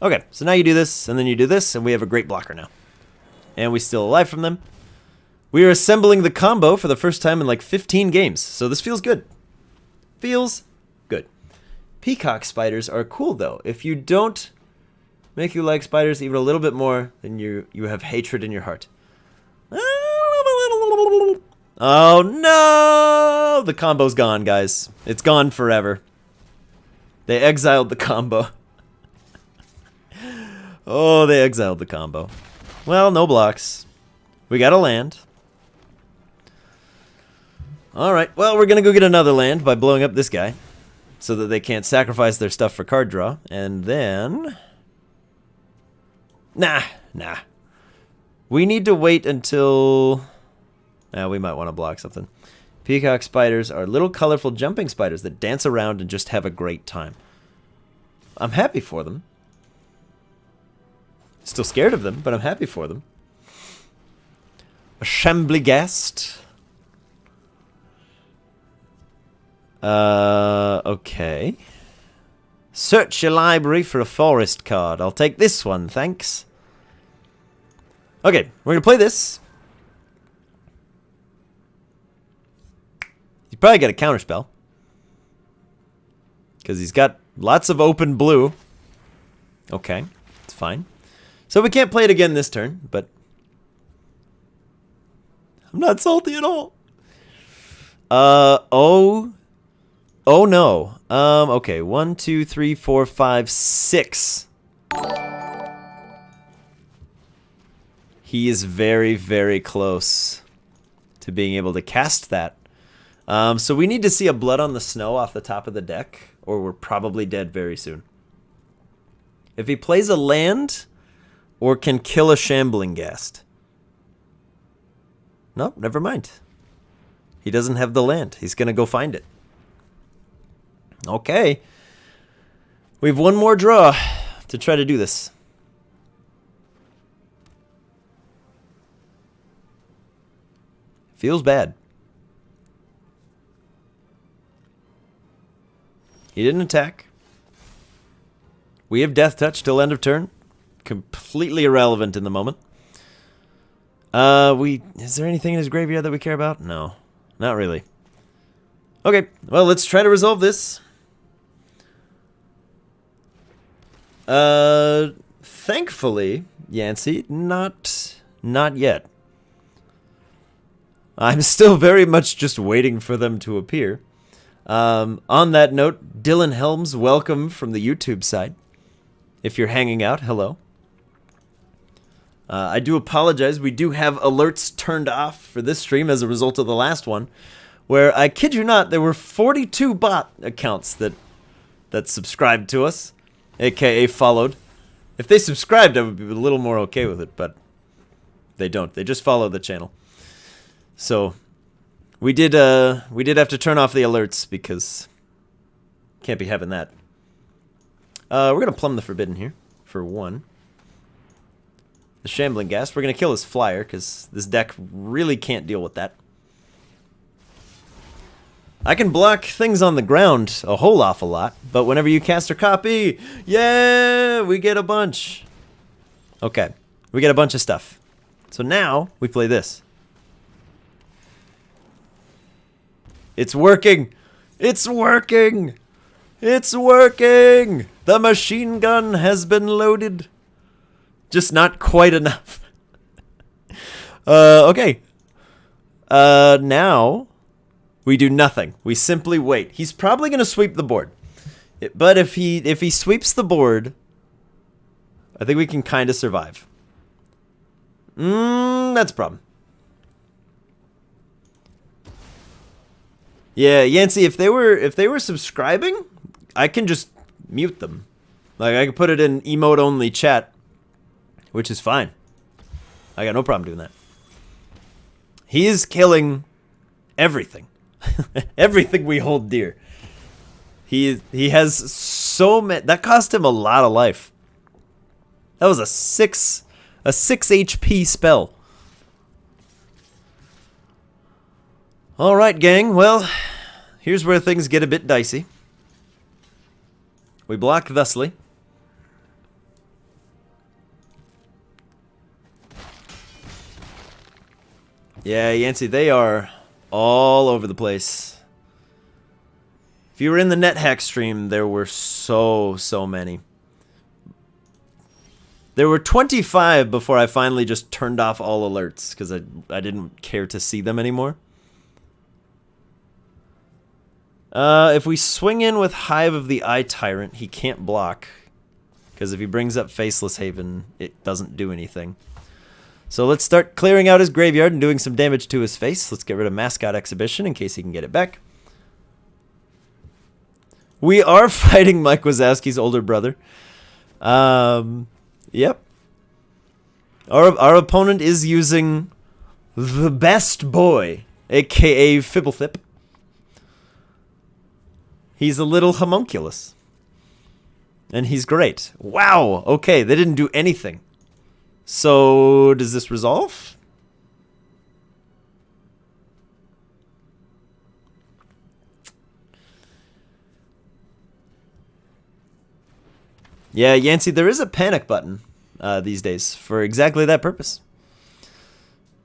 Okay, so now you do this, and then you do this, and we have a great blocker now. And we steal a life from them. We are assembling the combo for the first time in like 15 games, so this feels good. Feels good. Peacock spiders are cool, though. If you don't make you like spiders even a little bit more, then you have hatred in your heart. Oh, no! The combo's gone, guys. It's gone forever. They exiled the combo. Oh, they exiled the combo. Well, no blocks. We got a land. Alright, well, we're going to go get another land by blowing up this guy. So that they can't sacrifice their stuff for card draw. And then... Nah. We need to wait until... we might want to block something. Peacock spiders are little colorful jumping spiders that dance around and just have a great time. I'm happy for them. Still scared of them, but I'm happy for them. A Shambligast. Okay. Search your library for a forest card. I'll take this one, thanks. Okay, we're gonna play this. He's probably got a counterspell. Because he's got lots of open blue. Okay, it's fine. So we can't play it again this turn, but... I'm not salty at all. Oh no. Okay, 1, 2, 3, 4, 5, 6. He is very, very close to being able to cast that. So we need to see a Blood on the Snow off the top of the deck, or we're probably dead very soon. If he plays a land, or can kill a Shambling Ghast. Nope, never mind. He doesn't have the land. He's going to go find it. Okay. We have one more draw to try to do this. Feels bad. He didn't attack. We have Death Touch till end of turn. Completely irrelevant in the moment. Is there anything in his graveyard that we care about? No, not really. Okay, well, let's try to resolve this. Thankfully, Yancey, not yet. I'm still very much just waiting for them to appear. On that note, Dylan Helms, welcome from the YouTube side. If you're hanging out, hello. I do apologize. We do have alerts turned off for this stream as a result of the last one, where, I kid you not, there were 42 bot accounts that subscribed to us, aka followed. If they subscribed, I would be a little more okay with it, but they don't. They just follow the channel. So we did have to turn off the alerts because can't be having that. We're gonna plumb the Forbidden here for 1. The Shambling Ghast. We're gonna kill his flyer because this deck really can't deal with that. I can block things on the ground a whole awful lot, but whenever you cast or copy, yeah, we get a bunch. Okay, we get a bunch of stuff. So now we play this. It's working! It's working! It's working! The machine gun has been loaded. Just not quite enough. Okay. Now we do nothing. We simply wait. He's probably going to sweep the board. But if he sweeps the board, I think we can kind of survive. That's a problem. Yeah, Yancey, if they were subscribing, I can just mute them. Like, I can put it in emote only chat, which is fine. I got no problem doing that. He is killing everything. Everything we hold dear. He has so many. That cost him a lot of life. That was a 6 HP spell. All right, gang. Well, here's where things get a bit dicey. We block thusly. Yeah, Yancey, they are all over the place. If you were in the NetHack stream, there were so many. There were 25 before I finally just turned off all alerts because I didn't care to see them anymore. If we swing in with Hive of the Eye Tyrant, he can't block. Because if he brings up Faceless Haven, it doesn't do anything. So let's start clearing out his graveyard and doing some damage to his face. Let's get rid of Mascot Exhibition in case he can get it back. We are fighting Mike Wazowski's older brother. Yep. Our opponent is using the best boy, aka Fibblethip. He's a little homunculus. And he's great. Wow, okay, they didn't do anything. So, does this resolve? Yeah, Yancey, there is a panic button these days for exactly that purpose.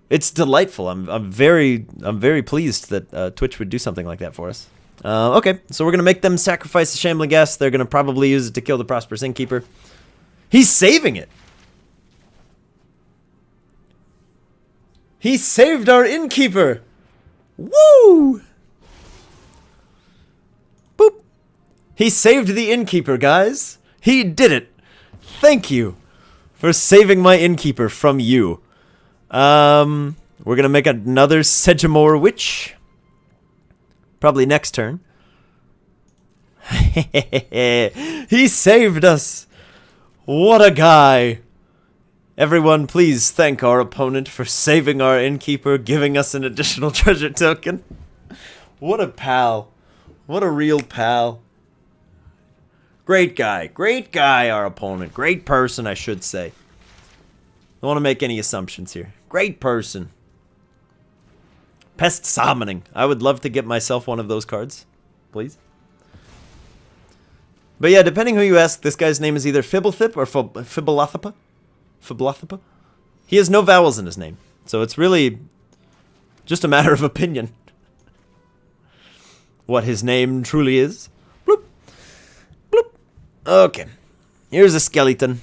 It's delightful. I'm very pleased that Twitch would do something like that for us. Okay, so we're gonna make them sacrifice the Shambling Gas. They're gonna probably use it to kill the Prosperous Innkeeper. He's saving it. He saved our Innkeeper. Woo! Boop. He saved the Innkeeper, guys. He did it. Thank you for saving my Innkeeper from you. We're gonna make another Sedgemoor Witch. Probably next turn. He saved us. What a guy. Everyone, please thank our opponent for saving our Innkeeper, giving us an additional treasure token. What a pal. What a real pal. Great guy, our opponent. Great person, I should say. Don't want to make any assumptions here. Great person. Pest Summoning. I would love to get myself one of those cards. Please. But yeah, depending who you ask, this guy's name is either Fibblethip or Fibblothipa. Fibblothipa. He has no vowels in his name. So it's really just a matter of opinion. What his name truly is. Bloop. Bloop. Okay. Here's a skeleton.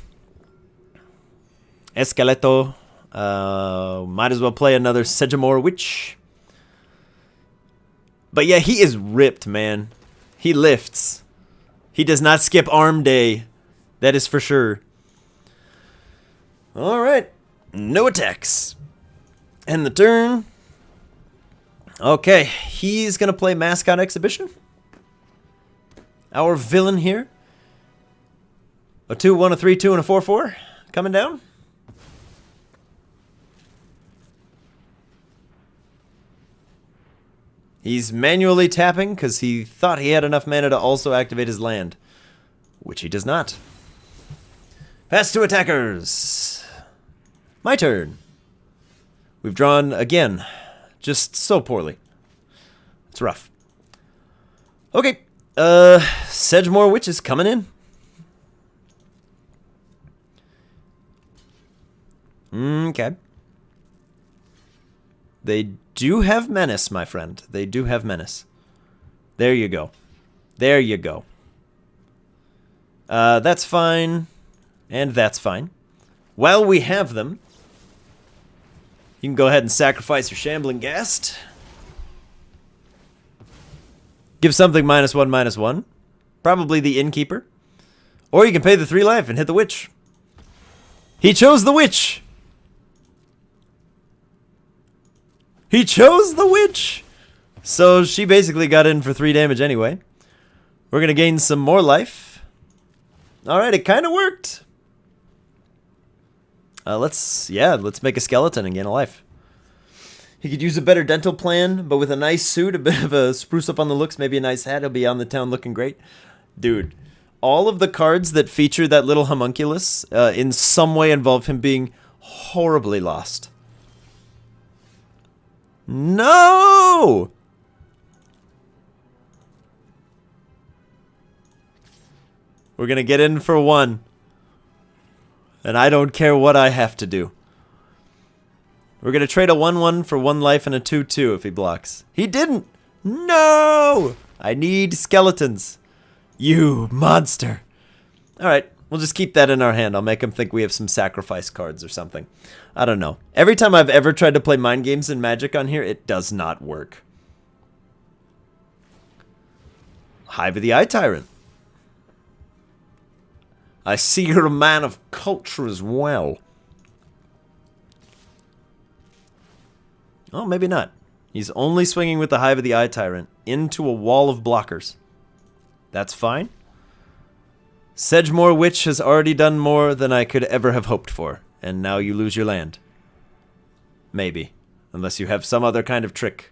Esqueleto. Might as well play another Sedgemoor Witch. But yeah, he is ripped, man. He lifts. He does not skip arm day. That is for sure. Alright. No attacks. End the turn. Okay. He's going to play Mascot Exhibition. Our villain here. A 2-1, a 3-2, and a 4-4. Coming down. He's manually tapping because he thought he had enough mana to also activate his land. Which he does not. Pass to attackers. My turn. We've drawn again. Just so poorly. It's rough. Okay. Sedgemoor Witch is coming in. Okay. They do have Menace, my friend. They do have Menace. There you go. There you go. That's fine. And that's fine. While we have them, you can go ahead and sacrifice your Shambling Ghast. Give something -1/-1. Probably the Innkeeper. Or you can pay the 3 life and hit the Witch. He chose the Witch! He chose the Witch! So she basically got in for 3 damage anyway. We're going to gain some more life. Alright, it kind of worked. Let's make a skeleton and gain a life. He could use a better dental plan, but with a nice suit, a bit of a spruce up on the looks, maybe a nice hat, he'll be on the town looking great. Dude, all of the cards that feature that little homunculus in some way involve him being horribly lost. No! We're gonna get in for 1. And I don't care what I have to do. We're gonna trade a 1/1 for 1 life and a 2/2 if he blocks. He didn't! No! I need skeletons. You monster. Alright, we'll just keep that in our hand. I'll make him think we have some sacrifice cards or something. I don't know. Every time I've ever tried to play mind games in Magic on here, it does not work. Hive of the Eye Tyrant. I see you're a man of culture as well. Oh, maybe not. He's only swinging with the Hive of the Eye Tyrant into a wall of blockers. That's fine. Sedgemoor Witch has already done more than I could ever have hoped for, and now you lose your land. Maybe. Unless you have some other kind of trick.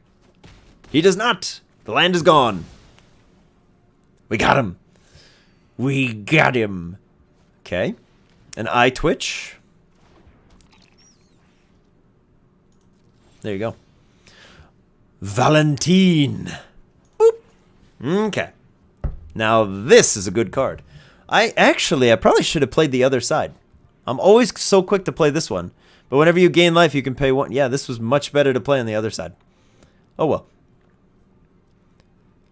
He does not! The land is gone! We got him! We got him! Okay. An Eye Twitch. There you go. Valentine! Boop! Okay. Now this is a good card. I probably should have played the other side. I'm always so quick to play this one. But whenever you gain life, you can pay one. Yeah, this was much better to play on the other side. Oh well.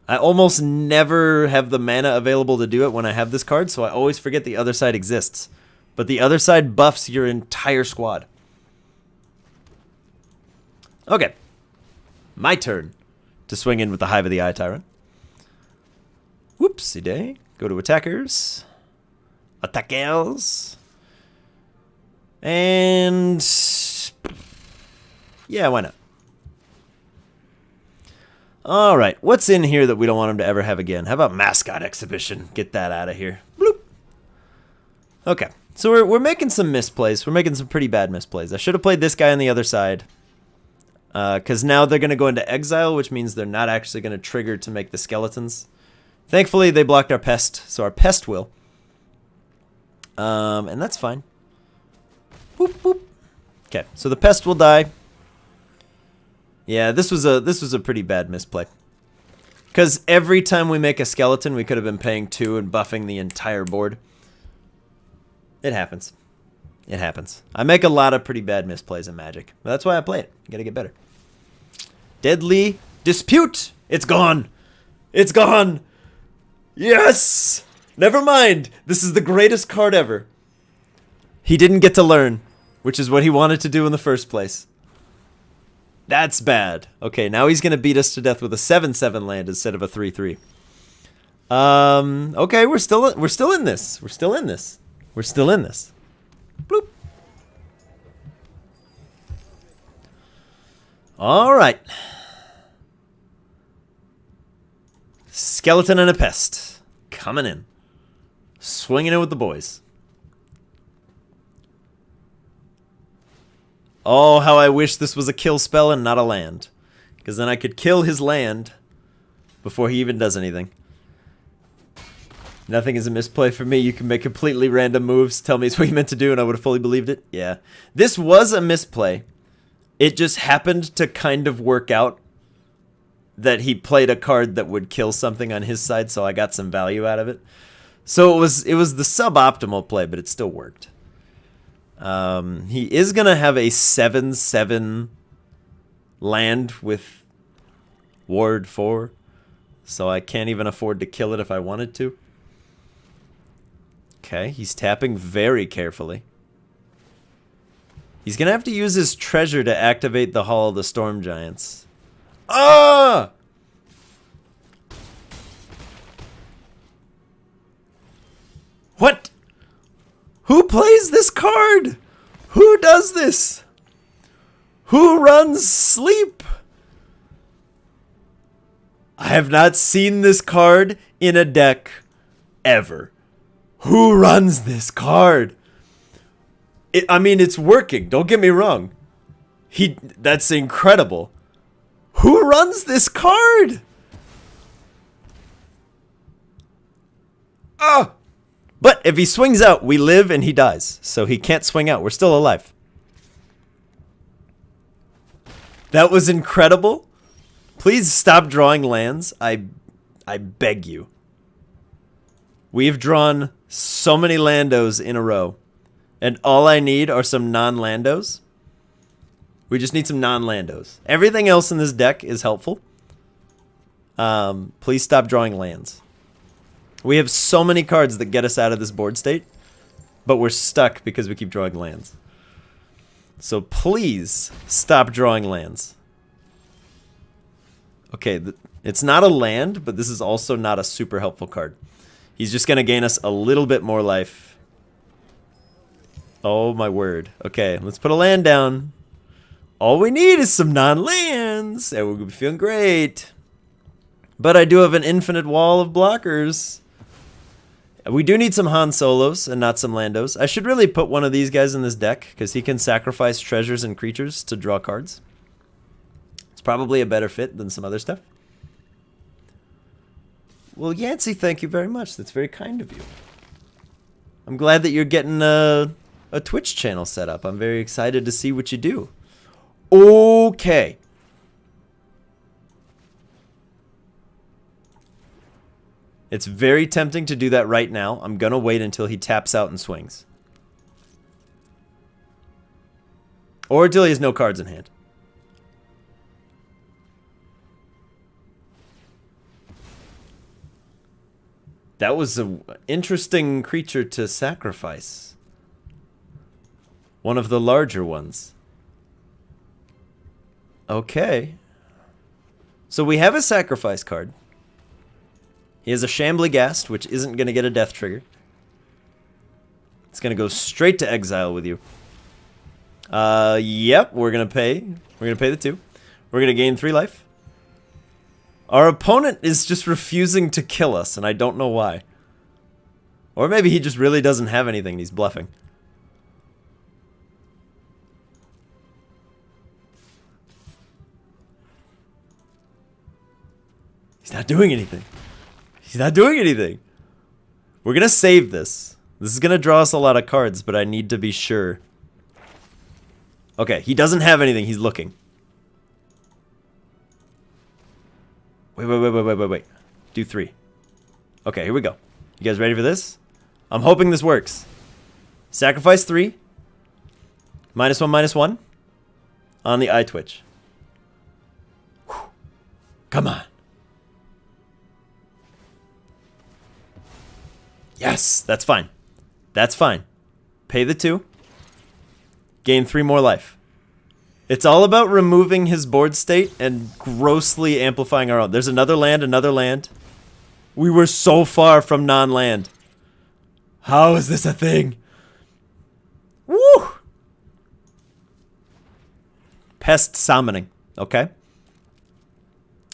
I almost never have the mana available to do it when I have this card, so I always forget the other side exists. But the other side buffs your entire squad. Okay. My turn to swing in with the Hive of the Eye Tyrant. Whoopsie day. Go to attackers. Attackers. And yeah, why not? Alright, what's in here that we don't want him to ever have again? How about Mascot Exhibition? Get that out of here. Bloop. Okay, so we're making some misplays. We're making some pretty bad misplays. I should have played this guy on the other side. Because now they're going to go into exile, which means they're not actually going to trigger to make the skeletons. Thankfully, they blocked our pest, so our pest will. And that's fine. Boop, boop. Okay, so the pest will die. Yeah, this was a pretty bad misplay. Because every time we make a skeleton, we could have been paying 2 and buffing the entire board. It happens. It happens. I make a lot of pretty bad misplays in Magic. But that's why I play it. You gotta get better. Deadly Dispute! It's gone! It's gone! Yes! Never mind! This is the greatest card ever. He didn't get to learn, which is what he wanted to do in the first place. That's bad. Okay, now he's gonna beat us to death with a 7/7 land instead of a 3/3. Okay, we're still in this. We're still in this. We're still in this. Bloop. All right. Skeleton and a pest coming in, swinging it with the boys. Oh, how I wish this was a kill spell and not a land, because then I could kill his land before he even does anything. Nothing is a misplay for me. You can make completely random moves, tell me it's what you meant to do, and I would have fully believed it. Yeah. This was a misplay. It just happened to kind of work out that he played a card that would kill something on his side, so I got some value out of it. So it was the suboptimal play, but it still worked. He is going to have a 7/7 land with Ward 4, so I can't even afford to kill it if I wanted to. Okay, he's tapping very carefully. He's going to have to use his treasure to activate the Hall of the Storm Giants. Ah! What? Who plays this card? Who does this? Who runs sleep? I have not seen this card in a deck ever. Who runs this card? I mean, it's working. Don't get me wrong. That's incredible. Who runs this card? Ah! But if he swings out, we live and he dies. So he can't swing out. We're still alive. That was incredible. Please stop drawing lands. I beg you. We've drawn so many Landos in a row. And all I need are some non-Landos. We just need some non-Landos. Everything else in this deck is helpful. Please stop drawing lands. We have so many cards that get us out of this board state, but we're stuck because we keep drawing lands. So please stop drawing lands. Okay, it's not a land, but this is also not a super helpful card. He's just going to gain us a little bit more life Oh my word. Okay, let's put a land down. All we need is some non-lands, and we're gonna be feeling great. But I do have an infinite wall of blockers. We do need some Han Solos and not some Landos. I should really put one of these guys in this deck, because he can sacrifice treasures and creatures to draw cards. It's probably a better fit than some other stuff. Well, Yancey, thank you very much. That's very kind of you. I'm glad that you're getting a Twitch channel set up. I'm very excited to see what you do. Okay. It's very tempting to do that right now. I'm going to wait until he taps out and swings. Or until he has no cards in hand. That was an interesting creature to sacrifice. One of the larger ones. Okay. So we have a sacrifice card. He has a Shambly Ghast, which isn't going to get a death trigger. It's going to go straight to exile with you. Yep, we're going to pay. We're going to pay the 2. We're going to gain 3 life. Our opponent is just refusing to kill us, and I don't know why. Or maybe he just really doesn't have anything and he's bluffing. He's not doing anything. He's not doing anything. We're going to save this. This is going to draw us a lot of cards, but I need to be sure. Okay, he doesn't have anything. He's looking. Wait. Do 3. Okay, here we go. You guys ready for this? I'm hoping this works. Sacrifice 3. -1/-1. On the eye twitch. Whew. Come on. Yes, that's fine. That's fine. Pay the 2. Gain 3 more life. It's all about removing his board state and grossly amplifying our own. There's another land, another land. We were so far from non-land. How is this a thing? Woo! Pest summoning. Okay.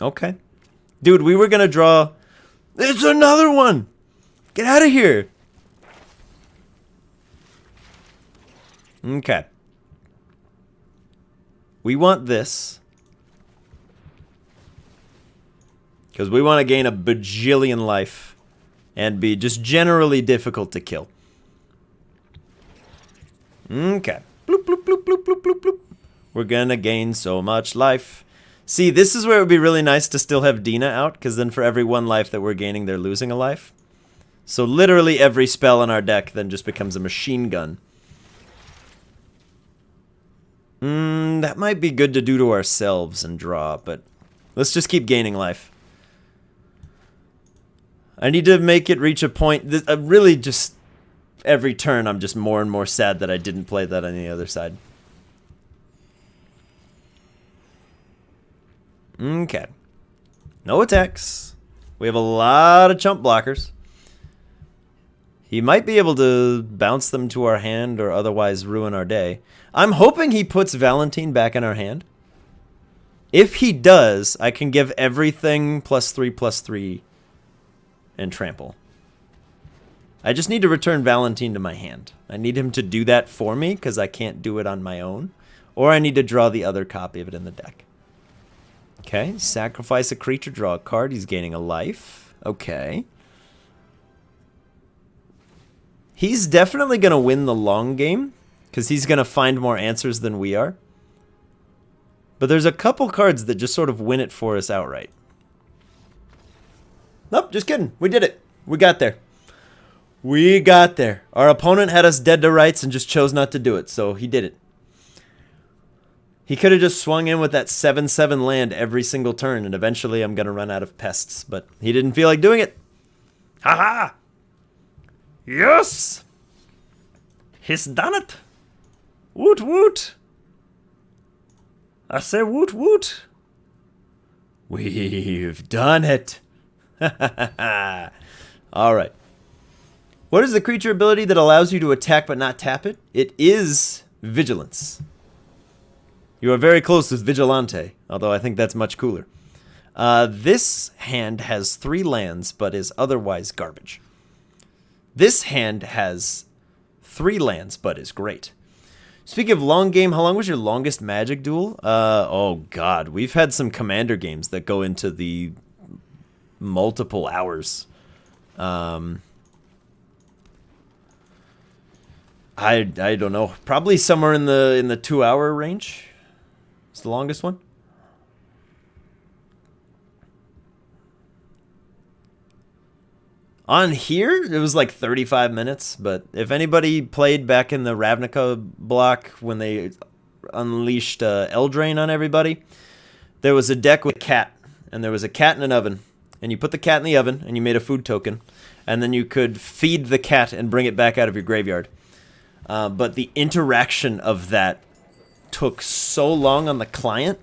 Okay. Dude, we were gonna draw... There's another one! Get out of here! Okay. We want this. Because we want to gain a bajillion life. And be just generally difficult to kill. Okay. Bloop, bloop, bloop, bloop, bloop, bloop, bloop. We're gonna gain so much life. See, this is where it would be really nice to still have Dina out. Because then for every 1 life that we're gaining, they're losing a life. So literally every spell in our deck then just becomes a machine gun. That might be good to do to ourselves and draw, but let's just keep gaining life. I need to make it reach a point that really just every turn I'm just more and more sad that I didn't play that on the other side. Okay. No attacks. We have a lot of chump blockers. He might be able to bounce them to our hand or otherwise ruin our day. I'm hoping he puts Valentine back in our hand. If he does, I can give everything +3/+3 and trample. I just need to return Valentine to my hand. I need him to do that for me because I can't do it on my own. Or I need to draw the other copy of it in the deck. Okay, sacrifice a creature, draw a card. He's gaining a life. Okay. He's definitely going to win the long game, because he's going to find more answers than we are. But there's a couple cards that just sort of win it for us outright. Nope, just kidding. We did it. We got there. We got there. Our opponent had us dead to rights and just chose not to do it, so he did it. He could have just swung in with that 7/7 land every single turn, and eventually I'm going to run out of pests, but he didn't feel like doing it. Ha-ha! Yes! He's done it! Woot woot! I say woot woot! We've done it! Alright. What is the creature ability that allows you to attack but not tap it? It is Vigilance. You are very close with Vigilante, although I think that's much cooler. This hand has 3 lands, but is otherwise garbage. This hand has 3 lands, but is great. Speaking of long game, how long was your longest Magic duel? Oh god, we've had some Commander games that go into the multiple hours. I don't know. Probably somewhere in the 2-hour range. It's the longest one. On here, it was like 35 minutes, but if anybody played back in the Ravnica block when they unleashed Eldraine on everybody, there was a deck with a cat, and there was a cat in an oven, and you put the cat in the oven, and you made a food token, and then you could feed the cat and bring it back out of your graveyard. But the interaction of that took so long on the client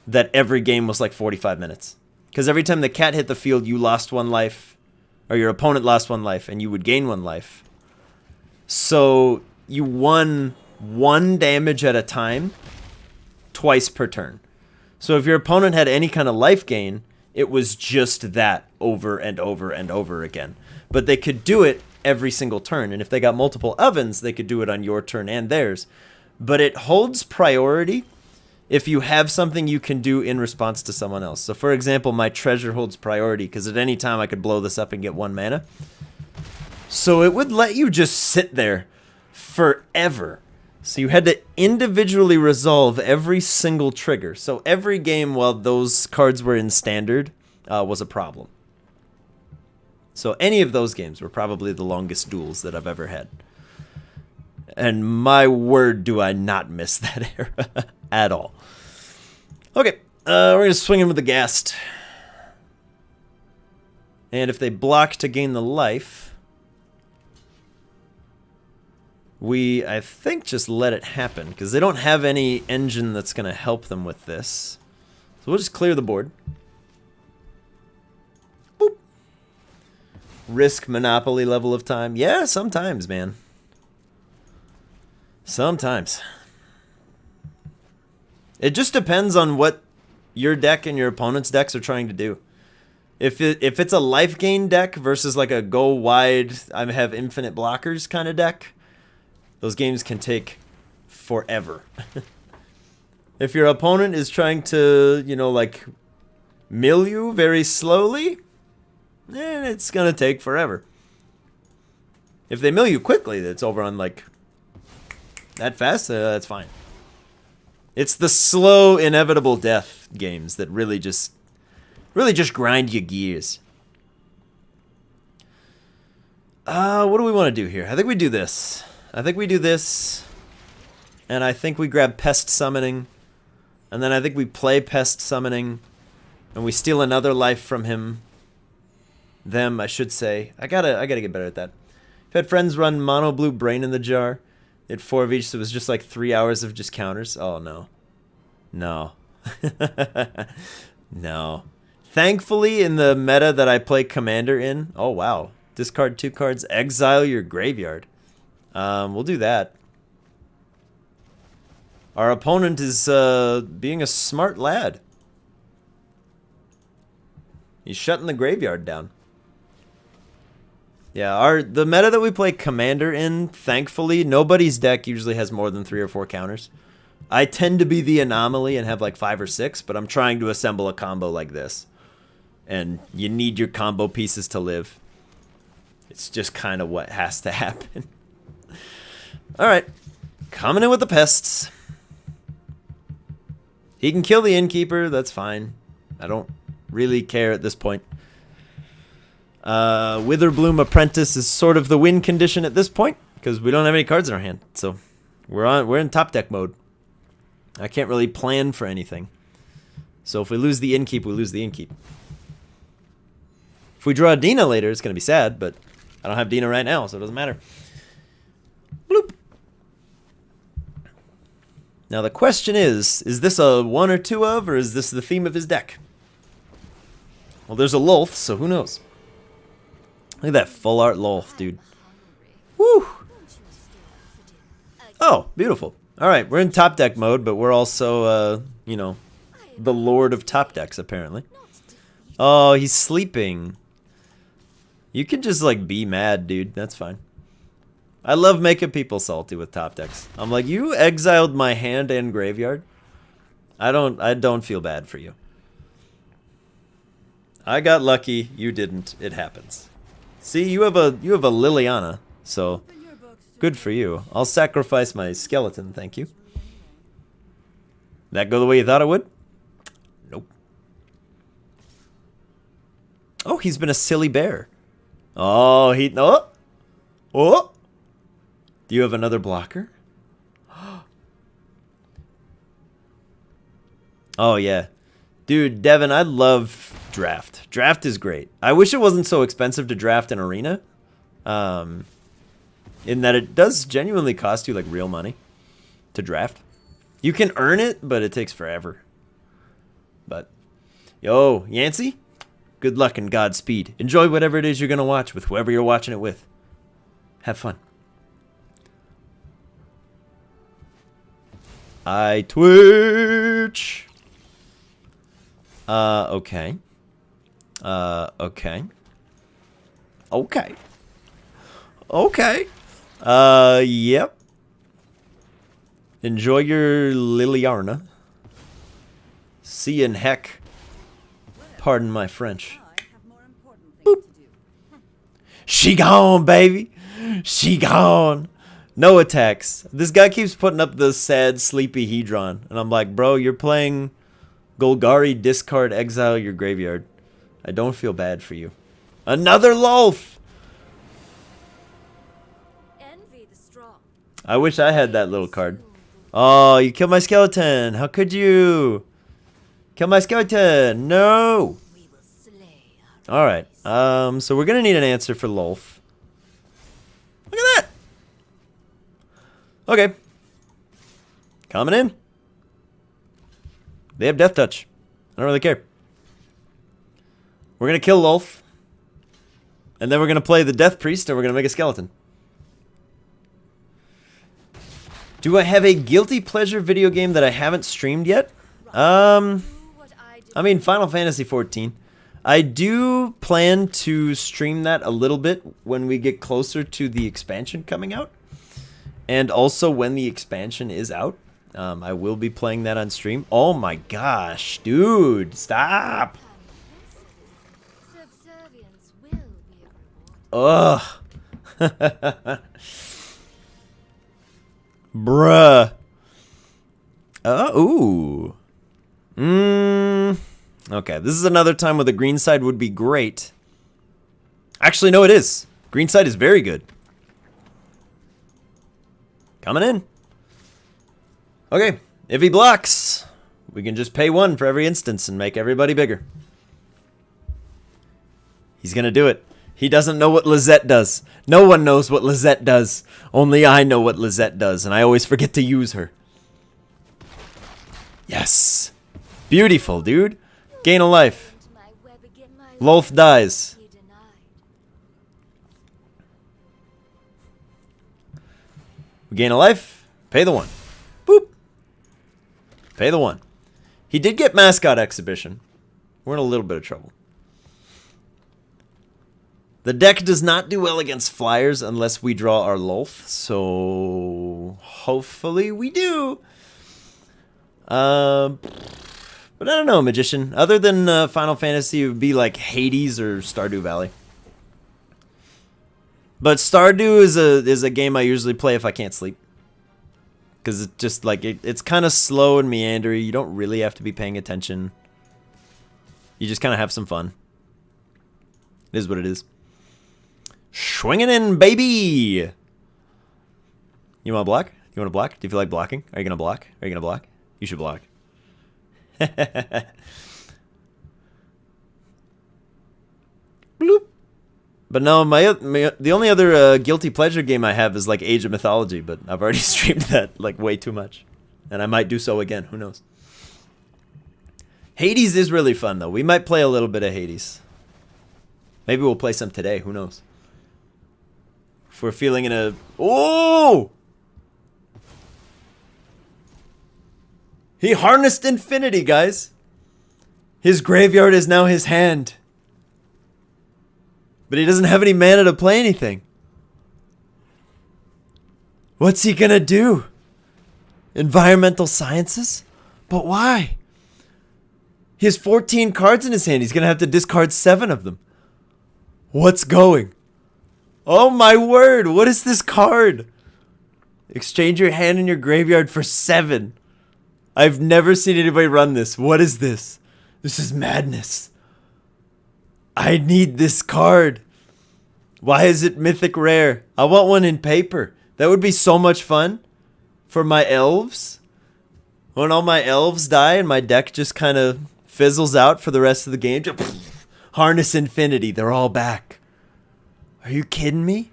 that every game was like 45 minutes. Because every time the cat hit the field, you lost 1 life. Or your opponent lost 1 life, and you would gain 1 life. So you won 1 damage at a time, twice per turn. So if your opponent had any kind of life gain, it was just that over and over and over again. But they could do it every single turn, and if they got multiple ovens, they could do it on your turn and theirs. But it holds priority if you have something you can do in response to someone else. So for example, my treasure holds priority because at any time I could blow this up and get 1 mana. So it would let you just sit there forever. So you had to individually resolve every single trigger. So every game while those cards were in standard was a problem. So any of those games were probably the longest duels that I've ever had. And my word, do I not miss that era at all. Okay, we're going to swing in with the Ghast. And if they block to gain the life, we, I think, just let it happen. Because they don't have any engine that's going to help them with this. So we'll just clear the board. Boop. Risk Monopoly level of time. Yeah, sometimes, man. Sometimes. It just depends on what your deck and your opponent's decks are trying to do. If it's a life gain deck versus like a go wide, I have infinite blockers kind of deck, those games can take forever. If your opponent is trying to, you know, like mill you very slowly, then it's gonna take forever. If they mill you quickly, that's over on like that fast, that's fine. It's the slow, inevitable death games that really just grind your gears. What do we want to do here? I think we do this. And I think we grab Pest Summoning. And then I think we play Pest Summoning. And we steal another life from him. Them, I should say. I gotta get better at that. I've had friends run Mono Blue Brain in the Jar. At 4 of each, so it was just like 3 hours of just counters. Oh, no. No. No. Thankfully, in the meta that I play Commander in... Oh, wow. Discard 2 cards. Exile your graveyard. We'll do that. Our opponent is being a smart lad. He's shutting the graveyard down. Yeah, the meta that we play Commander in, thankfully, nobody's deck usually has more than 3 or 4 counters. I tend to be the anomaly and have like 5 or 6, but I'm trying to assemble a combo like this. And you need your combo pieces to live. It's just kind of what has to happen. Alright, coming in with the pests. He can kill the Innkeeper, that's fine. I don't really care at this point. Witherbloom Apprentice is sort of the win condition at this point because we don't have any cards in our hand, so we're in top deck mode. I can't really plan for anything. So if we lose the Innkeep, we lose the Innkeep. If we draw Dina later, it's gonna be sad, but I don't have Dina right now, so it doesn't matter. Bloop. Now the question is this a 1 or 2 of, or is this the theme of his deck? Well, there's a Lolth, so who knows? Look at that full art Lolth, dude. Woo! Oh, beautiful. All right, we're in top deck mode, but we're also, you know, the lord of top decks, apparently. Oh, he's sleeping. You can just, like, be mad, dude. That's fine. I love making people salty with top decks. I'm like, you exiled my hand and graveyard? I don't feel bad for you. I got lucky, you didn't. It happens. See, you have a Liliana, so good for you. I'll sacrifice my skeleton, thank you. That go the way you thought it would? Nope. Oh, he's been a silly bear. Oh, oh. Do you have another blocker? Oh yeah. Dude, Devin, I love draft. Draft is great. I wish it wasn't so expensive to draft an arena. In that it does genuinely cost you like real money to draft. You can earn it, but it takes forever. But yo, Yancey, good luck and Godspeed. Enjoy whatever it is you're gonna watch with whoever you're watching it with. Have fun. I Twitch. Okay. Okay. Okay. Okay. Yep. Enjoy your Liliana. See you in heck. Pardon my French. Boop. She gone, baby. She gone. No attacks. This guy keeps putting up the sad, sleepy Hedron. And I'm like, bro, you're playing Golgari, discard, exile your graveyard. I don't feel bad for you. Another Lolth! Envy the strong. I wish I had that little card. Oh, you killed my skeleton. How could you? Kill my skeleton. No. We will slay our Alright. So we're going to need an answer for Lolth. Look at that. Okay. Coming in. They have Death Touch. I don't really care. We're going to kill Lolth. And then we're going to play the Death Priest and we're going to make a skeleton. Do I have a guilty pleasure video game that I haven't streamed yet? I mean, Final Fantasy XIV. I do plan to stream that a little bit when we get closer to the expansion coming out. And also when the expansion is out. I will be playing that on stream. Oh my gosh, dude, stop. subservience will be a reward. Ugh. Bruh. Ooh. Okay, this is another time where the green side would be great. Actually, no, it is. Green side is very good. Coming in. Okay, if he blocks, we can just pay 1 for every instance and make everybody bigger. He's gonna do it. He doesn't know what Lizette does. No one knows what Lizette does. Only I know what Lizette does, and I always forget to use her. Yes. Beautiful, dude. Gain a life. My web again, my Lolth dies. be denied. We gain a life. Pay the 1. Boop. Pay the 1. He did get Mascot Exhibition. We're in a little bit of trouble. The deck does not do well against flyers unless we draw our Lolth, so hopefully we do. But I don't know, Magician. Other than Final Fantasy, it would be like Hades or Stardew Valley. But Stardew is a game I usually play if I can't sleep. Because it's just like, it's kind of slow and meandery. You don't really have to be paying attention. You just kind of have some fun. It is what it is. Swinging in, baby! You want to block? You want to block? Do you feel like blocking? Are you going to block? Are you going to block? You should block. Bloop. But no, the only other guilty pleasure game I have is like Age of Mythology, but I've already streamed that like way too much. And I might do so again, who knows. Hades is really fun though. We might play a little bit of Hades. Maybe we'll play some today, who knows. If we're feeling in a... Oh! He harnessed infinity, guys. His graveyard is now his hand. But he doesn't have any mana to play anything. What's he gonna do? Environmental sciences? But why? He has 14 cards in his hand. He's gonna have to discard 7 of them. What's going? Oh my word, what is this card? Exchange your hand in your graveyard for 7. I've never seen anybody run this. What is this? This is madness. I need this card. Why is it mythic rare? I want one in paper. That would be so much fun for my elves. When all my elves die and my deck just kind of fizzles out for the rest of the game. Just harness infinity. They're all back. Are you kidding me?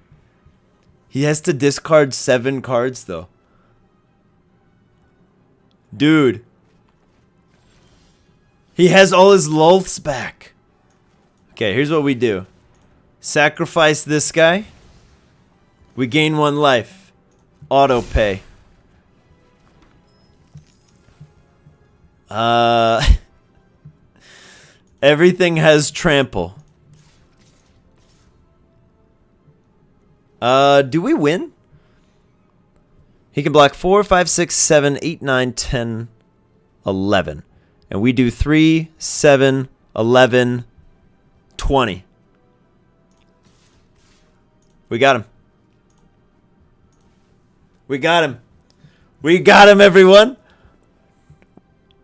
He has to discard 7 cards though. Dude. He has all his Lolths back. Okay, here's what we do. Sacrifice this guy. We gain 1 life. Auto pay. Everything has trample. Do we win? He can block 4, 5, 6, 7, 8, 9, 10, 11. And we do 3, 7, 11, 20. We got him. We got him. We got him, everyone.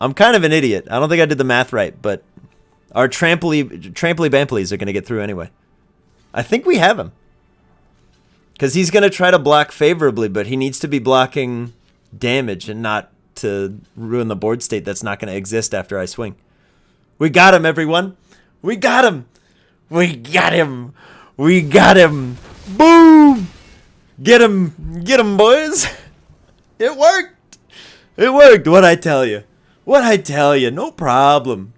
I'm kind of an idiot. I don't think I did the math right, but our tramply Bamplies are going to get through anyway. I think we have him. Because he's going to try to block favorably, but he needs to be blocking damage and not to ruin the board state that's not going to exist after I swing. We got him, everyone. We got him. We got him. We got him. Boom. Get him. Get him, boys. It worked. It worked. What'd I tell you? What'd I tell you? No problem.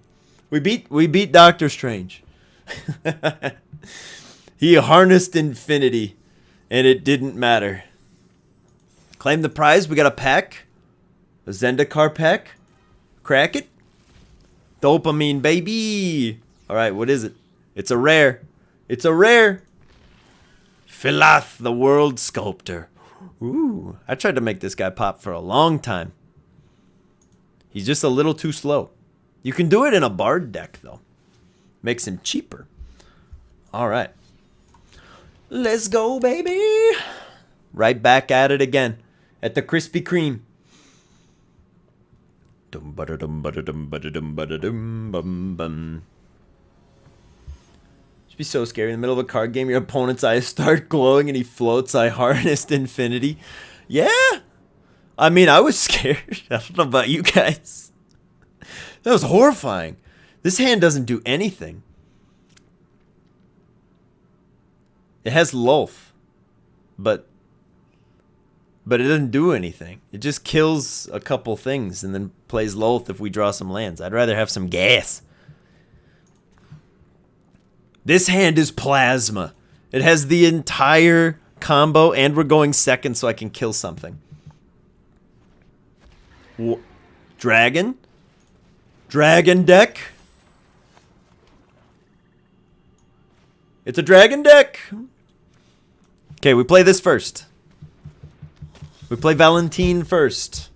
We beat Doctor Strange. He harnessed infinity. And it didn't matter. Claim the prize. We got a pack. A Zendikar pack. Crack it. Dopamine, baby. Alright, what is it? It's a rare. It's a rare. Philath, the World Sculptor. Ooh. I tried to make this guy pop for a long time. He's just a little too slow. You can do it in a Bard deck, though. Makes him cheaper. Alright. Let's go, baby. Right back at it again. At the Krispy Kreme. Should be so scary. In the middle of a card game, your opponent's eyes start glowing and he floats. I harnessed infinity. Yeah. I mean, I was scared. I don't know about you guys. That was horrifying. This hand doesn't do anything. It has Lolth, but it doesn't do anything. It just kills a couple things and then plays Lolth if we draw some lands. I'd rather have some gas. This hand is plasma. It has the entire combo, and we're going second so I can kill something. Dragon? Dragon deck? It's a dragon deck. Okay, we play this first. We play Valentine first.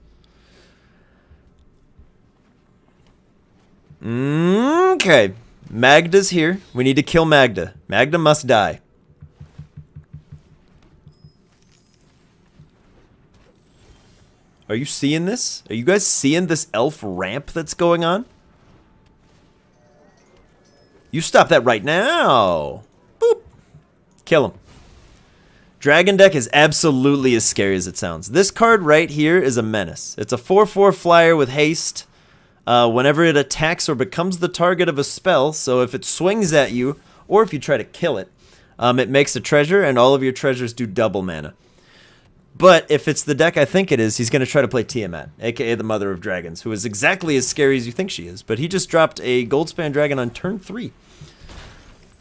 Okay. Magda's here. We need to kill Magda. Magda must die. Are you seeing this? Are you guys seeing this elf ramp that's going on? You stop that right now. Boop. Kill him. Dragon deck is absolutely as scary as it sounds. This card right here is a menace. It's a 4/4 flyer with haste. Whenever it attacks or becomes the target of a spell, so if it swings at you, or if you try to kill it, it makes a treasure, and all of your treasures do double mana. But if it's the deck I think it is, he's going to try to play Tiamat, aka the Mother of Dragons, who is exactly as scary as you think she is. But he just dropped a Goldspan Dragon on turn 3.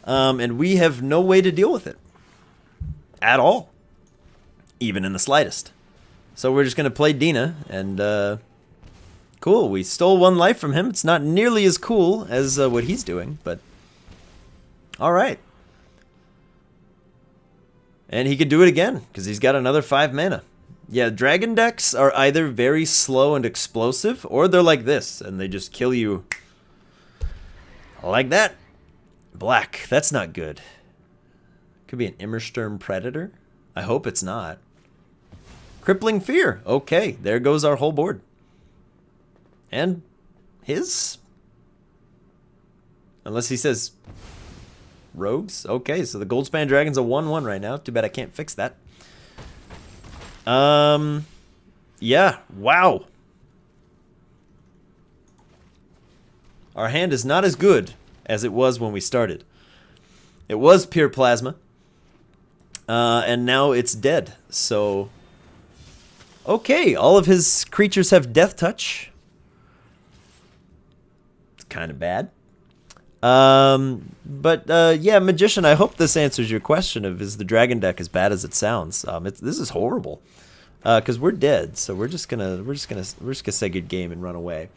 And we have no way to deal with it. At all. even in the slightest. So we're just going to play Dina, and cool, we stole 1 life from him. It's not nearly as cool as what he's doing, but alright. And he could do it again, because he's got another 5 mana. Yeah, dragon decks are either very slow and explosive, or they're like this, and they just kill you like that. Black, that's not good. Could be an Immersturm Predator. I hope it's not. Crippling Fear. Okay, there goes our whole board. And his? Unless he says rogues. Okay, so the Goldspan Dragon's a 1/1 right now. Too bad I can't fix that. Yeah, wow. Our hand is not as good as it was when we started. It was pure plasma. And now it's dead. So, okay, all of his creatures have death touch. It's kind of bad. But yeah, Magician, I hope this answers your question of is the dragon deck as bad as it sounds. This is horrible. Because we're dead, so we're just gonna say good game and run away.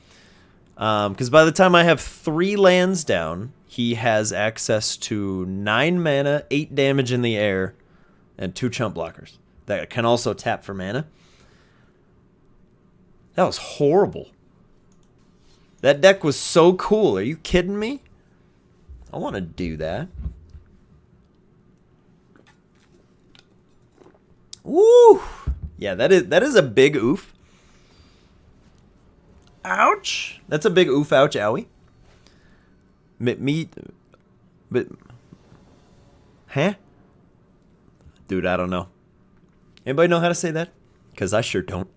Because by the time I have 3 lands down, he has access to 9 mana, 8 damage in the air, and 2 chump blockers that can also tap for mana. That was horrible. That deck was so cool. Are you kidding me? I want to do that. Woo! Yeah, that is a big oof. Ouch! That's a big oof, ouch, owie. But, huh? Dude, I don't know. Anybody know how to say that? Because I sure don't.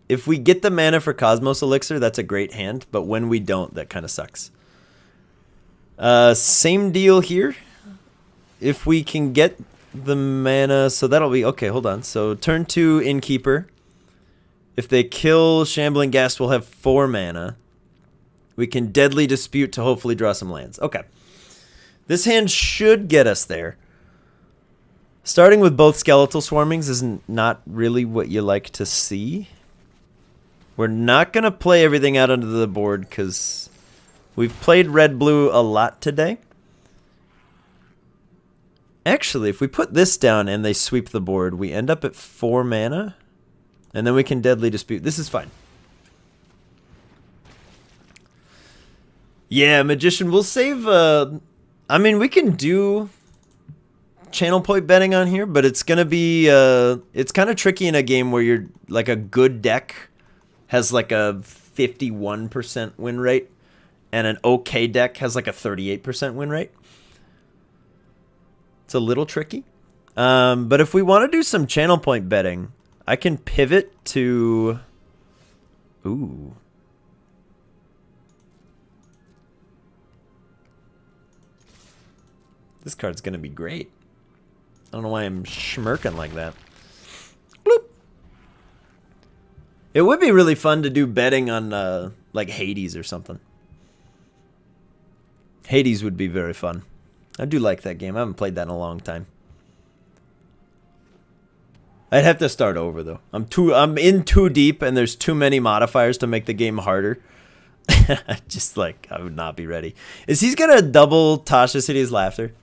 If we get the mana for Cosmos Elixir, that's a great hand. But when we don't, that kind of sucks. Same deal here. If we can get the mana, so that'll be okay. Hold on. So turn 2 Innkeeper. If they kill Shambling Ghast, we'll have 4 mana. We can Deadly Dispute to hopefully draw some lands. Okay. This hand should get us there. Starting with both Skeletal Swarmings is not really what you like to see. We're not going to play everything out onto the board because we've played red-blue a lot today. Actually, if we put this down and they sweep the board, we end up at 4 mana. And then we can Deadly Dispute. This is fine. Yeah, Magician, we'll save... I mean, we can do channel point betting on here, but it's going to be... it's kind of tricky in a game where you're like a good deck has like a 51% win rate, and an okay deck has like a 38% win rate. It's a little tricky. But if we want to do some channel point betting, I can pivot to... Ooh. This card's going to be great. I don't know why I'm schmirking like that. Bloop. It would be really fun to do betting on like Hades or something. Hades would be very fun. I do like that game. I haven't played that in a long time. I'd have to start over though. I'm in too deep and there's too many modifiers to make the game harder. Just like I would not be ready. Is he's gonna double Tasha's Hideous Laughter?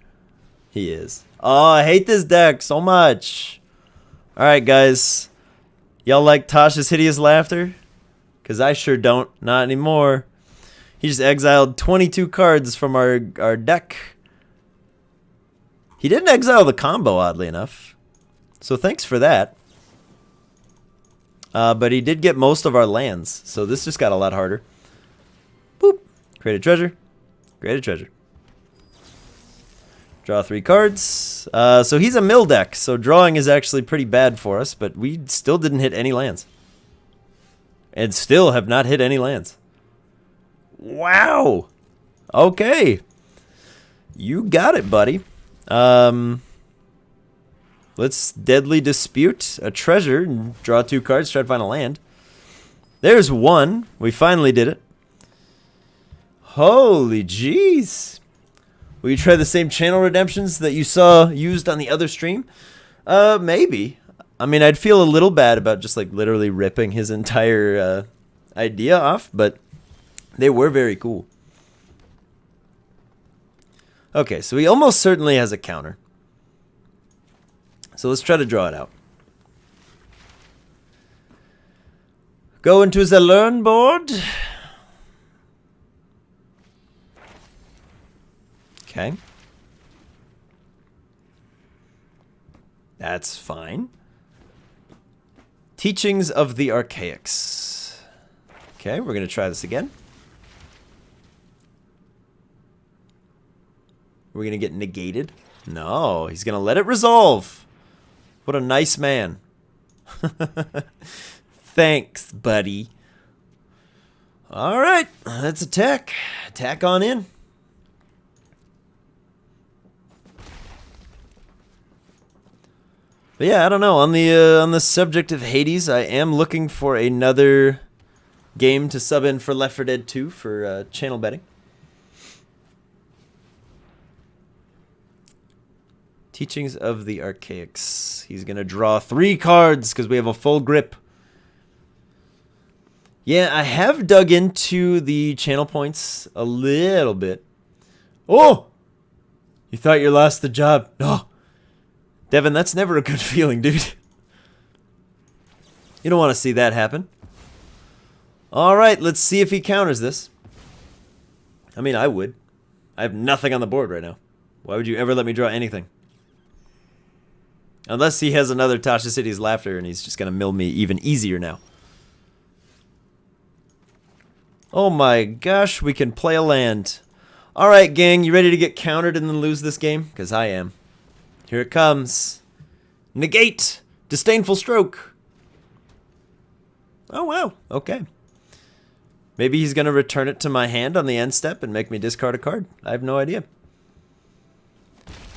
He is. Oh, I hate this deck so much. Alright guys. Y'all like Tasha's Hideous Laughter? Cause I sure don't. Not anymore. He just exiled 22 cards from our deck. He didn't exile the combo, oddly enough. So thanks for that. But he did get most of our lands. So this just got a lot harder. Boop. Create a treasure. Create a treasure. Draw 3 cards. So he's a mill deck. So drawing is actually pretty bad for us. But we still didn't hit any lands. And still have not hit any lands. Wow. Okay. You got it, buddy. Let's Deadly Dispute a treasure and draw 2 cards, try to find a land. There's 1. We finally did it. Holy jeez. Will you try the same channel redemptions that you saw used on the other stream? Maybe. I mean, I'd feel a little bad about just like literally ripping his entire idea off, but they were very cool. Okay, so he almost certainly has a counter. So let's try to draw it out. Go into the learn board. Okay. That's fine. Teachings of the Archaics. Okay, we're going to try this again. We're going to get negated. No, he's going to let it resolve. What a nice man. Thanks, buddy. All right, let's attack. Attack on in. But yeah, I don't know. On the subject of Hades, I am looking for another game to sub in for Left 4 Dead 2 for channel betting. Teachings of the Archaics. He's gonna draw 3 cards because we have a full grip. Yeah, I have dug into the channel points a little bit. Oh! You thought you lost the job. No. Devin, that's never a good feeling, dude. You don't want to see that happen. Alright, let's see if he counters this. I mean, I would. I have nothing on the board right now. Why would you ever let me draw anything? Unless he has another Tasha City's Laughter and he's just going to mill me even easier now. Oh my gosh, we can play a land. Alright, gang, you ready to get countered and then lose this game? Because I am. Here it comes. Negate. Disdainful Stroke. Oh, wow. Okay. Maybe he's going to return it to my hand on the end step and make me discard a card. I have no idea.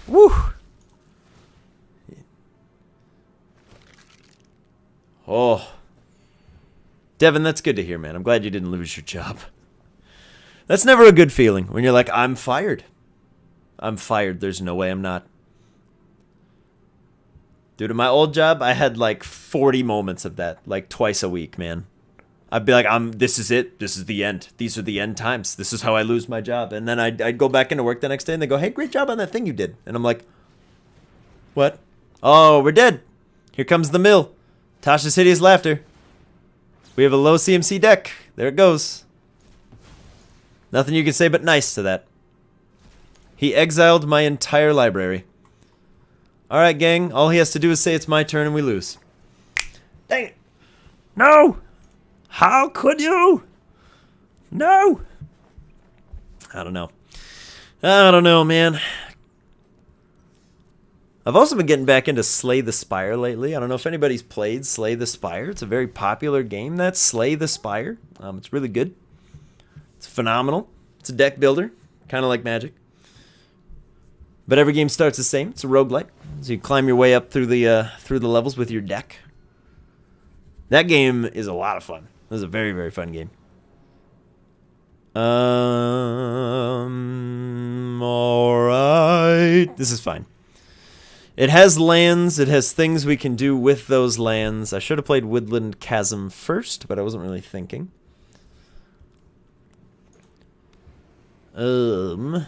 Woo. Oh. Devin, that's good to hear, man. I'm glad you didn't lose your job. That's never a good feeling when you're like, I'm fired. I'm fired. There's no way I'm not. Dude, in my old job, I had like 40 moments of that, like twice a week, man. I'd be like, this is it. This is the end. These are the end times. This is how I lose my job. And then I'd go back into work the next day and they go, hey, great job on that thing you did. And I'm like, what? Oh, we're dead. Here comes the mill. Tasha's Hideous Laughter. We have a low CMC deck. There it goes. Nothing you can say but nice to that. He exiled my entire library. Alright, gang. All he has to do is say it's my turn and we lose. Dang it. No! How could you? No! I don't know. I don't know, man. I've also been getting back into Slay the Spire lately. I don't know if anybody's played Slay the Spire. It's a very popular game. That's Slay the Spire. It's really good. It's phenomenal. It's a deck builder, kind of like Magic. But every game starts the same. It's a roguelike. So you climb your way up through the levels with your deck. That game is a lot of fun. It was a very, very fun game. Alright. This is fine. It has lands. It has things we can do with those lands. I should have played Woodland Chasm first, but I wasn't really thinking. And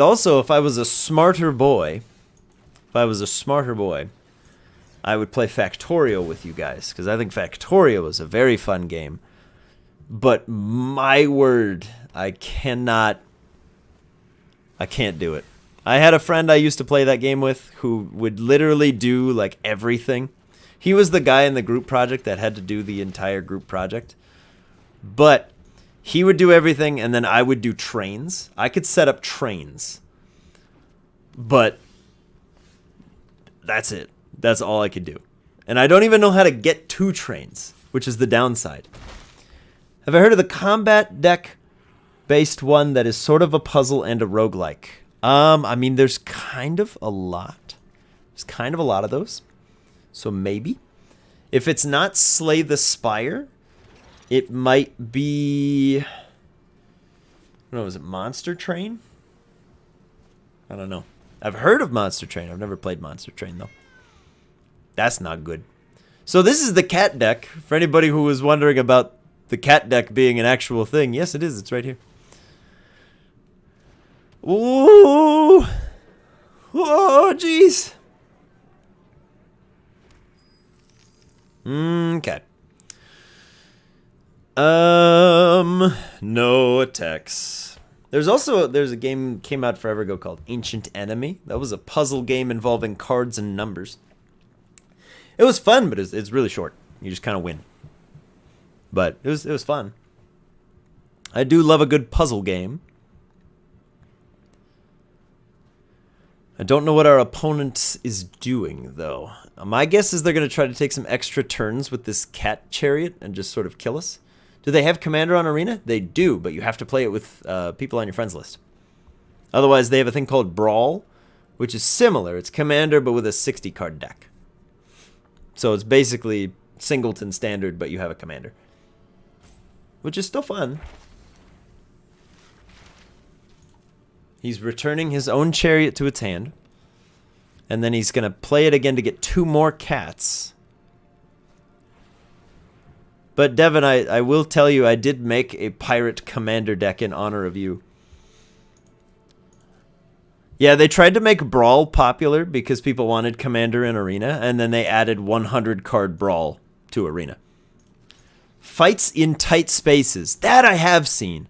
also, if I was a smarter boy, I would play Factorio with you guys, because I think Factorio is a very fun game. But my word, I can't do it. I had a friend I used to play that game with who would literally do like everything. He was the guy in the group project that had to do the entire group project. But he would do everything, and then I would do trains. I could set up trains. But that's it. That's all I could do. And I don't even know how to get to trains, which is the downside. Have I heard of the combat deck based one that is sort of a puzzle and a roguelike? I mean, there's kind of a lot. There's kind of a lot of those. So maybe. If it's not Slay the Spire, it might be... I don't know, is it Monster Train? I don't know. I've heard of Monster Train. I've never played Monster Train, though. That's not good. So this is the cat deck. For anybody who was wondering about the cat deck being an actual thing. Yes, it is. It's right here. Ooh. Oh, jeez. Okay. No attacks. There's a game came out forever ago called Ancient Enemy. That was a puzzle game involving cards and numbers. It was fun, but it's really short. You just kind of win. But it was fun. I do love a good puzzle game. I don't know what our opponent is doing, though. My guess is they're going to try to take some extra turns with this cat chariot and just sort of kill us. Do they have Commander on Arena? They do, but you have to play it with people on your friends list. Otherwise, they have a thing called Brawl, which is similar. It's Commander, but with a 60-card deck. So it's basically Singleton standard, but you have a Commander. Which is still fun. He's returning his own chariot to its hand. And then he's going to play it again to get 2 more cats. But Devin, I will tell you, I did make a pirate commander deck in honor of you. Yeah, they tried to make Brawl popular because people wanted Commander in Arena. And then they added 100-card Brawl to Arena. Fights in tight spaces. That I have seen.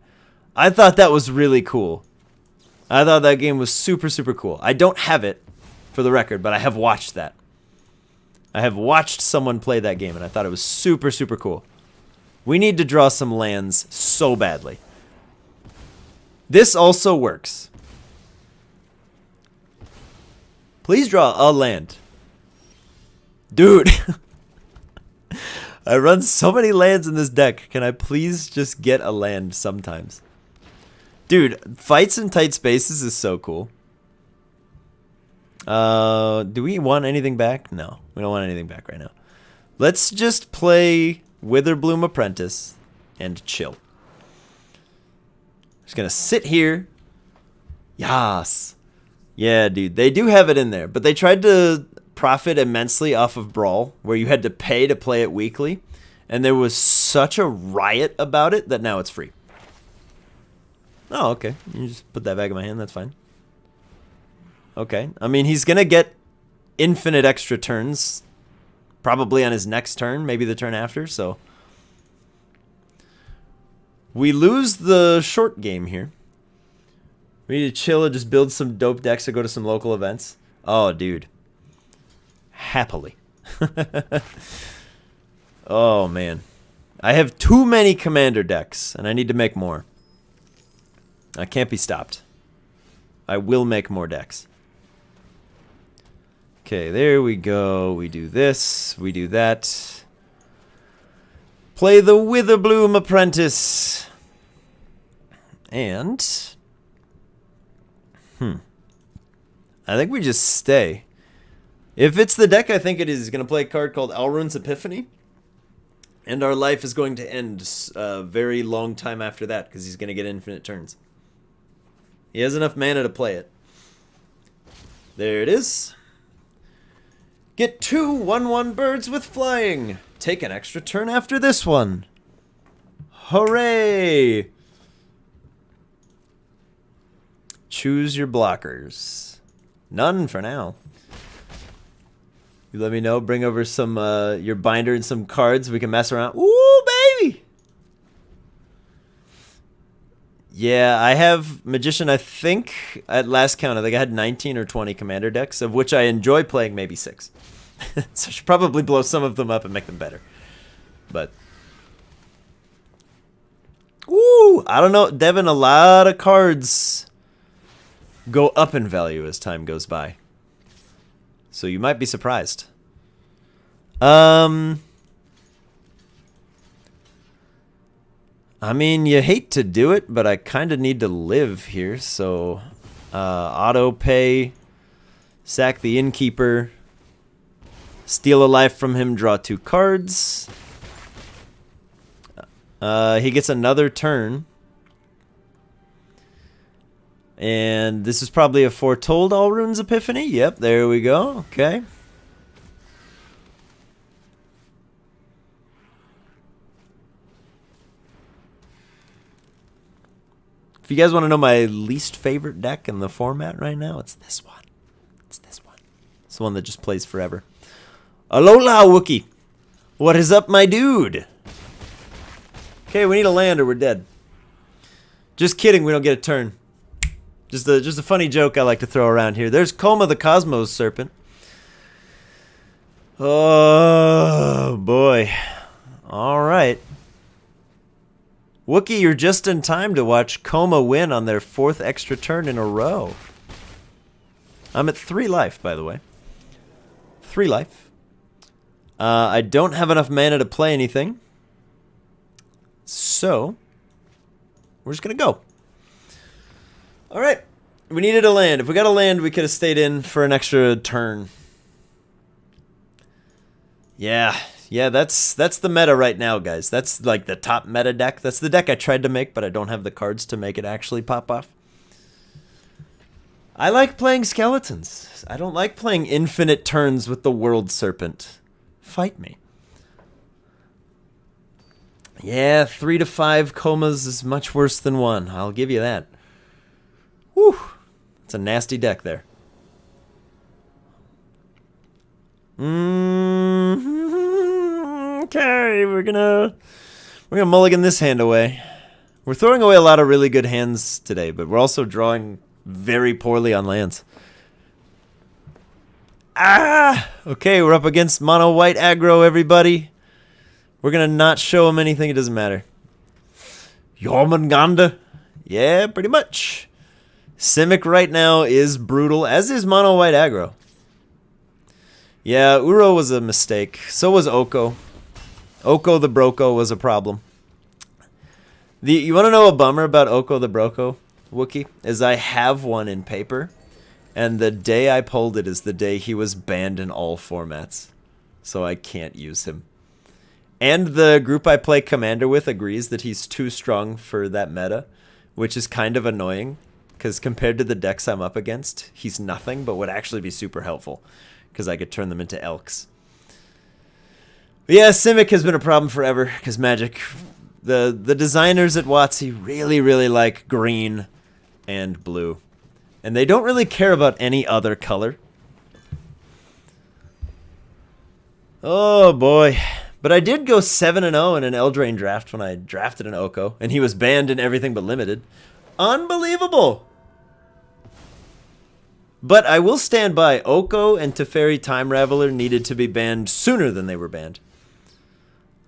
I thought that was really cool. I thought that game was super, super cool. I don't have it, for the record, but I have watched that. I have watched someone play that game, and I thought it was super, super cool. We need to draw some lands so badly. This also works. Please draw a land. Dude. I run so many lands in this deck. Can I please just get a land sometimes? Dude, fights in tight spaces is so cool. Do we want anything back? No, we don't want anything back right now. Let's just play Witherbloom Apprentice and chill. Just gonna sit here. Yas. Yeah, dude, they do have it in there, but they tried to profit immensely off of Brawl, where you had to pay to play it weekly, and there was such a riot about it that now it's free. Oh, okay. You just put that back in my hand. That's fine. Okay. I mean, he's going to get infinite extra turns. Probably on his next turn. Maybe the turn after. So we lose the short game here. We need to chill and just build some dope decks to go to some local events. Oh, dude. Happily. Oh, man. I have too many commander decks, and I need to make more. I can't be stopped. I will make more decks. Okay, there we go. We do this. We do that. Play the Witherbloom Apprentice. And... I think we just stay. If it's the deck I think it is, he's going to play a card called Alrund's Epiphany. And our life is going to end a very long time after that, because he's going to get infinite turns. He has enough mana to play it. There it is. Get 2 1/1 birds with flying. Take an extra turn after this one. Hooray! Choose your blockers. None for now. You let me know. Bring over some your binder and some cards. We can mess around. Ooh, baby! Yeah, I have Magician, I think, at last count, I think I had 19 or 20 commander decks, of which I enjoy playing maybe 6. So I should probably blow some of them up and make them better. But... Ooh, I don't know. Devin, a lot of cards go up in value as time goes by. So you might be surprised. I mean, you hate to do it, but I kind of need to live here, so auto pay, sack the innkeeper, steal a life from him, draw 2 cards. He gets another turn. And this is probably a foretold Alrund's Epiphany. Yep, there we go. Okay. If you guys want to know my least favorite deck in the format right now, it's this one. It's this one. It's the one that just plays forever. Alola, Wookie. What is up, my dude? Okay, we need a land or we're dead. Just kidding, we don't get a turn. Just a funny joke I like to throw around here. There's Koma the Cosmos Serpent. Oh, boy. All right. Wookie, you're just in time to watch Koma win on their 4th extra turn in a row. I'm at 3 life, by the way. 3 life. I don't have enough mana to play anything. So, we're just going to go. All right. We needed a land. If we got a land, we could have stayed in for an extra turn. Yeah, that's the meta right now, guys. That's like the top meta deck. That's the deck I tried to make, but I don't have the cards to make it actually pop off. I like playing skeletons. I don't like playing infinite turns with the World Serpent. Fight me. Yeah, 3 to 5 Komas is much worse than 1. I'll give you that. Whew. It's a nasty deck there. Okay, we're gonna mulligan this hand away. We're throwing away a lot of really good hands today, but we're also drawing very poorly on lands. Okay, we're up against mono white aggro, everybody. We're gonna not show him anything, it doesn't matter. Jormungandr? Yeah, pretty much. Simic right now is brutal, as is mono white aggro. Yeah, Uro was a mistake. So was Oko. Oko the Broko was a problem. You want to know a bummer about Oko the Broko, Wookie? Is I have one in paper, and the day I pulled it is the day he was banned in all formats. So I can't use him. And the group I play Commander with agrees that he's too strong for that meta, which is kind of annoying, because compared to the decks I'm up against, he's nothing, but would actually be super helpful, because I could turn them into elks. But yeah, Simic has been a problem forever, because Magic, the designers at WotC really, really like green and blue. And they don't really care about any other color. Oh boy. But I did go 7-0 in an Eldraine draft when I drafted an Oko, and he was banned in everything but limited. Unbelievable! But I will stand by, Oko and Teferi Time Raveler needed to be banned sooner than they were banned.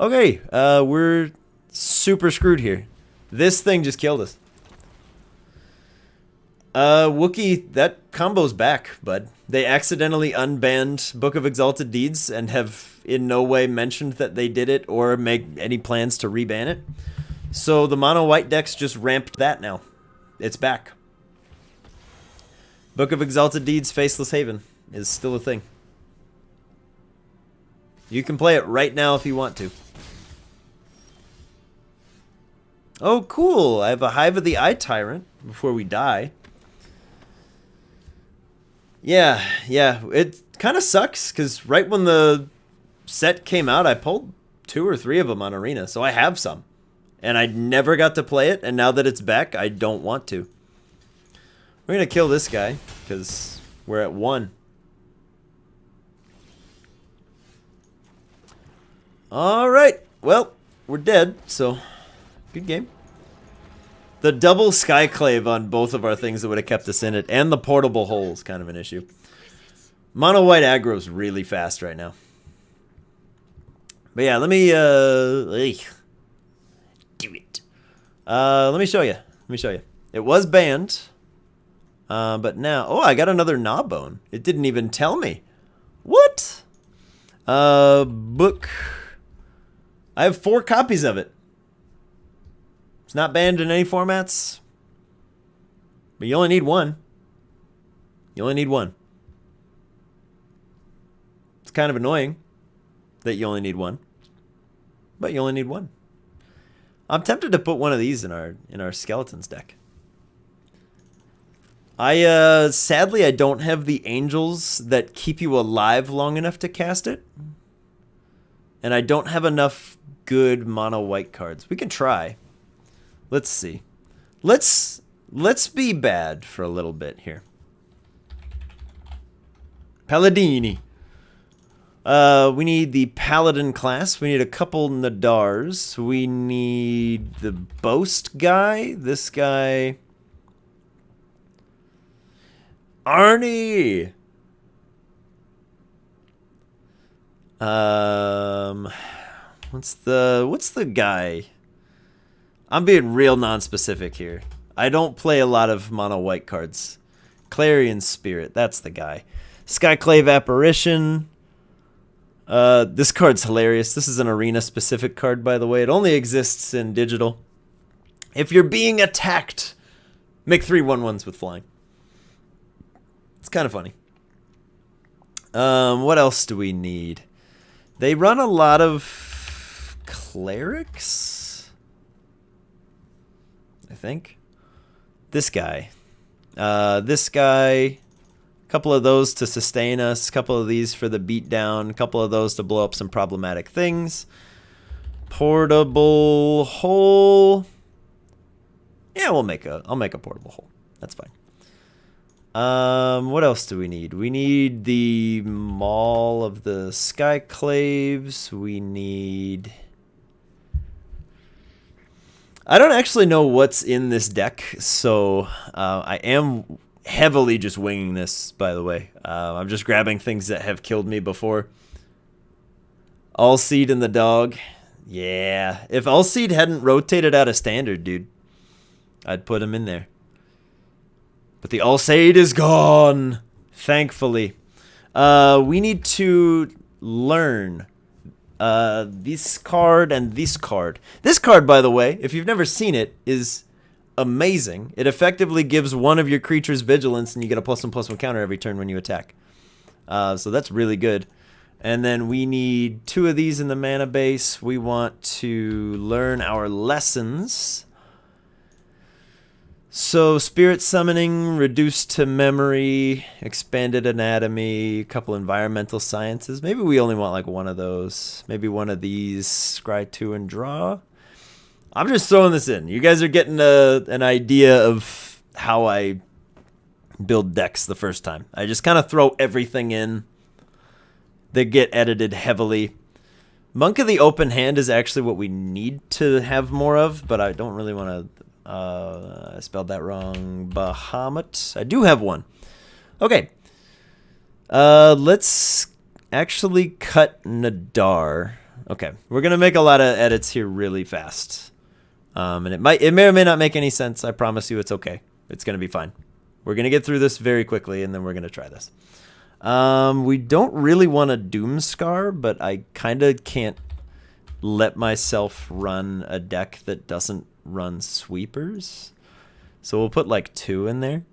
Okay, we're super screwed here. This thing just killed us. Wookie, that combo's back, bud. They accidentally unbanned Book of Exalted Deeds and have in no way mentioned that they did it or make any plans to reban it. So the mono white decks just ramped that now. It's back. Book of Exalted Deeds Faceless Haven is still a thing. You can play it right now if you want to. Oh, cool. I have a Hive of the Eye Tyrant before we die. Yeah. It kind of sucks because right when the set came out, I pulled 2 or 3 of them on Arena, so I have some. And I never got to play it, and now that it's back, I don't want to. We're going to kill this guy because we're at 1. All right. Well, we're dead, so good game. The double Skyclave on both of our things that would have kept us in it, and the portable hole is kind of an issue. Mono white aggro is really fast right now. But yeah, let me do it. Let me show you. It was banned, but now I got another Gnawbone. It didn't even tell me. What? Book. I have 4 copies of it. It's not banned in any formats. But you only need 1. You only need 1. It's kind of annoying that you only need 1. But you only need 1. I'm tempted to put one of these in our skeletons deck. Sadly I don't have the angels that keep you alive long enough to cast it. And I don't have enough good mono white cards. We can try. Let's see. Let's Let's be bad for a little bit here. Palladini. We need the Paladin class. We need a couple Nadars. We need the Boast guy. This guy. Arnie! What's the guy? I'm being real non-specific here. I don't play a lot of mono white cards. Clarion Spirit, that's the guy. Skyclave Apparition. This card's hilarious. This is an arena specific card, by the way. It only exists in digital. If you're being attacked, make 3 1/1s with flying. It's kind of funny. What else do we need? They run a lot of clerics, I think. This guy. A couple of those to sustain us, a couple of these for the beatdown, a couple of those to blow up some problematic things. Portable hole. Yeah, I'll make a portable hole. That's fine. What else do we need? We need the Maul of the Skyclaves. We need... I don't actually know what's in this deck, so I am heavily just winging this, by the way. I'm just grabbing things that have killed me before. Allseed and the dog. Yeah, if Allseed hadn't rotated out of standard, dude, I'd put him in there. But the Allseed is gone, thankfully. We need to learn this card and this card. This card, by the way, if you've never seen it, is amazing. It effectively gives one of your creatures vigilance, and you get a +1/+1 counter every turn when you attack. So that's really good. And then we need 2 of these in the mana base. We want to learn our lessons. So spirit summoning, reduced to memory, expanded anatomy, a couple environmental sciences. Maybe we only want like one of those. Maybe one of these, scry 2 and draw. I'm just throwing this in. You guys are getting an idea of how I build decks the first time. I just kind of throw everything in. They get edited heavily. Monk of the Open Hand is actually what we need to have more of, but I don't really want to... I spelled that wrong. Bahamut. I do have one. Okay. Let's actually cut Nadar. Okay. We're going to make a lot of edits here really fast. And it may or may not make any sense. I promise you it's okay. It's going to be fine. We're going to get through this very quickly, and then we're going to try this. We don't really want a Doomscar, but I kind of can't let myself run a deck that doesn't run sweepers. So we'll put like 2 in there.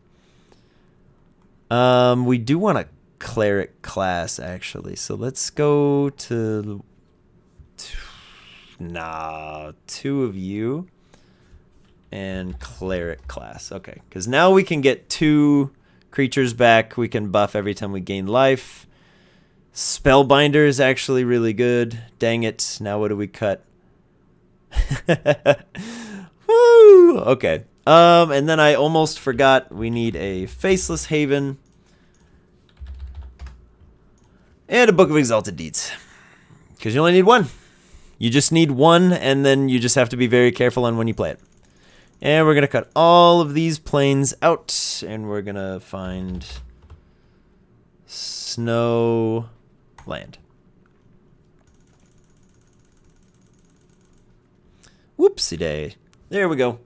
We do want a cleric class, actually. So let's go to... 2 of you. And cleric class. Okay, because now we can get 2 creatures back. We can buff every time we gain life. Spellbinder is actually really good. Dang it. Now what do we cut? Woo! Okay. And then I almost forgot we need a Faceless Haven. And a Book of Exalted Deeds. Because you only need 1. You just need 1, and then you just have to be very careful on when you play it. And we're going to cut all of these planes out, and we're going to find Snow Land. Whoopsie day. There we go.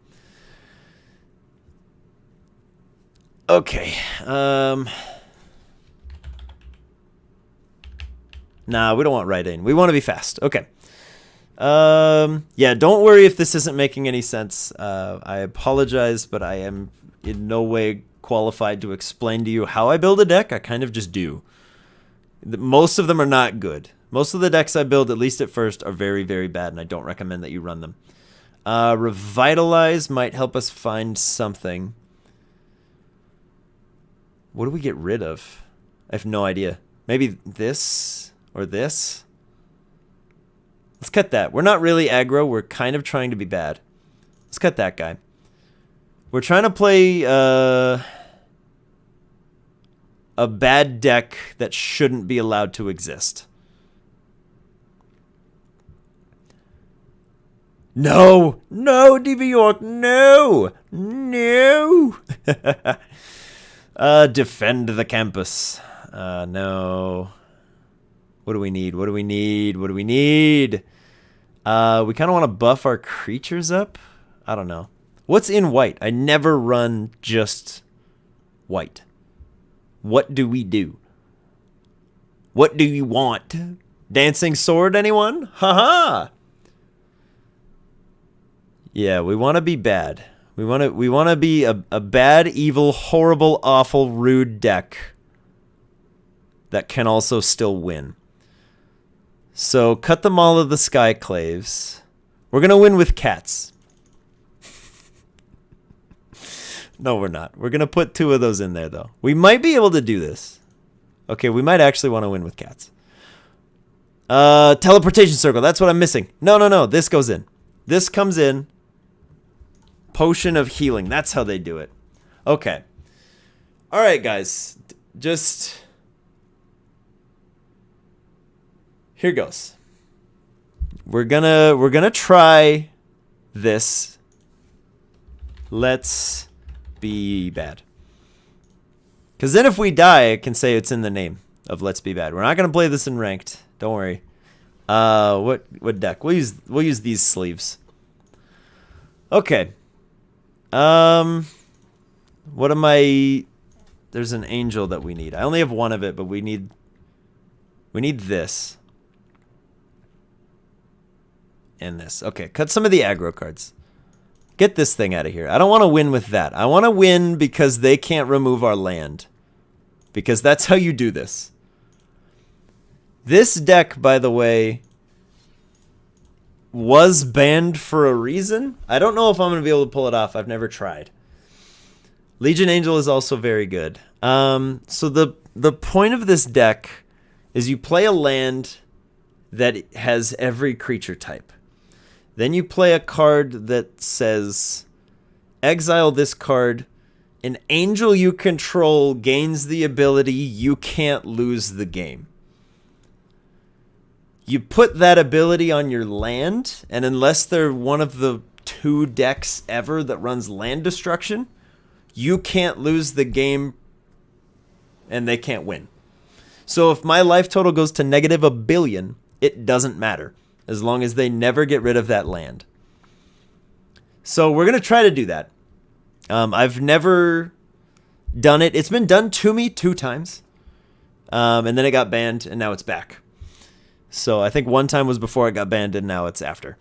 Okay. Nah, we don't want writing. We want to be fast. Okay. Yeah, don't worry if this isn't making any sense. I apologize, but I am in no way qualified to explain to you how I build a deck. I kind of just do. Most of them are not good. Most of the decks I build, at least at first, are very, very bad, and I don't recommend that you run them. Revitalize might help us find something. What do we get rid of? I have no idea. Maybe this or this? Let's cut that. We're not really aggro. We're kind of trying to be bad. Let's cut that guy. We're trying to play a bad deck that shouldn't be allowed to exist. No! No, DV York, no! No! Defend the campus. No. What do we need? What do we need? What do we need? We kind of want to buff our creatures up. I don't know. What's in white? I never run just white. What do we do? What do you want? Dancing sword, anyone? Haha! Yeah, we want to be bad. We want to be a bad, evil, horrible, awful, rude deck that can also still win. So cut them all of the Skyclaves. We're going to win with cats. No, we're not. We're going to put 2 of those in there, though. We might be able to do this. Okay, we might actually want to win with cats. Teleportation circle. That's what I'm missing. No. This goes in. This comes in. Potion of healing. That's how they do it. Okay. All right, guys. Just... Here goes. We're gonna try this. Let's be bad. Because then if we die, I can say it's in the name of Let's Be Bad. We're not gonna play this in ranked. Don't worry. What deck? We'll use these sleeves. Okay. What am I? There's an angel that we need. I only have 1 of it, but we need this. And this. Okay, cut some of the aggro cards. Get this thing out of here. I don't want to win with that. I want to win because they can't remove our land. Because that's how you do this. This deck, by the way, was banned for a reason. I don't know if I'm going to be able to pull it off. I've never tried. Legion Angel is also very good. So the point of this deck is you play a land that has every creature type. Then you play a card that says, exile this card. An angel you control gains the ability you can't lose the game. You put that ability on your land, and unless they're one of the 2 decks ever that runs land destruction, you can't lose the game, and they can't win. So if my life total goes to negative -1 billion, it doesn't matter, as long as they never get rid of that land. So we're going to try to do that. I've never done it. It's been done to me 2 times, and then it got banned, and now it's back. So I think 1 time was before it got banned, and now it's after.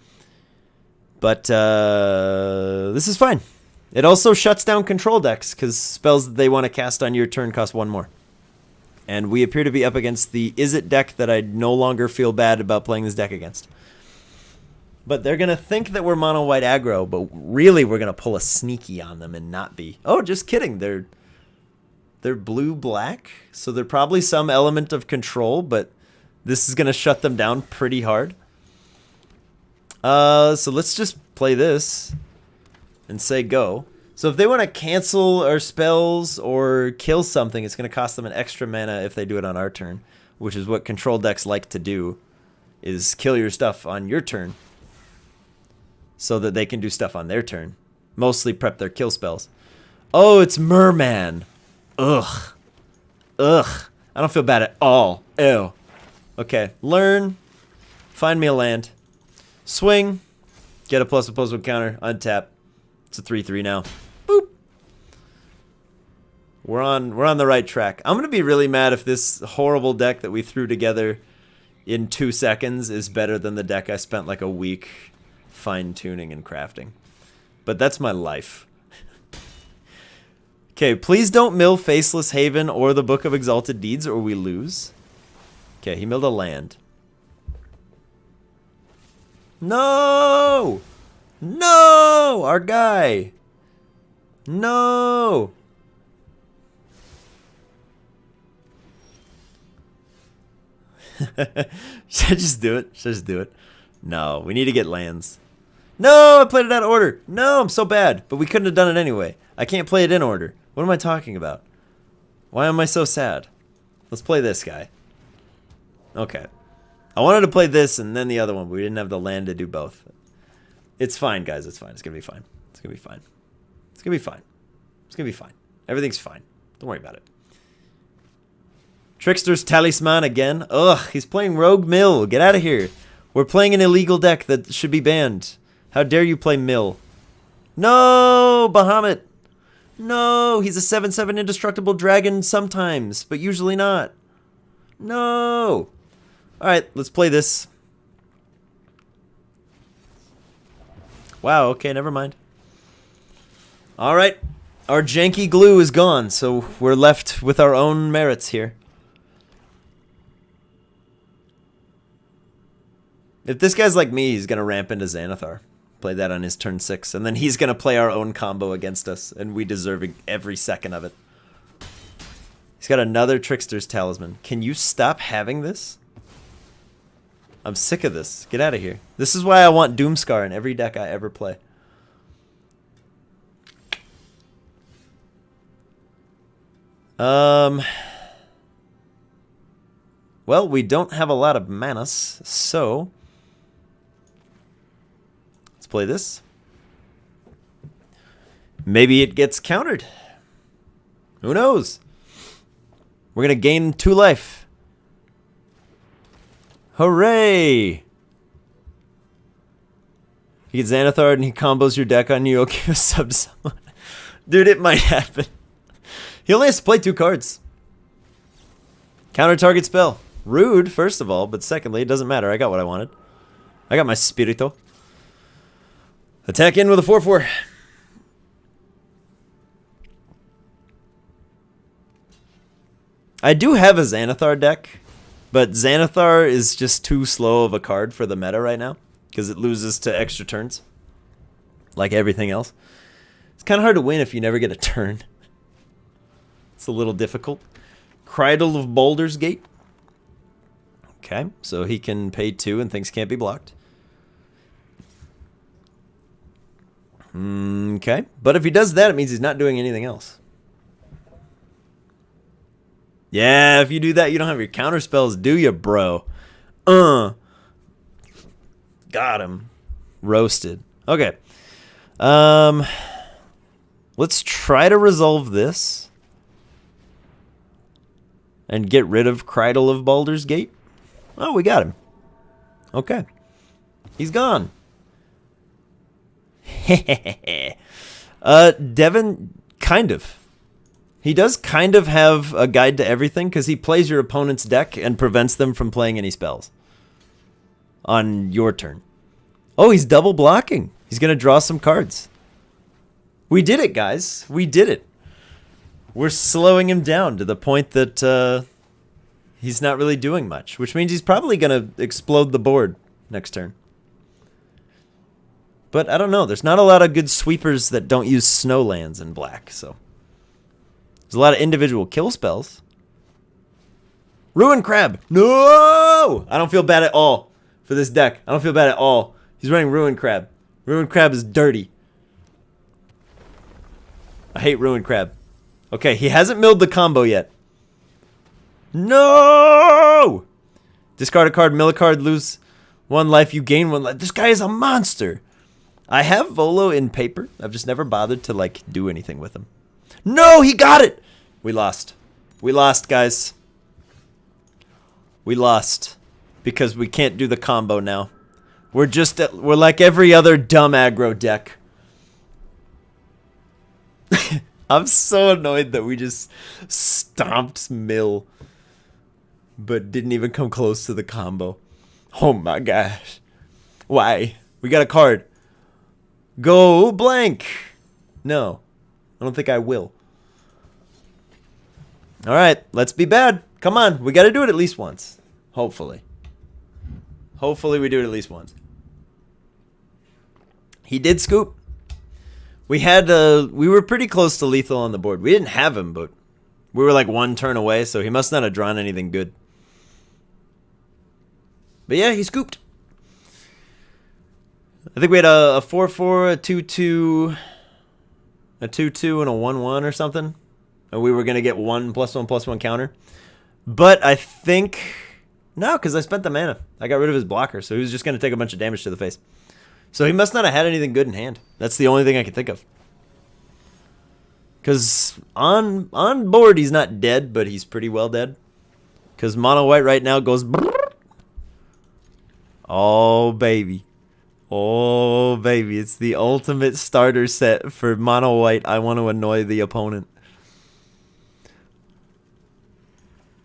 But this is fine. It also shuts down control decks, because spells that they want to cast on your turn cost 1 more. And we appear to be up against the Izzet deck that I no longer feel bad about playing this deck against. But they're going to think that we're mono white aggro, but really we're going to pull a sneaky on them and not be. Oh, just kidding. They're blue black, so they're probably some element of control, but this is going to shut them down pretty hard. So let's just play this and say go. So if they want to cancel our spells or kill something, it's going to cost them an extra mana if they do it on our turn, which is what control decks like to do, is kill your stuff on your turn so that they can do stuff on their turn. Mostly prep their kill spells. Oh, it's Merman. Ugh. Ugh. I don't feel bad at all. Ew. Okay, learn. Find me a land. Swing. Get a plus opposable counter. Untap. It's a 3/3 now. Boop. We're on the right track. I'm gonna be really mad if this horrible deck that we threw together in 2 seconds is better than the deck I spent like a week fine-tuning and crafting. But that's my life. Okay, please don't mill Faceless Haven or the Book of Exalted Deeds or we lose. Okay, he milled a land. No! No! Our guy! No! Should I just do it? Should I just do it? No, we need to get lands. No, I played it out of order. No, I'm so bad. But we couldn't have done it anyway. I can't play it in order. What am I talking about? Why am I so sad? Let's play this guy. Okay. I wanted to play this and then the other one, but we didn't have the land to do both. It's fine, guys. It's fine. It's going to be fine. It's going to be fine. It's going to be fine. It's going to be fine. Everything's fine. Don't worry about it. Trickster's Talisman again. Ugh, he's playing Rogue Mill. Get out of here. We're playing an illegal deck that should be banned. How dare you play Mill? No, Bahamut. No, he's a 7/7 indestructible dragon sometimes, but usually not. No. Alright, let's play this. Wow, okay, never mind. Alright, our janky glue is gone, so we're left with our own merits here. If this guy's like me, he's going to ramp into Xanathar. Play that on his turn 6, and then he's going to play our own combo against us, and we deserve every second of it. He's got another Trickster's Talisman. Can you stop having this? I'm sick of this. Get out of here. This is why I want Doomscar in every deck I ever play. Well, we don't have a lot of manas, so let's play this. Maybe it gets countered. Who knows? We're going to gain 2 life. Hooray! You get Xanathar and he combos your deck on you. You'll give a sub to someone. Dude, it might happen. He only has to play 2 cards. Counter target spell. Rude, first of all, but secondly, it doesn't matter. I got what I wanted. I got my Spirito. Attack in with a 4/4. I do have a Xanathar deck, but Xanathar is just too slow of a card for the meta right now because it loses to extra turns, like everything else. It's kind of hard to win if you never get a turn. It's a little difficult. Cridle of Baldur's Gate. Okay, so he can pay 2 and things can't be blocked. Okay, but if he does that, it means he's not doing anything else. Yeah, if you do that, you don't have your counter spells, do you, bro? Got him. Roasted. Okay. Let's try to resolve this. And get rid of Cridle of Baldur's Gate. Oh, we got him. Okay. He's gone. Devin, kind of. He does kind of have a guide to everything because he plays your opponent's deck and prevents them from playing any spells on your turn. Oh, he's double blocking. He's going to draw some cards. We did it, guys. We did it. We're slowing him down to the point that he's not really doing much, which means he's probably going to explode the board next turn. But I don't know. There's not a lot of good sweepers that don't use snowlands in black, so there's a lot of individual kill spells. Ruin Crab. No! I don't feel bad at all for this deck. I don't feel bad at all. He's running Ruin Crab. Ruin Crab is dirty. I hate Ruin Crab. Okay, he hasn't milled the combo yet. No! Discard a card, mill a card, lose 1 life, you gain 1 life. This guy is a monster. I have Volo in paper. I've just never bothered to, like, do anything with him. No, he got it! We lost. We lost, guys. We lost. Because we can't do the combo now. We're like every other dumb aggro deck. I'm so annoyed that we just stomped Mill. But didn't even come close to the combo. Oh my gosh. Why? We got a card. Go blank. No. I don't think I will. Alright, let's be bad. Come on, we gotta do it at least once. Hopefully. Hopefully we do it at least once. He did scoop. We were pretty close to lethal on the board. We didn't have him, but we were like 1 turn away, so he must not have drawn anything good. But yeah, he scooped. I think we had a 4/4, a 2/2, a 2/2, and a 1/1 or something. And we were going to get 1+1/+1 counter. But I think... No, because I spent the mana. I got rid of his blocker, so he was just going to take a bunch of damage to the face. So he must not have had anything good in hand. That's the only thing I can think of. Because on board, he's not dead, but he's pretty well dead. Because mono white right now goes... Brrr. Oh, baby. Oh, baby. It's the ultimate starter set for mono white. I want to annoy the opponent.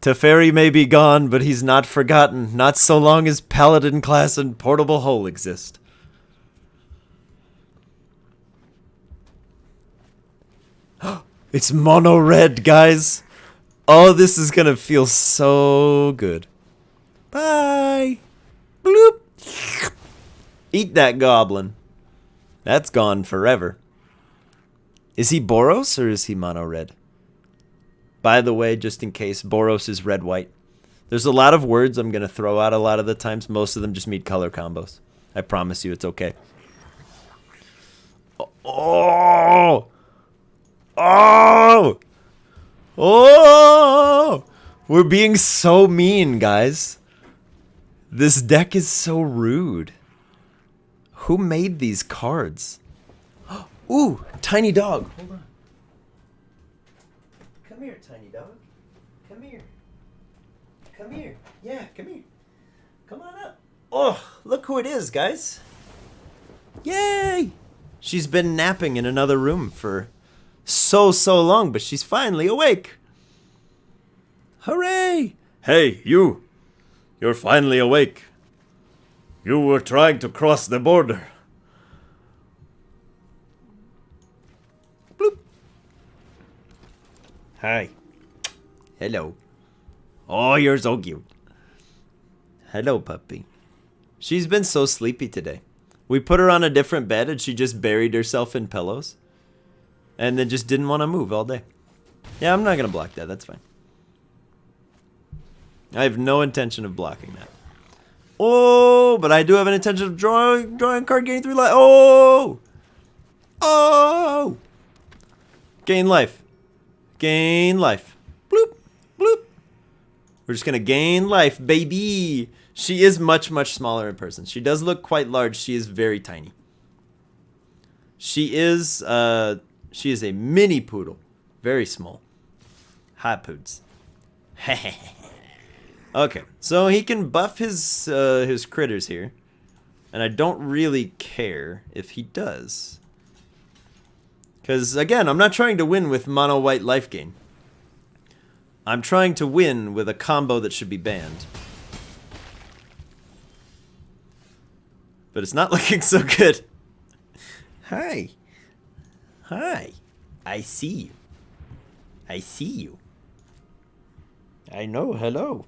Teferi may be gone, but he's not forgotten. Not so long as Paladin class and Portable Hole exist. It's mono red, guys. Oh, this is gonna feel so good. Bye. Bloop. Eat that goblin. That's gone forever. Is he Boros or is he mono red? By the way, just in case, Boros is red-white. There's a lot of words I'm going to throw out a lot of the times. Most of them just mean color combos. I promise you it's okay. Oh! Oh! Oh! We're being so mean, guys. This deck is so rude. Who made these cards? Ooh, tiny dog. Hold on. Come here, tiny dog. Come here. Come here. Yeah, come here. Come on up. Oh, look who it is, guys. Yay! She's been napping in another room for so long, but she's finally awake. Hooray! Hey, you. You're finally awake. You were trying to cross the border. Bloop. Hi. Hello. Oh, you're so cute. Hello, puppy. She's been so sleepy today. We put her on a different bed and she just buried herself in pillows. And then just didn't want to move all day. Yeah, I'm not going to block that. That's fine. I have no intention of blocking that. Oh, but I do have an intention of drawing a card, gaining 3 life. Oh! Oh! Gain life. Gain life. Bloop. Bloop. We're just going to gain life, baby. She is much smaller in person. She does look quite large. She is very tiny. She is a mini poodle. Very small. Hot poods. Okay, so he can buff his critters here. And I don't really care if he does. Because, again, I'm not trying to win with mono white life gain. I'm trying to win with a combo that should be banned. But it's not looking so good. Hi. Hi. I see you. I see you. I know, hello.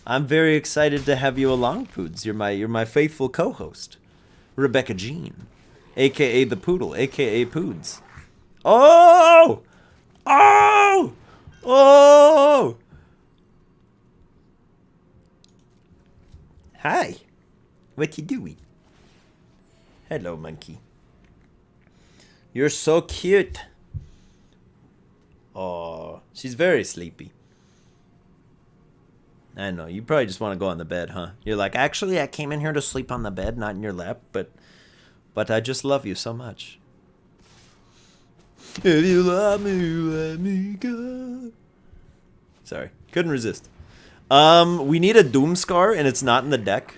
I'm very excited to have you along, Poods. You're my faithful co-host, Rebecca Jean, aka the Poodle, aka Poods. Oh! Oh! Oh! Hi. What you doing? Hello, monkey. You're so cute. Oh, she's very sleepy. I know, you probably just want to go on the bed, huh? You're like, actually, I came in here to sleep on the bed, not in your lap, but I just love you so much. If you love me, let me go. Sorry, couldn't resist. We need a Doomscar, and it's not in the deck.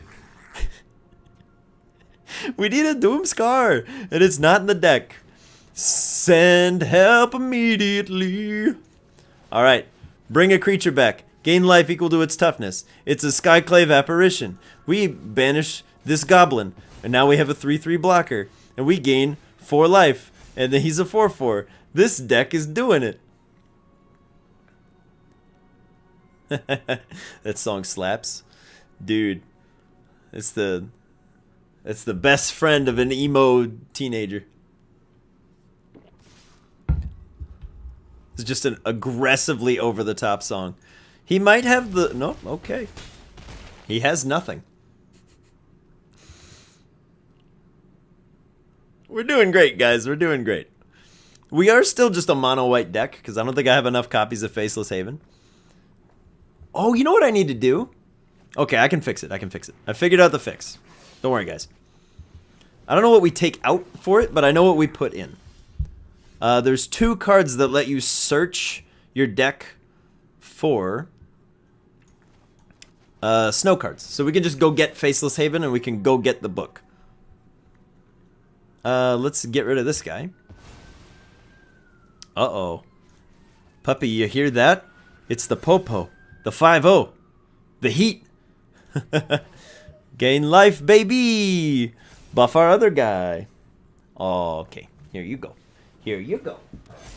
We need a Doomscar, and it's not in the deck. Send help immediately. All right, bring a creature back. Gain life equal to its toughness. It's a Skyclave apparition. We banish this goblin, and now we have a 3/3 blocker, and we gain 4 life, and then he's a 4/4. This deck is doing it. That song slaps, dude. It's the best friend of an emo teenager. It's just an aggressively over the top song. He might have the... No, okay. He has nothing. We're doing great, guys. We're doing great. We are still just a mono white deck because I don't think I have enough copies of Faceless Haven. Oh, you know what I need to do? Okay, I can fix it. I can fix it. I figured out the fix. Don't worry, guys. I don't know what we take out for it, but I know what we put in. There's 2 cards that let you search your deck for snow cards. So we can just go get Faceless Haven and we can go get the book. Let's get rid of this guy. Uh-oh. Puppy, you hear that? It's the Popo. The 5-0. The Heat. Gain life, baby. Buff our other guy. Oh, okay. Here you go. Here you go.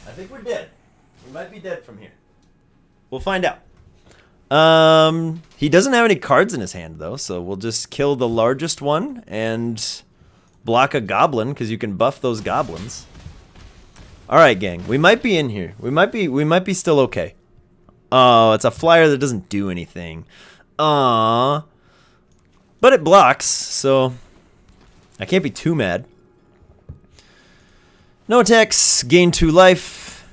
I think we're dead. We might be dead from here. We'll find out. He doesn't have any cards in his hand, though, so we'll just kill the largest one and block a goblin, because you can buff those goblins. Alright, gang. We might be in here. We might be still okay. Oh, it's a flyer that doesn't do anything. Aww. But it blocks, so I can't be too mad. No attacks. Gain 2 life.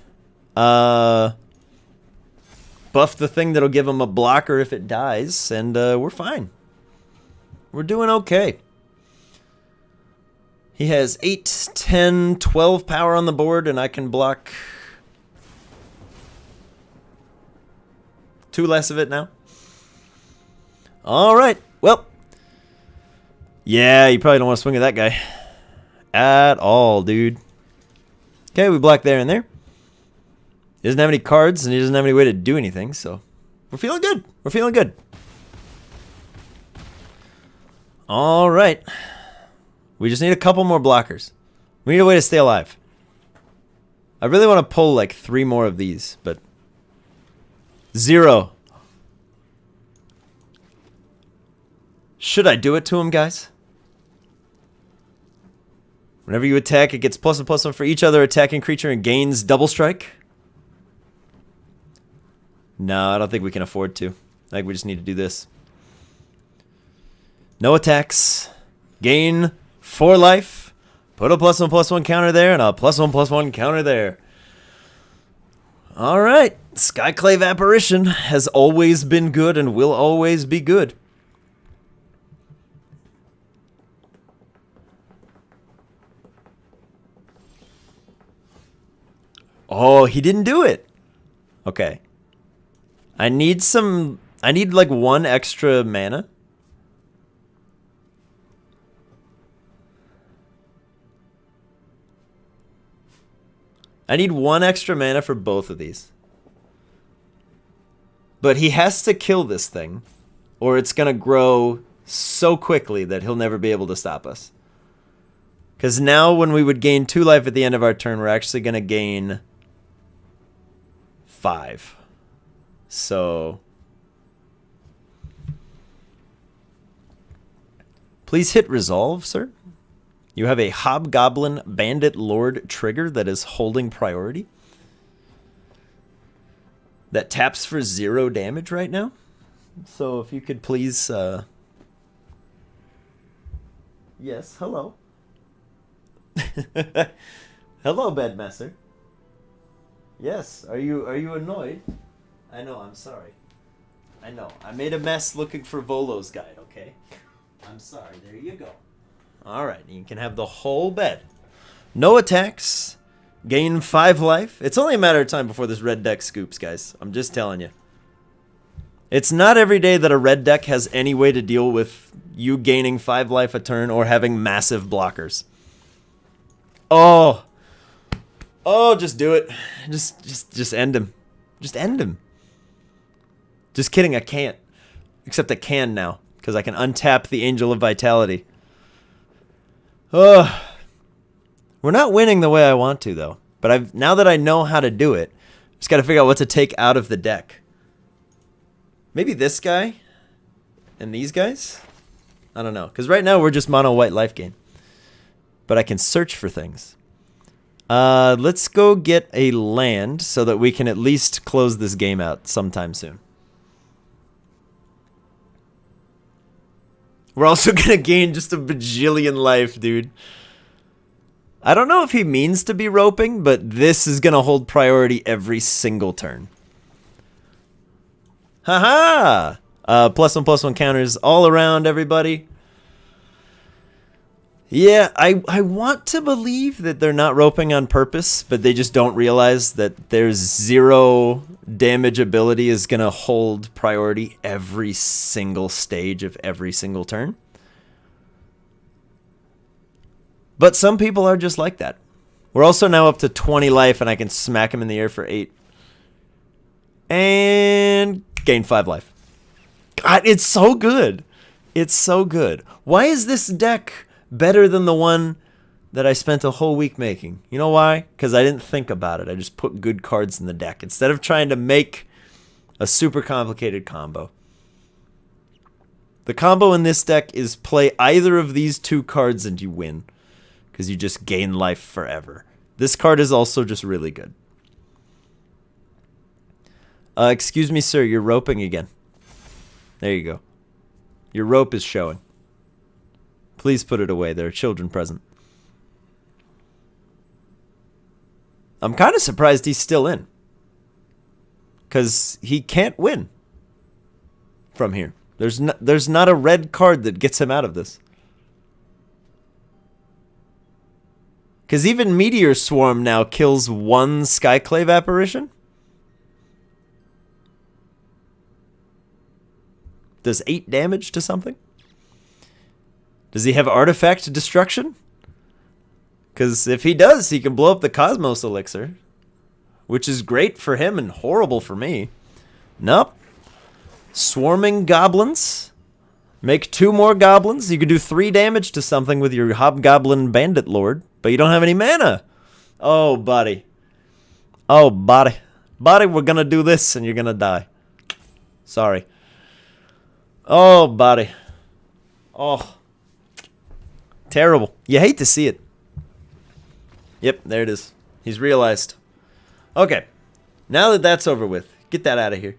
Buff the thing that'll give him a blocker if it dies, and we're fine. We're doing okay. He has 8, 10, 12 power on the board, and I can block 2 less of it now. Alright, well. Yeah, you probably don't want to swing at that guy. At all, dude. Okay, we block there and there. He doesn't have any cards, and he doesn't have any way to do anything, so we're feeling good. We're feeling good. Alright. We just need a couple more blockers. We need a way to stay alive. I really want to pull like 3 more of these, but 0. Should I do it to him, guys? Whenever you attack, it gets +1/+1 for each other attacking creature and gains double strike. No, I don't think we can afford to. I think we just need to do this. No attacks. Gain 4 life. Put a +1/+1 counter there and a +1/+1 counter there. Alright. Skyclave Apparition has always been good and will always be good. Oh, he didn't do it. Okay. I need like 1 extra mana. I need 1 extra mana for both of these. But he has to kill this thing, or it's going to grow so quickly that he'll never be able to stop us. Because now when we would gain 2 life at the end of our turn, we're actually going to gain 5. So please hit resolve, sir. You have a Hobgoblin Bandit Lord trigger that is holding priority. That taps for 0 damage right now. So if you could please yes, hello. Hello, Bedmesser. Yes, are you annoyed? I know, I'm sorry. I know. I made a mess looking for Volo's guide, okay? I'm sorry. There you go. Alright, you can have the whole bed. No attacks. Gain 5 life. It's only a matter of time before this red deck scoops, guys. I'm just telling you. It's not every day that a red deck has any way to deal with you gaining 5 life a turn or having massive blockers. Oh. Oh, just do it. Just end him. Just end him. Just kidding, I can't. Except I can now, because I can untap the Angel of Vitality. Ugh. We're not winning the way I want to, though. But now that I know how to do it, just got to figure out what to take out of the deck. Maybe this guy and these guys? I don't know. Because right now we're just mono white life gain. But I can search for things. Let's go get a land so that we can at least close this game out sometime soon. We're also going to gain just a bajillion life, dude. I don't know if he means to be roping, but this is going to hold priority every single turn. Haha! +1/+1 counters all around, everybody. Yeah, I want to believe that they're not roping on purpose, but they just don't realize that their 0 damage ability is going to hold priority every single stage of every single turn. But some people are just like that. We're also now up to 20 life, and I can smack him in the air for 8. And gain 5 life. God, it's so good. It's so good. Why is this deck better than the one that I spent a whole week making? You know why? Because I didn't think about it. I just put good cards in the deck instead of trying to make a super complicated combo. The combo in this deck is play either of these 2 cards and you win, because you just gain life forever. This card is also just really good. Excuse me, sir, you're roping again. There you go. Your rope is showing. Please put it away. There are children present. I'm kind of surprised he's still in, because he can't win from here. There's not a red card that gets him out of this. Because even Meteor Swarm now kills 1 Skyclave apparition. Does 8 damage to something? Does he have artifact destruction? Because if he does, he can blow up the Cosmos Elixir, which is great for him and horrible for me. Nope. Swarming goblins. Make 2 more goblins. You can do 3 damage to something with your Hobgoblin Bandit Lord, but you don't have any mana. Oh, buddy. Oh, buddy. Buddy, we're going to do this and you're going to die. Sorry. Oh, buddy. Oh. Terrible. You hate to see it. Yep, there it is. He's realized. Okay. Now that that's over with, get that out of here.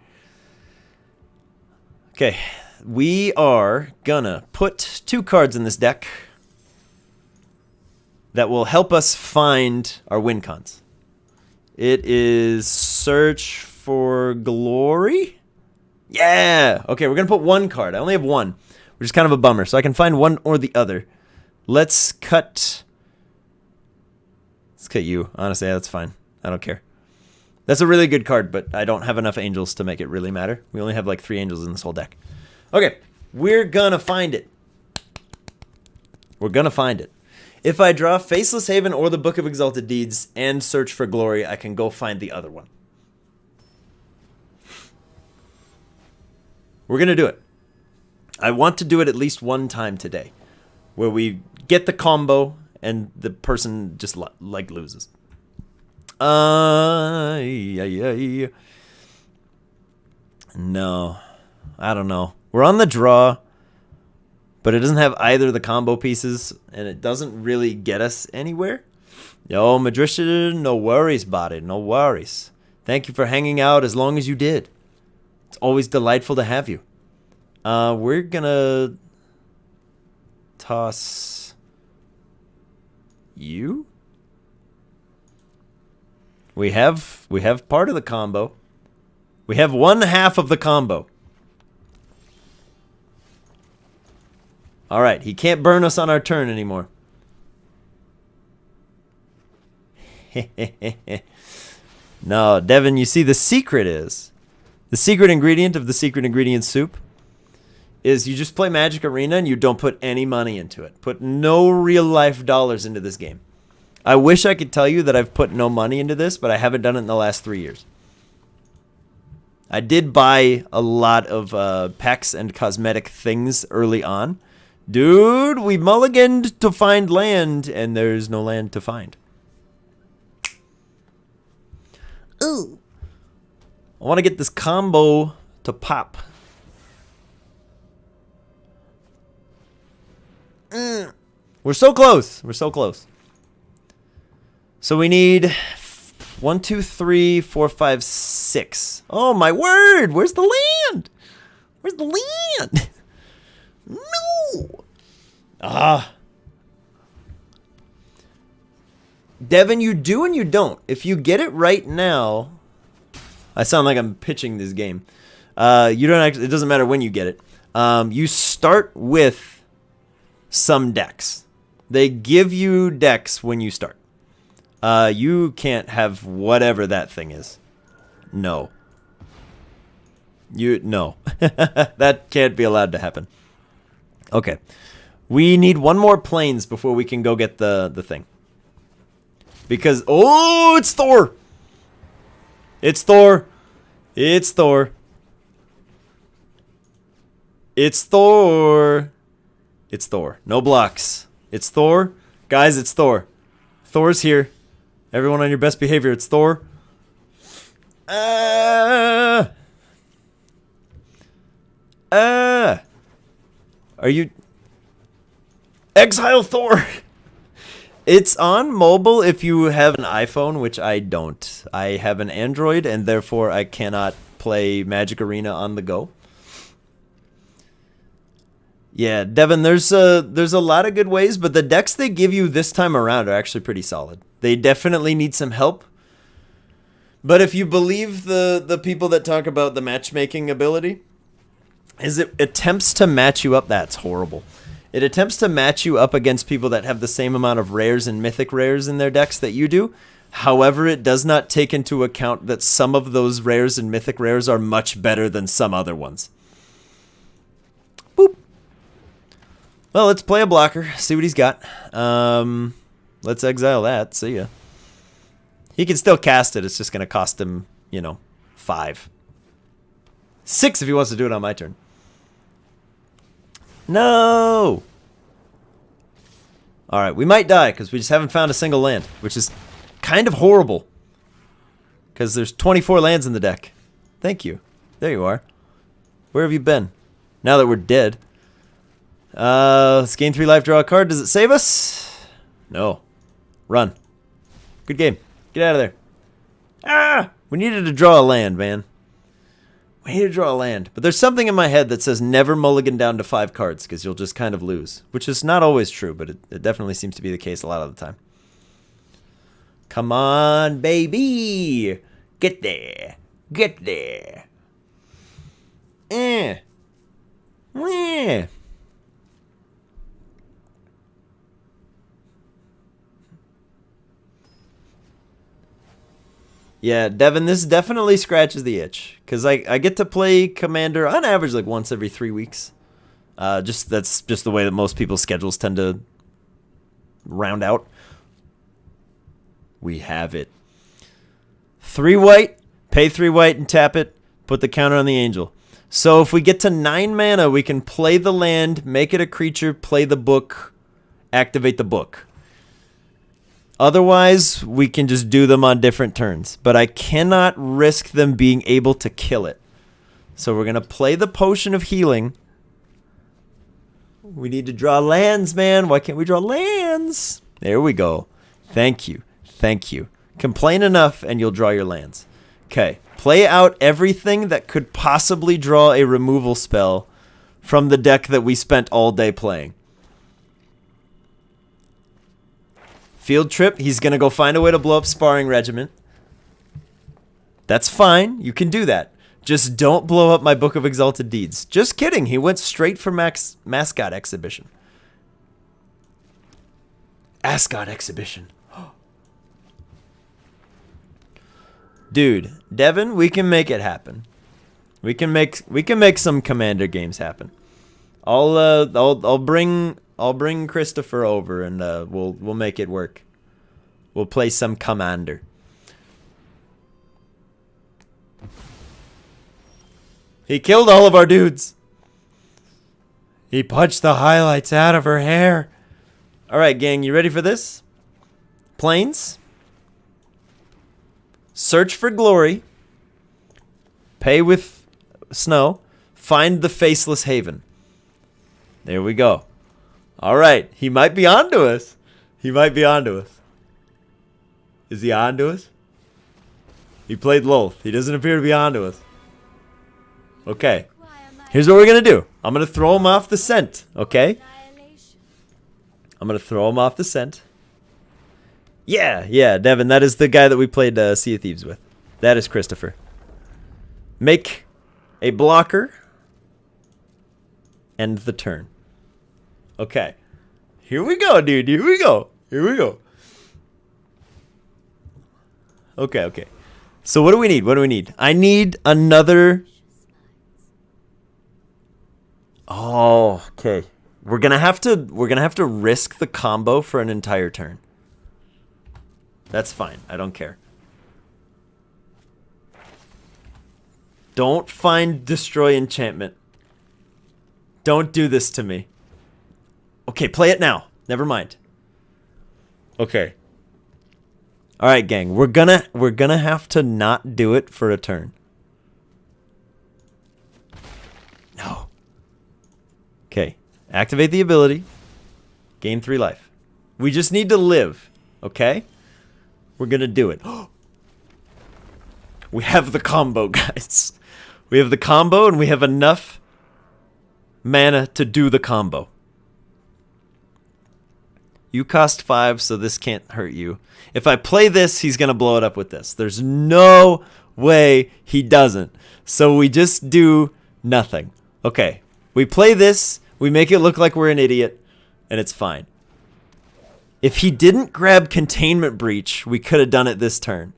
Okay. We are gonna put 2 cards in this deck that will help us find our win cons. It is Search for Glory. Yeah! Okay, we're gonna put 1 card. I only have 1, which is kind of a bummer, so I can find one or the other. Let's cut you. Honestly, that's fine. I don't care. That's a really good card, but I don't have enough angels to make it really matter. We only have like 3 angels in this whole deck. Okay, we're gonna find it. We're gonna find it. If I draw Faceless Haven or the Book of Exalted Deeds and Search for Glory, I can go find the other one. We're gonna do it. I want to do it at least 1 time today, where we get the combo and the person just like loses. No, I don't know. We're on the draw, but it doesn't have either of the combo pieces, and it doesn't really get us anywhere. Yo, Magician, no worries, buddy. No worries. Thank you for hanging out as long as you did. It's always delightful to have you. We're gonna toss you. We have part of the combo. We have 1/2 of the combo. All right, he can't burn us on our turn anymore. No, Devin, you see, the secret ingredient of the secret ingredient soup is you just play Magic Arena and you don't put any money into it. Put no real life dollars into this game. I wish I could tell you that I've put no money into this, but I haven't done it in the last 3 years. I did buy a lot of packs and cosmetic things early on. Dude, we mulliganed to find land, and there's no land to find. Ooh. I want to get this combo to pop. We're so close. We're so close. So we need 1, 2, 3, 4, 5, 6. Oh my word! Where's the land? Where's the land? No. Devin, you do and you don't. If you get it right now, I sound like I'm pitching this game. You don't actually. It doesn't matter when you get it. You start with some decks. They give you decks when you start. You can't have whatever that thing is. No. No. That can't be allowed to happen. Okay. We need one more planes before we can go get the thing. Because, oh, it's Thor! It's Thor! It's Thor! It's Thor! It's Thor. No blocks. It's Thor. Guys, it's Thor. Thor's here. Everyone on your best behavior. It's Thor. Are you... Exile Thor! It's on mobile if you have an iPhone, which I don't. I have an Android, and therefore I cannot play Magic Arena on the go. Yeah, Devin, there's a lot of good ways, but the decks they give you this time around are actually pretty solid. They definitely need some help. But if you believe the people that talk about the matchmaking ability, is it attempts to match you up. That's horrible. It attempts to match you up against people that have the same amount of rares and mythic rares in their decks that you do. However, it does not take into account that some of those rares and mythic rares are much better than some other ones. Boop. Well, let's play a blocker, see what he's got. Let's exile that, see ya. He can still cast it, it's just going to cost him, 5. 6 if he wants to do it on my turn. No! Alright, we might die because we just haven't found a single land, which is kind of horrible. Because there's 24 lands in the deck. Thank you. There you are. Where have you been? Now that we're dead. Let's gain 3 life, draw a card. Does it save us? No. Run. Good game. Get out of there. Ah! We needed to draw a land, man. We need to draw a land. But there's something in my head that says never mulligan down to 5 cards because you'll just kind of lose. Which is not always true, but it definitely seems to be the case a lot of the time. Come on, baby. Get there. Get there. Eh. Eh. Yeah, Devin, this definitely scratches the itch. Because I get to play Commander on average like once every 3 weeks. That's just the way that most people's schedules tend to round out. We have it. 3 white, pay 3 white and tap it. Put the counter on the angel. So if we get to 9 mana, we can play the land, make it a creature, play the book, activate the book. Otherwise, we can just do them on different turns. But I cannot risk them being able to kill it. So we're going to play the Potion of Healing. We need to draw lands, man. Why can't we draw lands? There we go. Thank you. Thank you. Complain enough and you'll draw your lands. Okay. Play out everything that could possibly draw a removal spell from the deck that we spent all day playing. Field trip, he's going to go find a way to blow up Sparring Regiment. That's fine. You can do that. Just don't blow up my Book of Exalted Deeds. Just kidding. He went straight for Mascot Exhibition. Ascot Exhibition. Dude, Devin, we can make it happen. We can make some Commander games happen. I'll bring Christopher over and we'll make it work. We'll play some Commander. He killed all of our dudes. He punched the highlights out of her hair. All right, gang, you ready for this? Planes. Search for glory. Pay with snow. Find the faceless haven. There we go. All right. He might be onto us. He might be onto us. Is he onto us? He played Lolth. He doesn't appear to be onto us. Okay. Here's what we're going to do. I'm going to throw him off the scent. Okay? I'm going to throw him off the scent. Yeah, Devin, that is the guy that we played Sea of Thieves with. That is Christopher. Make a blocker. End the turn. Okay. Here we go, dude. Here we go. Okay. So what do we need? I need another... Oh, okay. We're gonna have to risk the combo for an entire turn. That's fine. I don't care. Don't find destroy enchantment. Don't do this to me. Okay, play it now. Never mind. Okay. All right, gang. We're gonna have to not do it for a turn. No. Okay. Activate the ability. Gain 3 life. We just need to live. Okay? We're gonna do it. We have the combo, guys. We have the combo, and we have enough mana to do the combo. You cost 5, so this can't hurt you. If I play this, he's gonna blow it up with this. There's no way he doesn't. So we just do nothing. Okay. We play this, we make it look like we're an idiot, and it's fine. If he didn't grab Containment Breach, we could have done it this turn.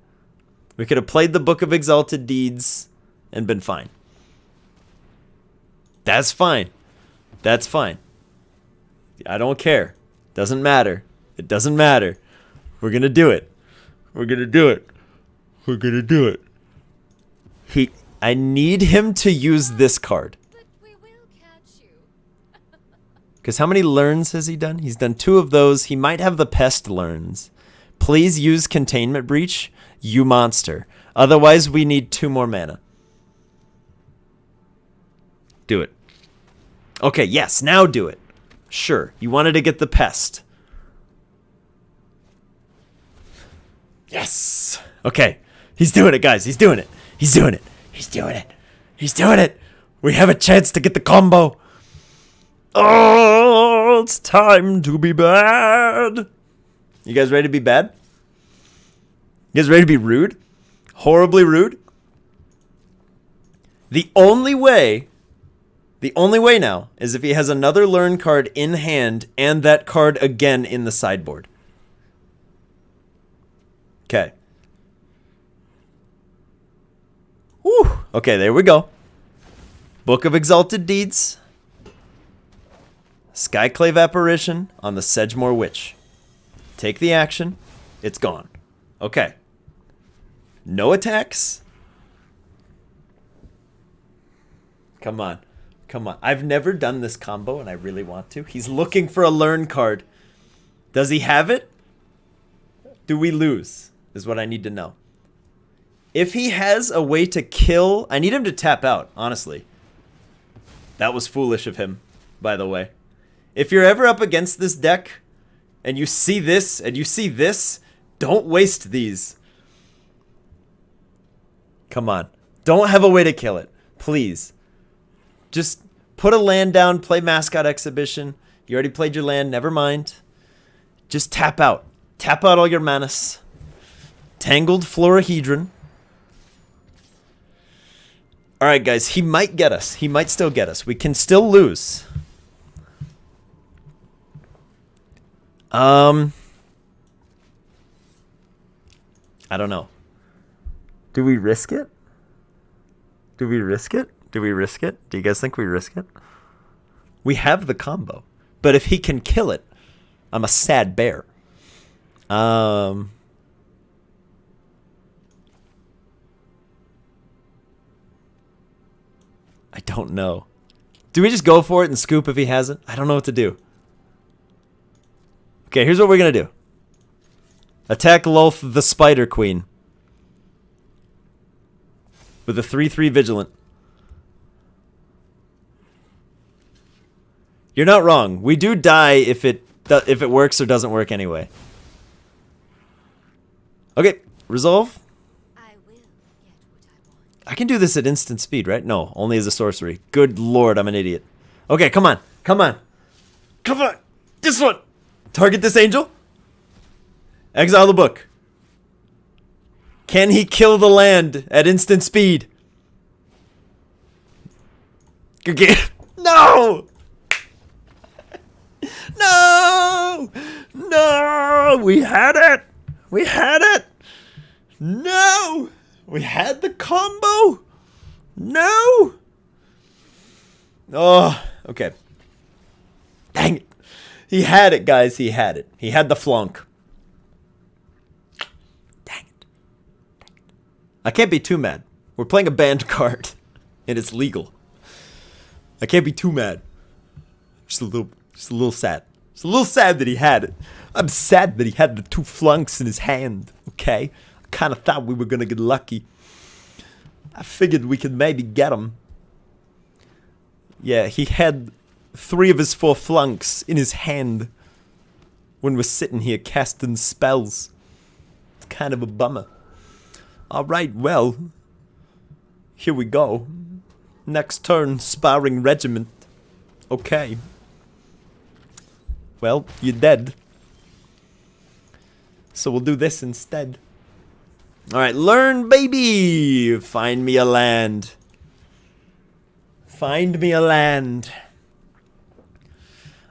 We could have played the Book of Exalted Deeds and been fine. That's fine. That's fine. I don't care. Doesn't matter. It doesn't matter. We're gonna do it. We're gonna do it. We're gonna do it. I need him to use this card. But we will catch you. Because how many learns has he done? He's done 2 of those. He might have the pest learns. Please use Containment Breach, you monster. Otherwise, we need 2 more mana. Do it. Okay, yes, now do it. Sure, you wanted to get the pest. Yes! Okay, he's doing it, guys. He's doing it. He's doing it. He's doing it. He's doing it. We have a chance to get the combo. Oh, it's time to be bad. You guys ready to be bad? You guys ready to be rude? Horribly rude? The only way now is if he has another learn card in hand and that card again in the sideboard. Okay. Whew. Okay, there we go. Book of Exalted Deeds. Skyclave Apparition on the Sedgemoor Witch. Take the action. It's gone. Okay. No attacks. Come on. Come on. I've never done this combo and I really want to. He's looking for a learn card. Does he have it? Do we lose? Is what I need to know. If he has a way to kill... I need him to tap out, honestly. That was foolish of him, by the way. If you're ever up against this deck and you see this and you see this, don't waste these. Come on. Don't have a way to kill it. Please. Just put a land down, play Mascot Exhibition. You already played your land, never mind. Just tap out. Tap out all your manas. Tangled Florahedron. Alright, guys. He might get us. He might still get us. We can still lose. I don't know. Do we risk it? Do we risk it? Do we risk it? Do you guys think we risk it? We have the combo. But if he can kill it, I'm a sad bear. I don't know. Do we just go for it and scoop if he hasn't? I don't know what to do. Okay, here's what we're going to do. Attack Lolth the Spider Queen. With a 3/3 Vigilant. You're not wrong. We do die if it works or doesn't work anyway. Okay, resolve. I will get what I want. I can do this at instant speed, right? No, only as a sorcery. Good lord, I'm an idiot. Okay, come on. Come on. Come on. This one. Target this angel. Exile the book. Can he kill the land at instant speed? Okay. No! No! No! We had it! We had it! No! We had the combo! No! Oh, okay. Dang it. He had it, guys. He had it. He had the flunk. Dang it. I can't be too mad. We're playing a banned card, and it's legal. I can't be too mad. Just a little sad. Just a little sad that he had it. I'm sad that he had the 2 flunks in his hand. Okay, I kind of thought we were gonna get lucky. I figured we could maybe get him. Yeah, he had 3 of his 4 flunks in his hand when we're sitting here casting spells. It's kind of a bummer. Alright, well, here we go. Next turn, sparring regiment. Okay. Well, you're dead. So we'll do this instead. Alright, learn, baby! Find me a land. Find me a land.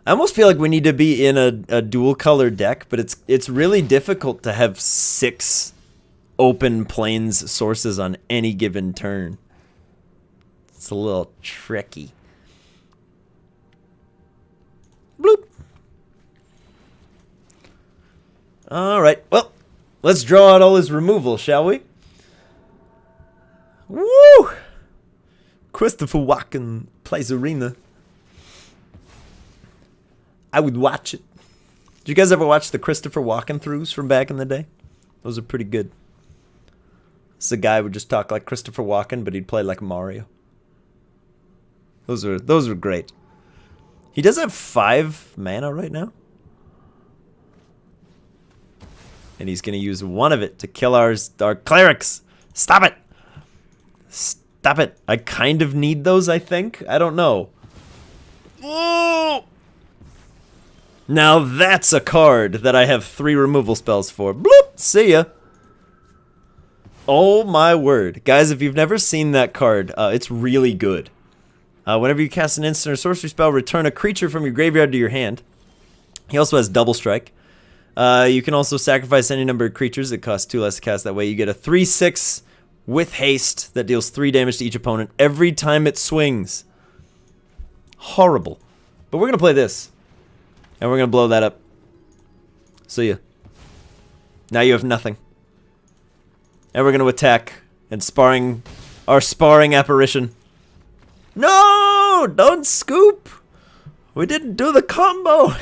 I almost feel like we need to be in a dual color deck, but it's really difficult to have 6 open plains sources on any given turn. It's a little tricky. Bloop. Alright, well, let's draw out all his removal, shall we? Woo! Christopher Walken plays Arena. I would watch it. Did you guys ever watch the Christopher Walken throughs from back in the day? Those are pretty good. This guy would just talk like Christopher Walken, but he'd play like Mario. Those were great. He does have 5 mana right now. And he's going to use 1 of it to kill our clerics. Stop it! Stop it. I kind of need those, I think. I don't know. Oh! Now that's a card that I have 3 removal spells for. Bloop! See ya. Oh my word. Guys, if you've never seen that card, it's really good. Whenever you cast an instant or sorcery spell, return a creature from your graveyard to your hand. He also has double strike. You can also sacrifice any number of creatures. It costs 2 less to cast. That way you get a 3/6 with haste that deals 3 damage to each opponent every time it swings. Horrible. But we're going to play this. And we're going to blow that up. See ya. Now you have nothing. And we're going to attack. And our sparring apparition. No! Don't scoop! We didn't do the combo!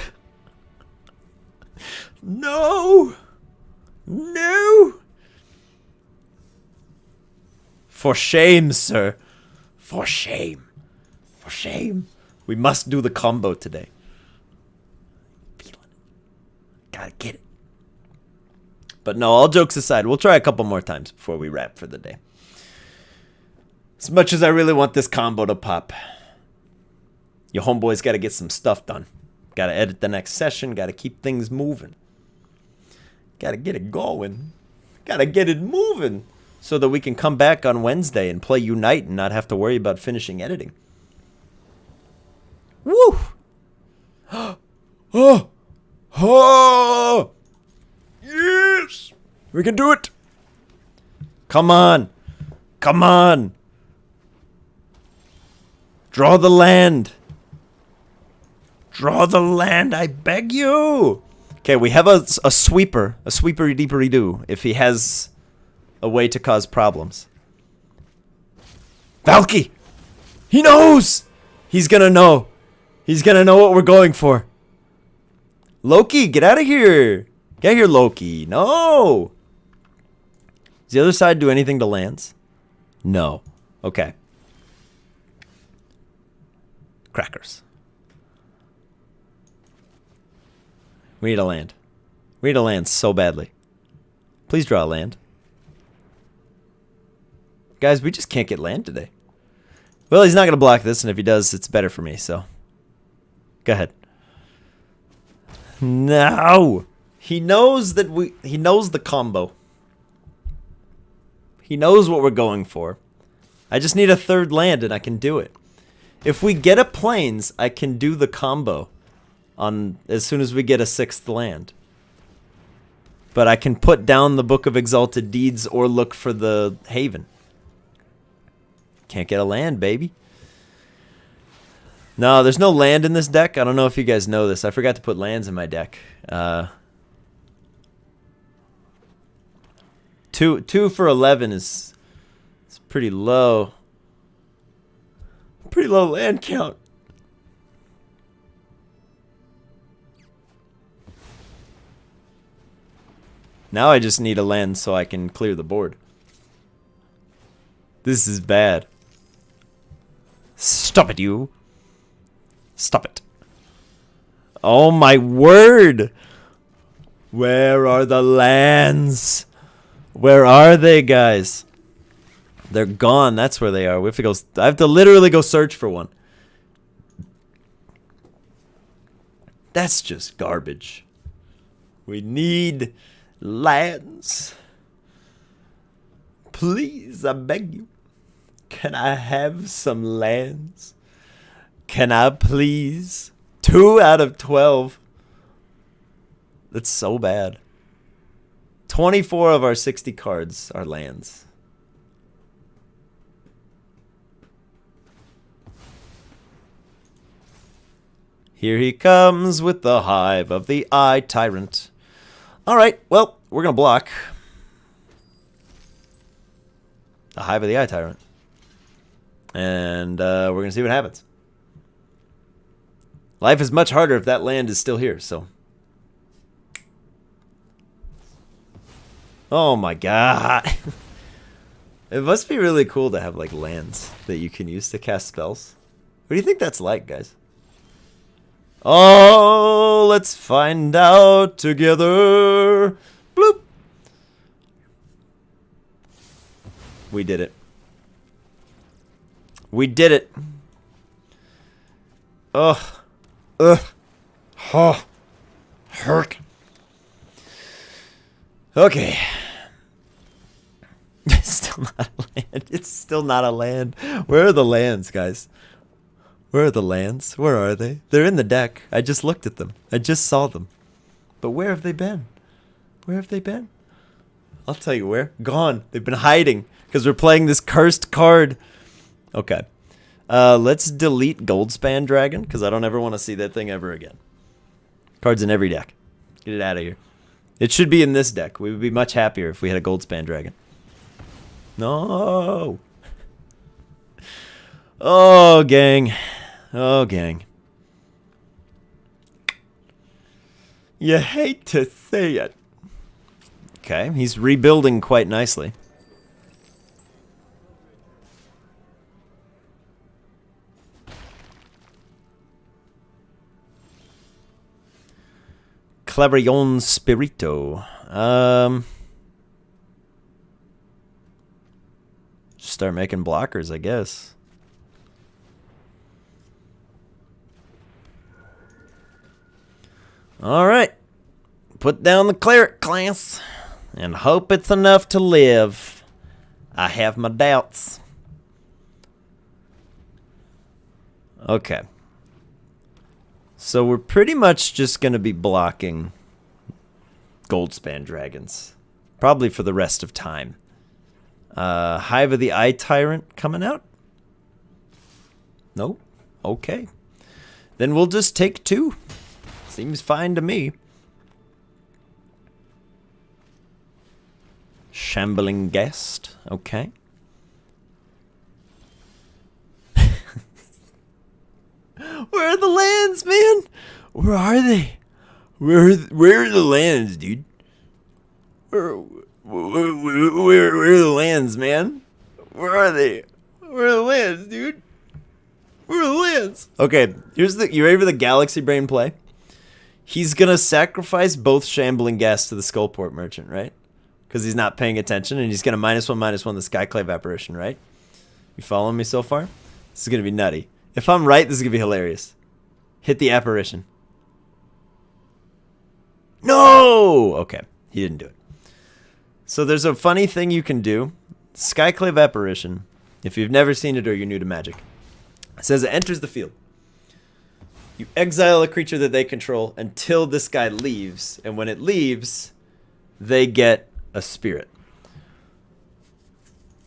No! No! For shame, sir. For shame. For shame. We must do the combo today. Feeling it. Gotta get it. But no, all jokes aside, we'll try a couple more times before we wrap for the day. As much as I really want this combo to pop, your homeboy's got to get some stuff done. Got to edit the next session. Got to keep things moving. Got to get it going. Got to get it moving so that we can come back on Wednesday and play Unite and not have to worry about finishing editing. Woo! Oh! Oh! Yes! We can do it! Come on! Come on! Draw the land! Draw the land, I beg you! Okay, we have a sweeper. A sweeper-deepery-doo, if he has a way to cause problems. Valky! He knows! He's gonna know. He's gonna know what we're going for. Loki, get out of here! Get here, Loki. No! Does the other side do anything to lands? No. Okay. Crackers. We need a land. We need a land so badly. Please draw a land. Guys, we just can't get land today. Well, he's not going to block this, and if he does, it's better for me, so. Go ahead. No! He knows that he knows the combo. He knows what we're going for. I just need a third land and I can do it. If we get a plains, I can do the combo on as soon as we get a sixth land. But I can put down the Book of Exalted Deeds or look for the Haven. Can't get a land, baby. No, there's no land in this deck. I don't know if you guys know this. I forgot to put lands in my deck. Two for 11 is pretty low. Pretty low land count. Now I just need a land so I can clear the board. This is bad. Stop it, you. Stop it. Oh my word. Where are the lands? Where are they, guys? They're gone. That's where they are. We have to go. I have to literally go search for one. That's just garbage. We need lands. Please, I beg you. Can I have some lands? Can I please? 2 out of 12. That's so bad. 24 of our 60 cards are lands. Here he comes with the Hive of the Eye Tyrant. Alright, well, we're going to block. The Hive of the Eye Tyrant. And we're going to see what happens. Life is much harder if that land is still here, so. Oh my god. It must be really cool to have like lands that you can use to cast spells. What do you think that's like, guys? Oh, let's find out together. Bloop. We did it. We did it. Ugh. Ugh. Oh. Herk. Okay. It's still not a land. It's still not a land. Where are the lands, guys? Where are the lands? Where are they? They're in the deck. I just looked at them. I just saw them. But where have they been? Where have they been? I'll tell you where. Gone. They've been hiding because we're playing this cursed card. Okay. Let's delete Goldspan Dragon because I don't ever want to see that thing ever again. Cards in every deck. Get it out of here. It should be in this deck. We would be much happier if we had a Goldspan Dragon. No. Oh, gang. Oh, gang. You hate to say it. Okay, he's rebuilding quite nicely. Clarion Spirito. Start making blockers, I guess. Alright. Put down the cleric class and hope it's enough to live. I have my doubts. Okay. So we're pretty much just going to be blocking Goldspan Dragons. Probably for the rest of time. Hive of the Eye Tyrant coming out? Nope. Okay. Then we'll just take 2. Seems fine to me. Shambling Guest. Okay. Where are the lands, man? Where are they? Where are the lands, dude? Where are the lands, man? Where are they? Where are the lands, dude? Where are the lands? Okay, here's the. You ready for the Galaxy Brain play? He's gonna sacrifice both Shambling Guests to the Skullport Merchant, right? Because he's not paying attention, and he's gonna -1/-1 the Skyclave Apparition, right? You following me so far? This is gonna be nutty. If I'm right, this is gonna be hilarious. Hit the Apparition. No! Okay, he didn't do it. So there's a funny thing you can do. Skyclave Apparition, if you've never seen it or you're new to Magic, it says it enters the field. You exile a creature that they control until this guy leaves, and when it leaves, they get a spirit.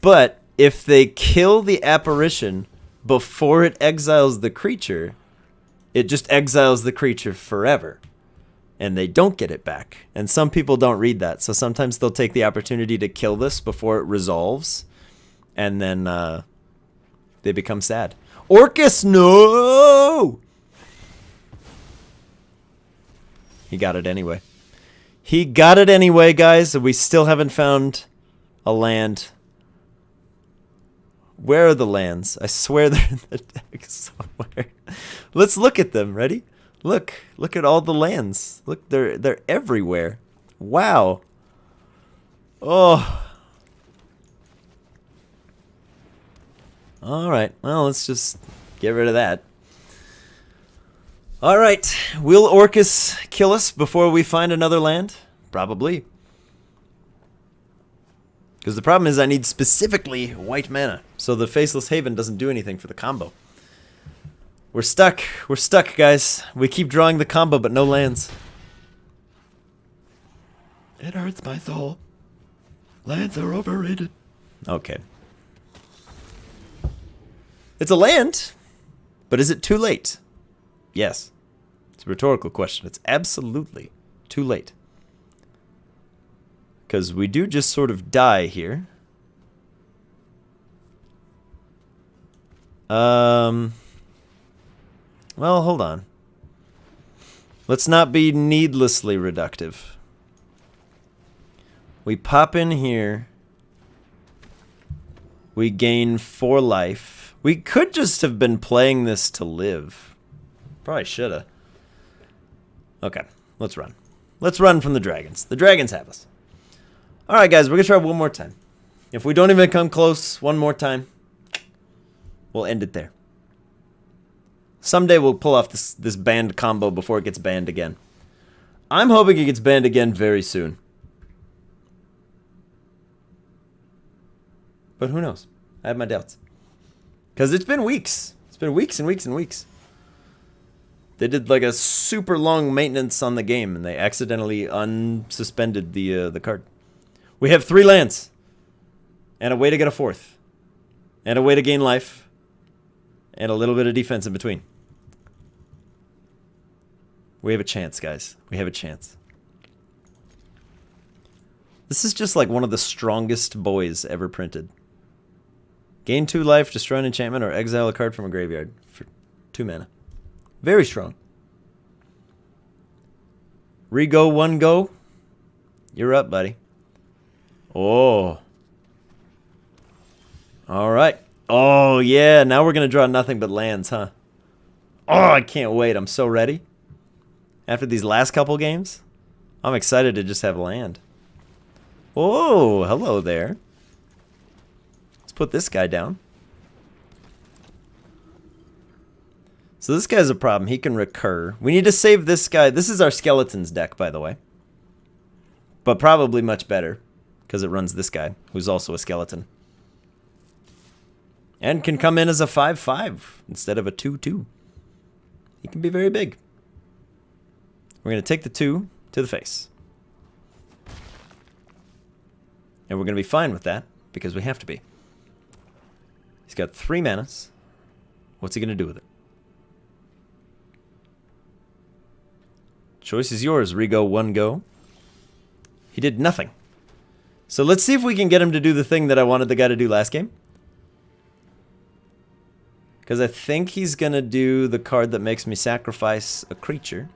But if they kill the apparition before it exiles the creature, it just exiles the creature forever. And they don't get it back. And some people don't read that. So sometimes they'll take the opportunity to kill this before it resolves. And then they become sad. Orcus, no! He got it anyway. He got it anyway, guys. We still haven't found a land. Where are the lands? I swear they're in the deck somewhere. Let's look at them. Ready? Look at all the lands. Look, they're everywhere. Wow. Oh. All right. Well, let's just get rid of that. All right. Will Orcus kill us before we find another land? Probably. Because the problem is I need specifically white mana. So the Faceless Haven doesn't do anything for the combo. We're stuck. We're stuck, guys. We keep drawing the combo, but no lands. It hurts my soul. Lands are overrated. Okay. It's a land, but is it too late? Yes. It's a rhetorical question. It's absolutely too late. Because we do just sort of die here. Well, hold on. Let's not be needlessly reductive. We pop in here. We gain 4 life. We could just have been playing this to live. Probably shoulda. Okay, let's run. Let's run from the dragons. The dragons have us. Alright, guys, we're going to try one more time. If we don't even come close one more time, we'll end it there. Someday we'll pull off this banned combo before it gets banned again. I'm hoping it gets banned again very soon. But who knows? I have my doubts. Because it's been weeks. It's been weeks and weeks and weeks. They did like a super long maintenance on the game, and they accidentally unsuspended the card. We have 3 lands. And a way to get a 4th. And a way to gain life. And a little bit of defense in between. We have a chance, guys. We have a chance. This is just like one of the strongest boys ever printed. Gain 2 life, destroy an enchantment, or exile a card from a graveyard for 2 mana. Very strong. Re-go, 1 go. You're up, buddy. Oh. Alright. Oh, yeah. Now we're going to draw nothing but lands, huh? Oh, I can't wait. I'm so ready. After these last couple games, I'm excited to just have land. Oh, hello there. Let's put this guy down. So this guy's a problem. He can recur. We need to save this guy. This is our skeletons deck, by the way. But probably much better, because it runs this guy, who's also a skeleton. And can come in as a 5/5 instead of a 2/2. He can be very big. We're going to take the 2 to the face. And we're going to be fine with that, because we have to be. He's got 3 manas. What's he going to do with it? Choice is yours. Re-go, 1 go. He did nothing. So let's see if we can get him to do the thing that I wanted the guy to do last game. Because I think he's going to do the card that makes me sacrifice a creature.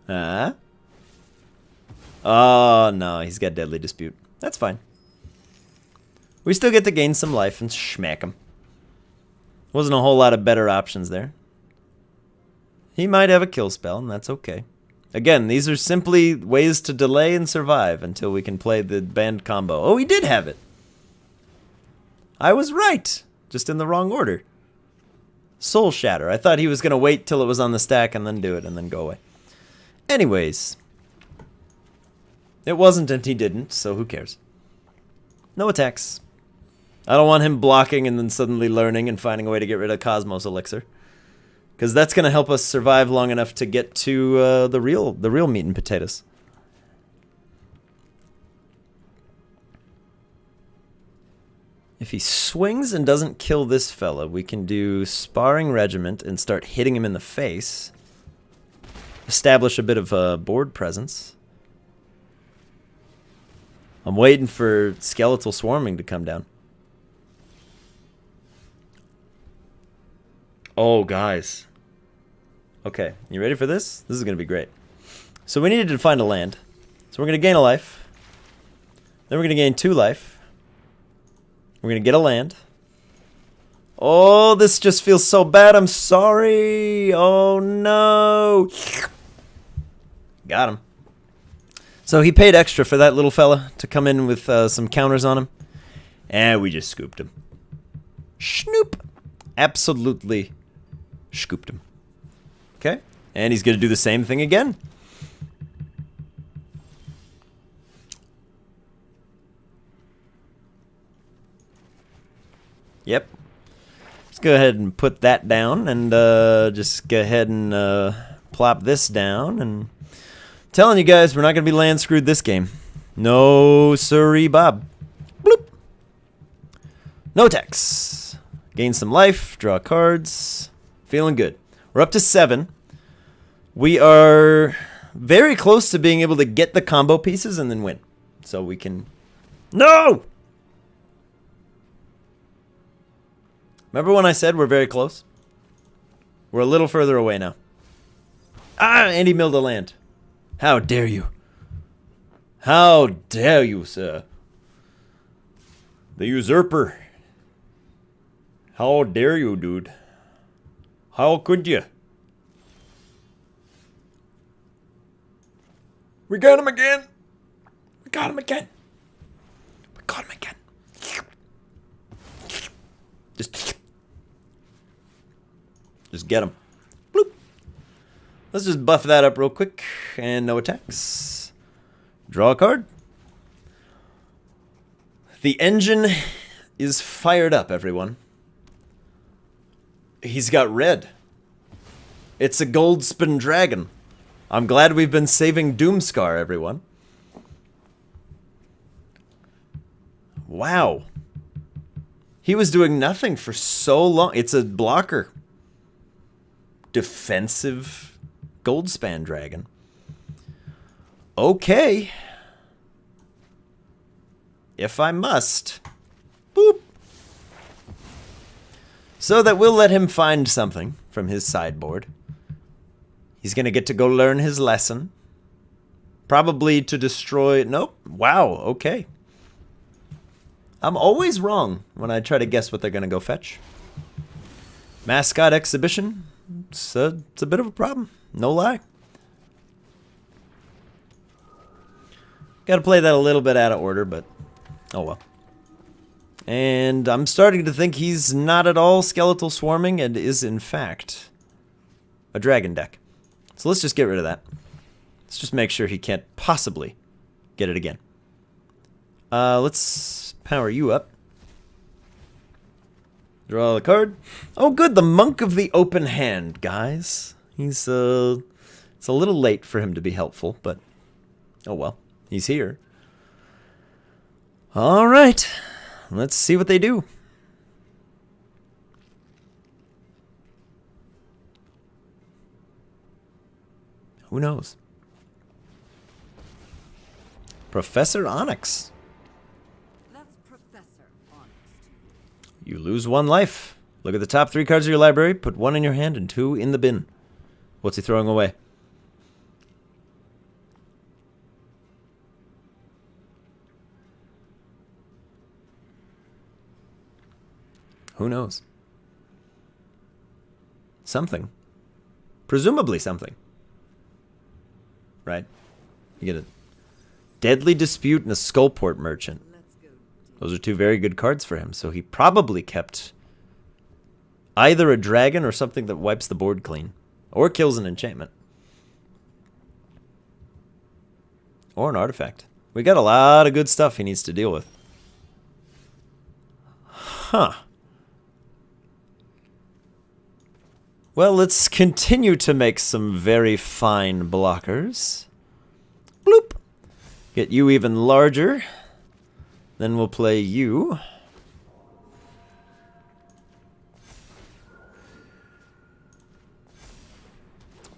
Oh, no. He's got Deadly Dispute. That's fine. We still get to gain some life and smack him. Wasn't a whole lot of better options there. He might have a kill spell, and that's okay. Again, these are simply ways to delay and survive until we can play the banned combo. Oh, he did have it. I was right. Just in the wrong order. Soul Shatter. I thought he was going to wait till it was on the stack and then do it and then go away. Anyways. It wasn't and he didn't, so who cares? No attacks. I don't want him blocking and then suddenly learning and finding a way to get rid of Cosmos Elixir. Because that's going to help us survive long enough to get to the real meat and potatoes. If he swings and doesn't kill this fella, we can do Sparring Regiment and start hitting him in the face. Establish a bit of board presence. I'm waiting for Skeletal Swarming to come down. Oh, guys. Okay, you ready for this? This is going to be great. So we needed to find a land. So we're going to gain a life. Then we're going to gain 2 life. We're going to get a land. Oh, this just feels so bad. I'm sorry. Oh, no. Got him. So he paid extra for that little fella to come in with some counters on him. And we just scooped him. Schnoop. Absolutely scooped him. Okay. And he's going to do the same thing again. Yep. Let's go ahead and put that down and just go ahead and plop this down. And telling you guys, we're not going to be land screwed this game. No siree, Bob. Bloop. No attacks. Gain some life. Draw cards. Feeling good. We're up to 7. We are very close to being able to get the combo pieces and then win. So we can... No! Remember when I said we're very close? We're a little further away now. Ah, and he milled a land. How dare you? How dare you, sir? The usurper. How dare you, dude? How could you? We got him again. We got him again. We got him again. Just get him. Bloop. Let's just buff that up real quick. And no attacks. Draw a card. The engine is fired up, everyone. He's got red. It's a Goldspin Dragon. I'm glad we've been saving Doomscar, everyone. Wow. He was doing nothing for so long. It's a blocker. Defensive Goldspan Dragon. Okay. If I must. Boop. So that we'll let him find something from his sideboard. He's going to get to go learn his lesson. Probably to destroy... Nope. Wow. Okay. I'm always wrong when I try to guess what they're going to go fetch. Mascot Exhibition. It's a bit of a problem. No lie. Got to play that a little bit out of order, but oh well. And I'm starting to think he's not at all Skeletal Swarming and is in fact a dragon deck. So let's just get rid of that. Let's just make sure he can't possibly get it again. Let's power you up. Draw the card. Oh, good. The Monk of the Open Hand, guys. He's, it's a little late for him to be helpful, but oh well. He's here. All right. Let's see what they do. Who knows? Professor Onyx. That's Professor Onyx. You lose 1 life. Look at the top 3 cards of your library. Put 1 in your hand and 2 in the bin. What's he throwing away? Who knows? Something. Presumably something. Right? You get a Deadly Dispute and a Skullport Merchant. Those are 2 very good cards for him, so he probably kept Either a dragon or something that wipes the board clean. Or kills an enchantment. Or an artifact. We got a lot of good stuff he needs to deal with. Huh. Well, let's continue to make some very fine blockers. Bloop. Get you even larger. Then we'll play you.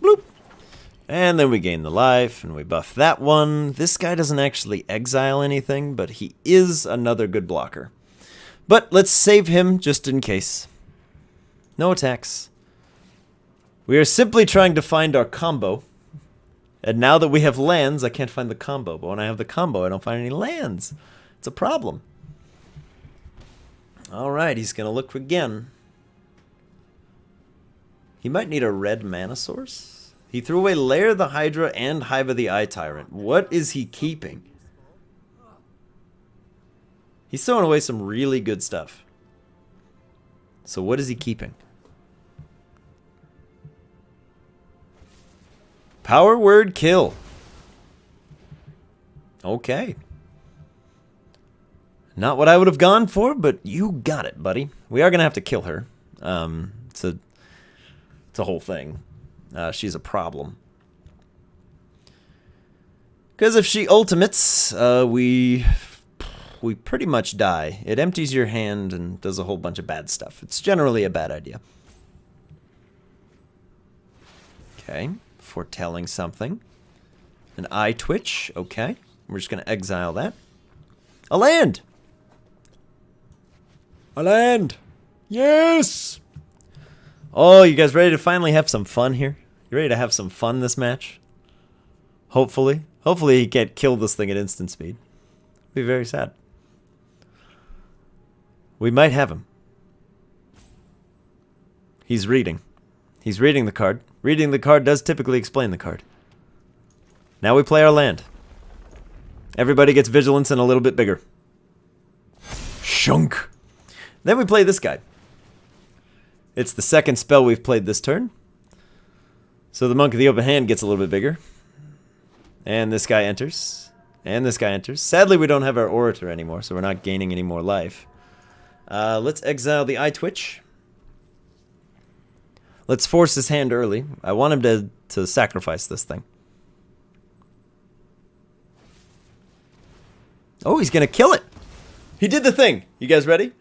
Bloop. And then we gain the life, and we buff that one. This guy doesn't actually exile anything, but he is another good blocker. But let's save him just in case. No attacks. We are simply trying to find our combo. And now that we have lands, I can't find the combo. But when I have the combo, I don't find any lands. It's a problem. Alright, he's going to look again. He might need a red mana source. He threw away Lair the Hydra and Hive the Eye Tyrant. What is he keeping? He's throwing away some really good stuff. So what is he keeping? Power word kill. Okay. Not what I would have gone for, but you got it, buddy. We are going to have to kill her. It's a whole thing. She's a problem. Because if she ultimates, we pretty much die. It empties your hand and does a whole bunch of bad stuff. It's generally a bad idea. Okay. Foretelling something. An eye twitch. Okay. We're just going to exile that. A land! A land! Yes! Oh, you guys ready to finally have some fun here? You ready to have some fun this match? Hopefully. Hopefully he can't kill this thing at instant speed. It'd be very sad. We might have him. He's reading. He's reading the card. Reading the card does typically explain the card. Now we play our land. Everybody gets vigilance and a little bit bigger. Shunk. Then we play this guy. It's the second spell we've played this turn. So the Monk of the Open Hand gets a little bit bigger. And this guy enters. And this guy enters. Sadly, we don't have our Orator anymore, so we're not gaining any more life. Let's exile the Eye Twitch. Let's force his hand early. I want him to sacrifice this thing. Oh, he's going to kill it. He did the thing. You guys ready?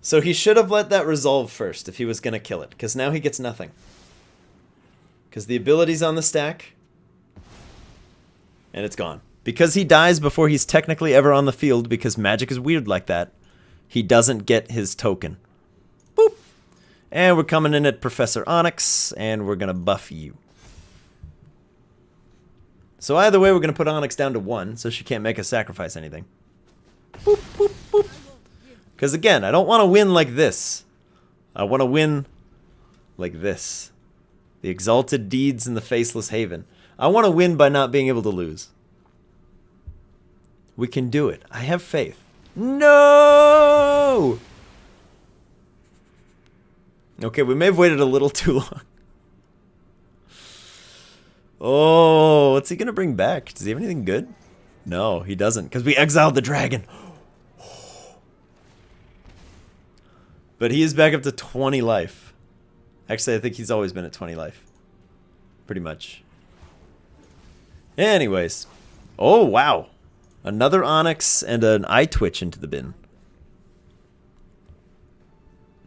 So he should have let that resolve first if he was going to kill it. Because now he gets nothing. Because the ability's on the stack. And it's gone. Because he dies before he's technically ever on the field, because Magic is weird like that, he doesn't get his token. Boop. And we're coming in at Professor Onyx, and we're going to buff you. So either way, we're going to put Onyx down to 1, so she can't make us sacrifice anything. Boop, boop, boop. Because again, I don't want to win like this. I want to win like this. The Exalted Deeds in the Faceless Haven. I want to win by not being able to lose. We can do it. I have faith. No! Okay, we may have waited a little too long. Oh, what's he going to bring back? Does he have anything good? No, he doesn't, because we exiled the dragon. But he is back up to 20 life. Actually, I think he's always been at 20 life. Pretty much. Anyways. Oh, wow. Another Onyx and an Eye Twitch into the bin.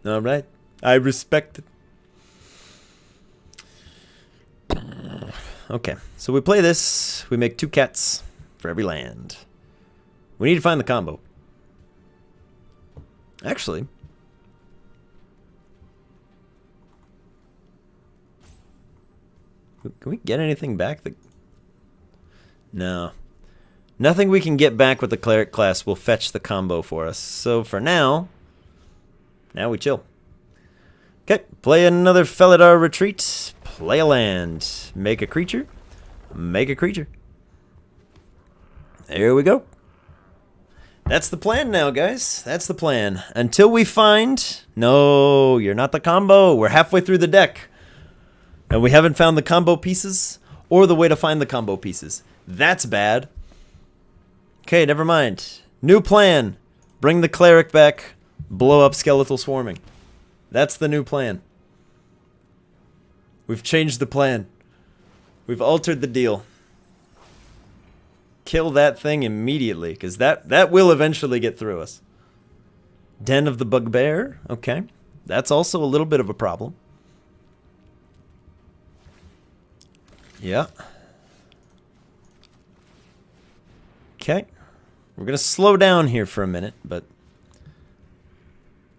Alright. I respect it. Okay. So we play this. We make 2 cats for every land. We need to find the combo. Actually. Can we get anything back? No. Nothing we can get back with the Cleric class will fetch the combo for us. So for now we chill. Okay, play another Felidar Retreat. Play a land. Make a creature. Make a creature. There we go. That's the plan now, guys. That's the plan. Until we find... No, you're not the combo. We're halfway through the deck. And we haven't found the combo pieces or the way to find the combo pieces. That's bad. Okay, never mind. New plan. Bring the cleric back. Blow up skeletal swarming. That's the new plan. We've changed the plan. We've altered the deal. Kill that thing immediately, because that will eventually get through us. Den of the Bugbear. Okay. That's also a little bit of a problem. Yeah. Okay. We're going to slow down here for a minute, but...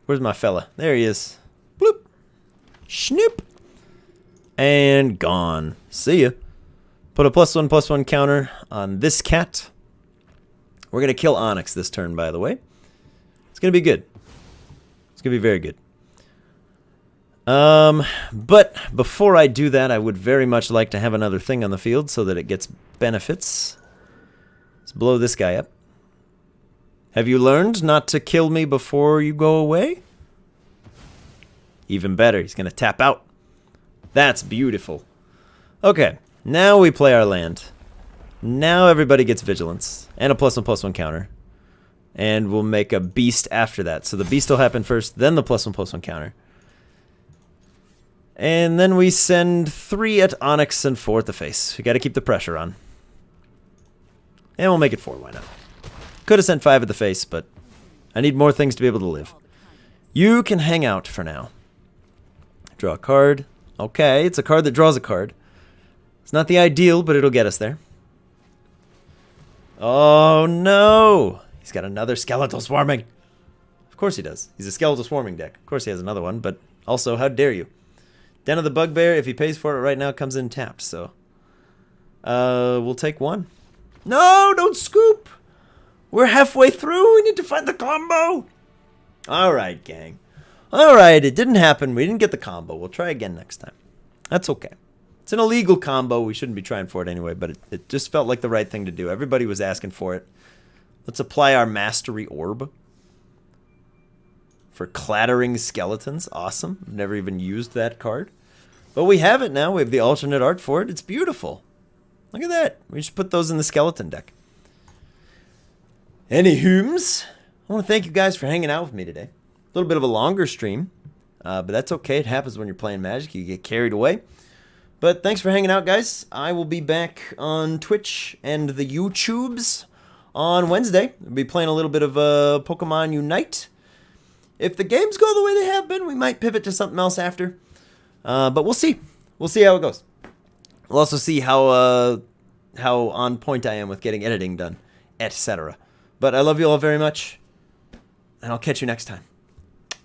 Where's my fella? There he is. Bloop. Snoop. And gone. See ya. Put a +1/+1 counter on this cat. We're going to kill Onyx this turn, by the way. It's going to be good. It's going to be very good. But before I do that, I would very much like to have another thing on the field so that it gets benefits. Let's blow this guy up. Have you learned not to kill me before you go away? Even better, he's going to tap out. That's beautiful. Okay, now we play our land. Now everybody gets vigilance and a +1/+1 counter. And we'll make a beast after that. So the beast will happen first, then the +1/+1 counter. And then we send 3 at Onyx and 4 at the face. We got to keep the pressure on. And we'll make it 4, why not? Could have sent 5 at the face, but I need more things to be able to live. You can hang out for now. Draw a card. Okay, it's a card that draws a card. It's not the ideal, but it'll get us there. Oh no! He's got another skeletal swarming. Of course he does. He's a skeletal swarming deck. Of course he has another one, but also, how dare you? Den of the Bugbear, if he pays for it right now, comes in tapped, so... we'll take 1. No, don't scoop! We're halfway through, we need to find the combo! Alright, gang. Alright, it didn't happen, we didn't get the combo. We'll try again next time. That's okay. It's an illegal combo, we shouldn't be trying for it anyway, but it just felt like the right thing to do. Everybody was asking for it. Let's apply our Mastery Orb. For clattering skeletons. Awesome. Never even used that card. But we have it now. We have the alternate art for it. It's beautiful. Look at that. We should put those in the skeleton deck. Anywho's, I want to thank you guys for hanging out with me today. A little bit of a longer stream. But that's okay. It happens when you're playing Magic. You get carried away. But thanks for hanging out, guys. I will be back on Twitch and the YouTubes on Wednesday. I'll be playing a little bit of Pokemon Unite. If the games go the way they have been, we might pivot to something else after. But we'll see. We'll see how it goes. We'll also see how on point I am with getting editing done, etc. But I love you all very much, and I'll catch you next time.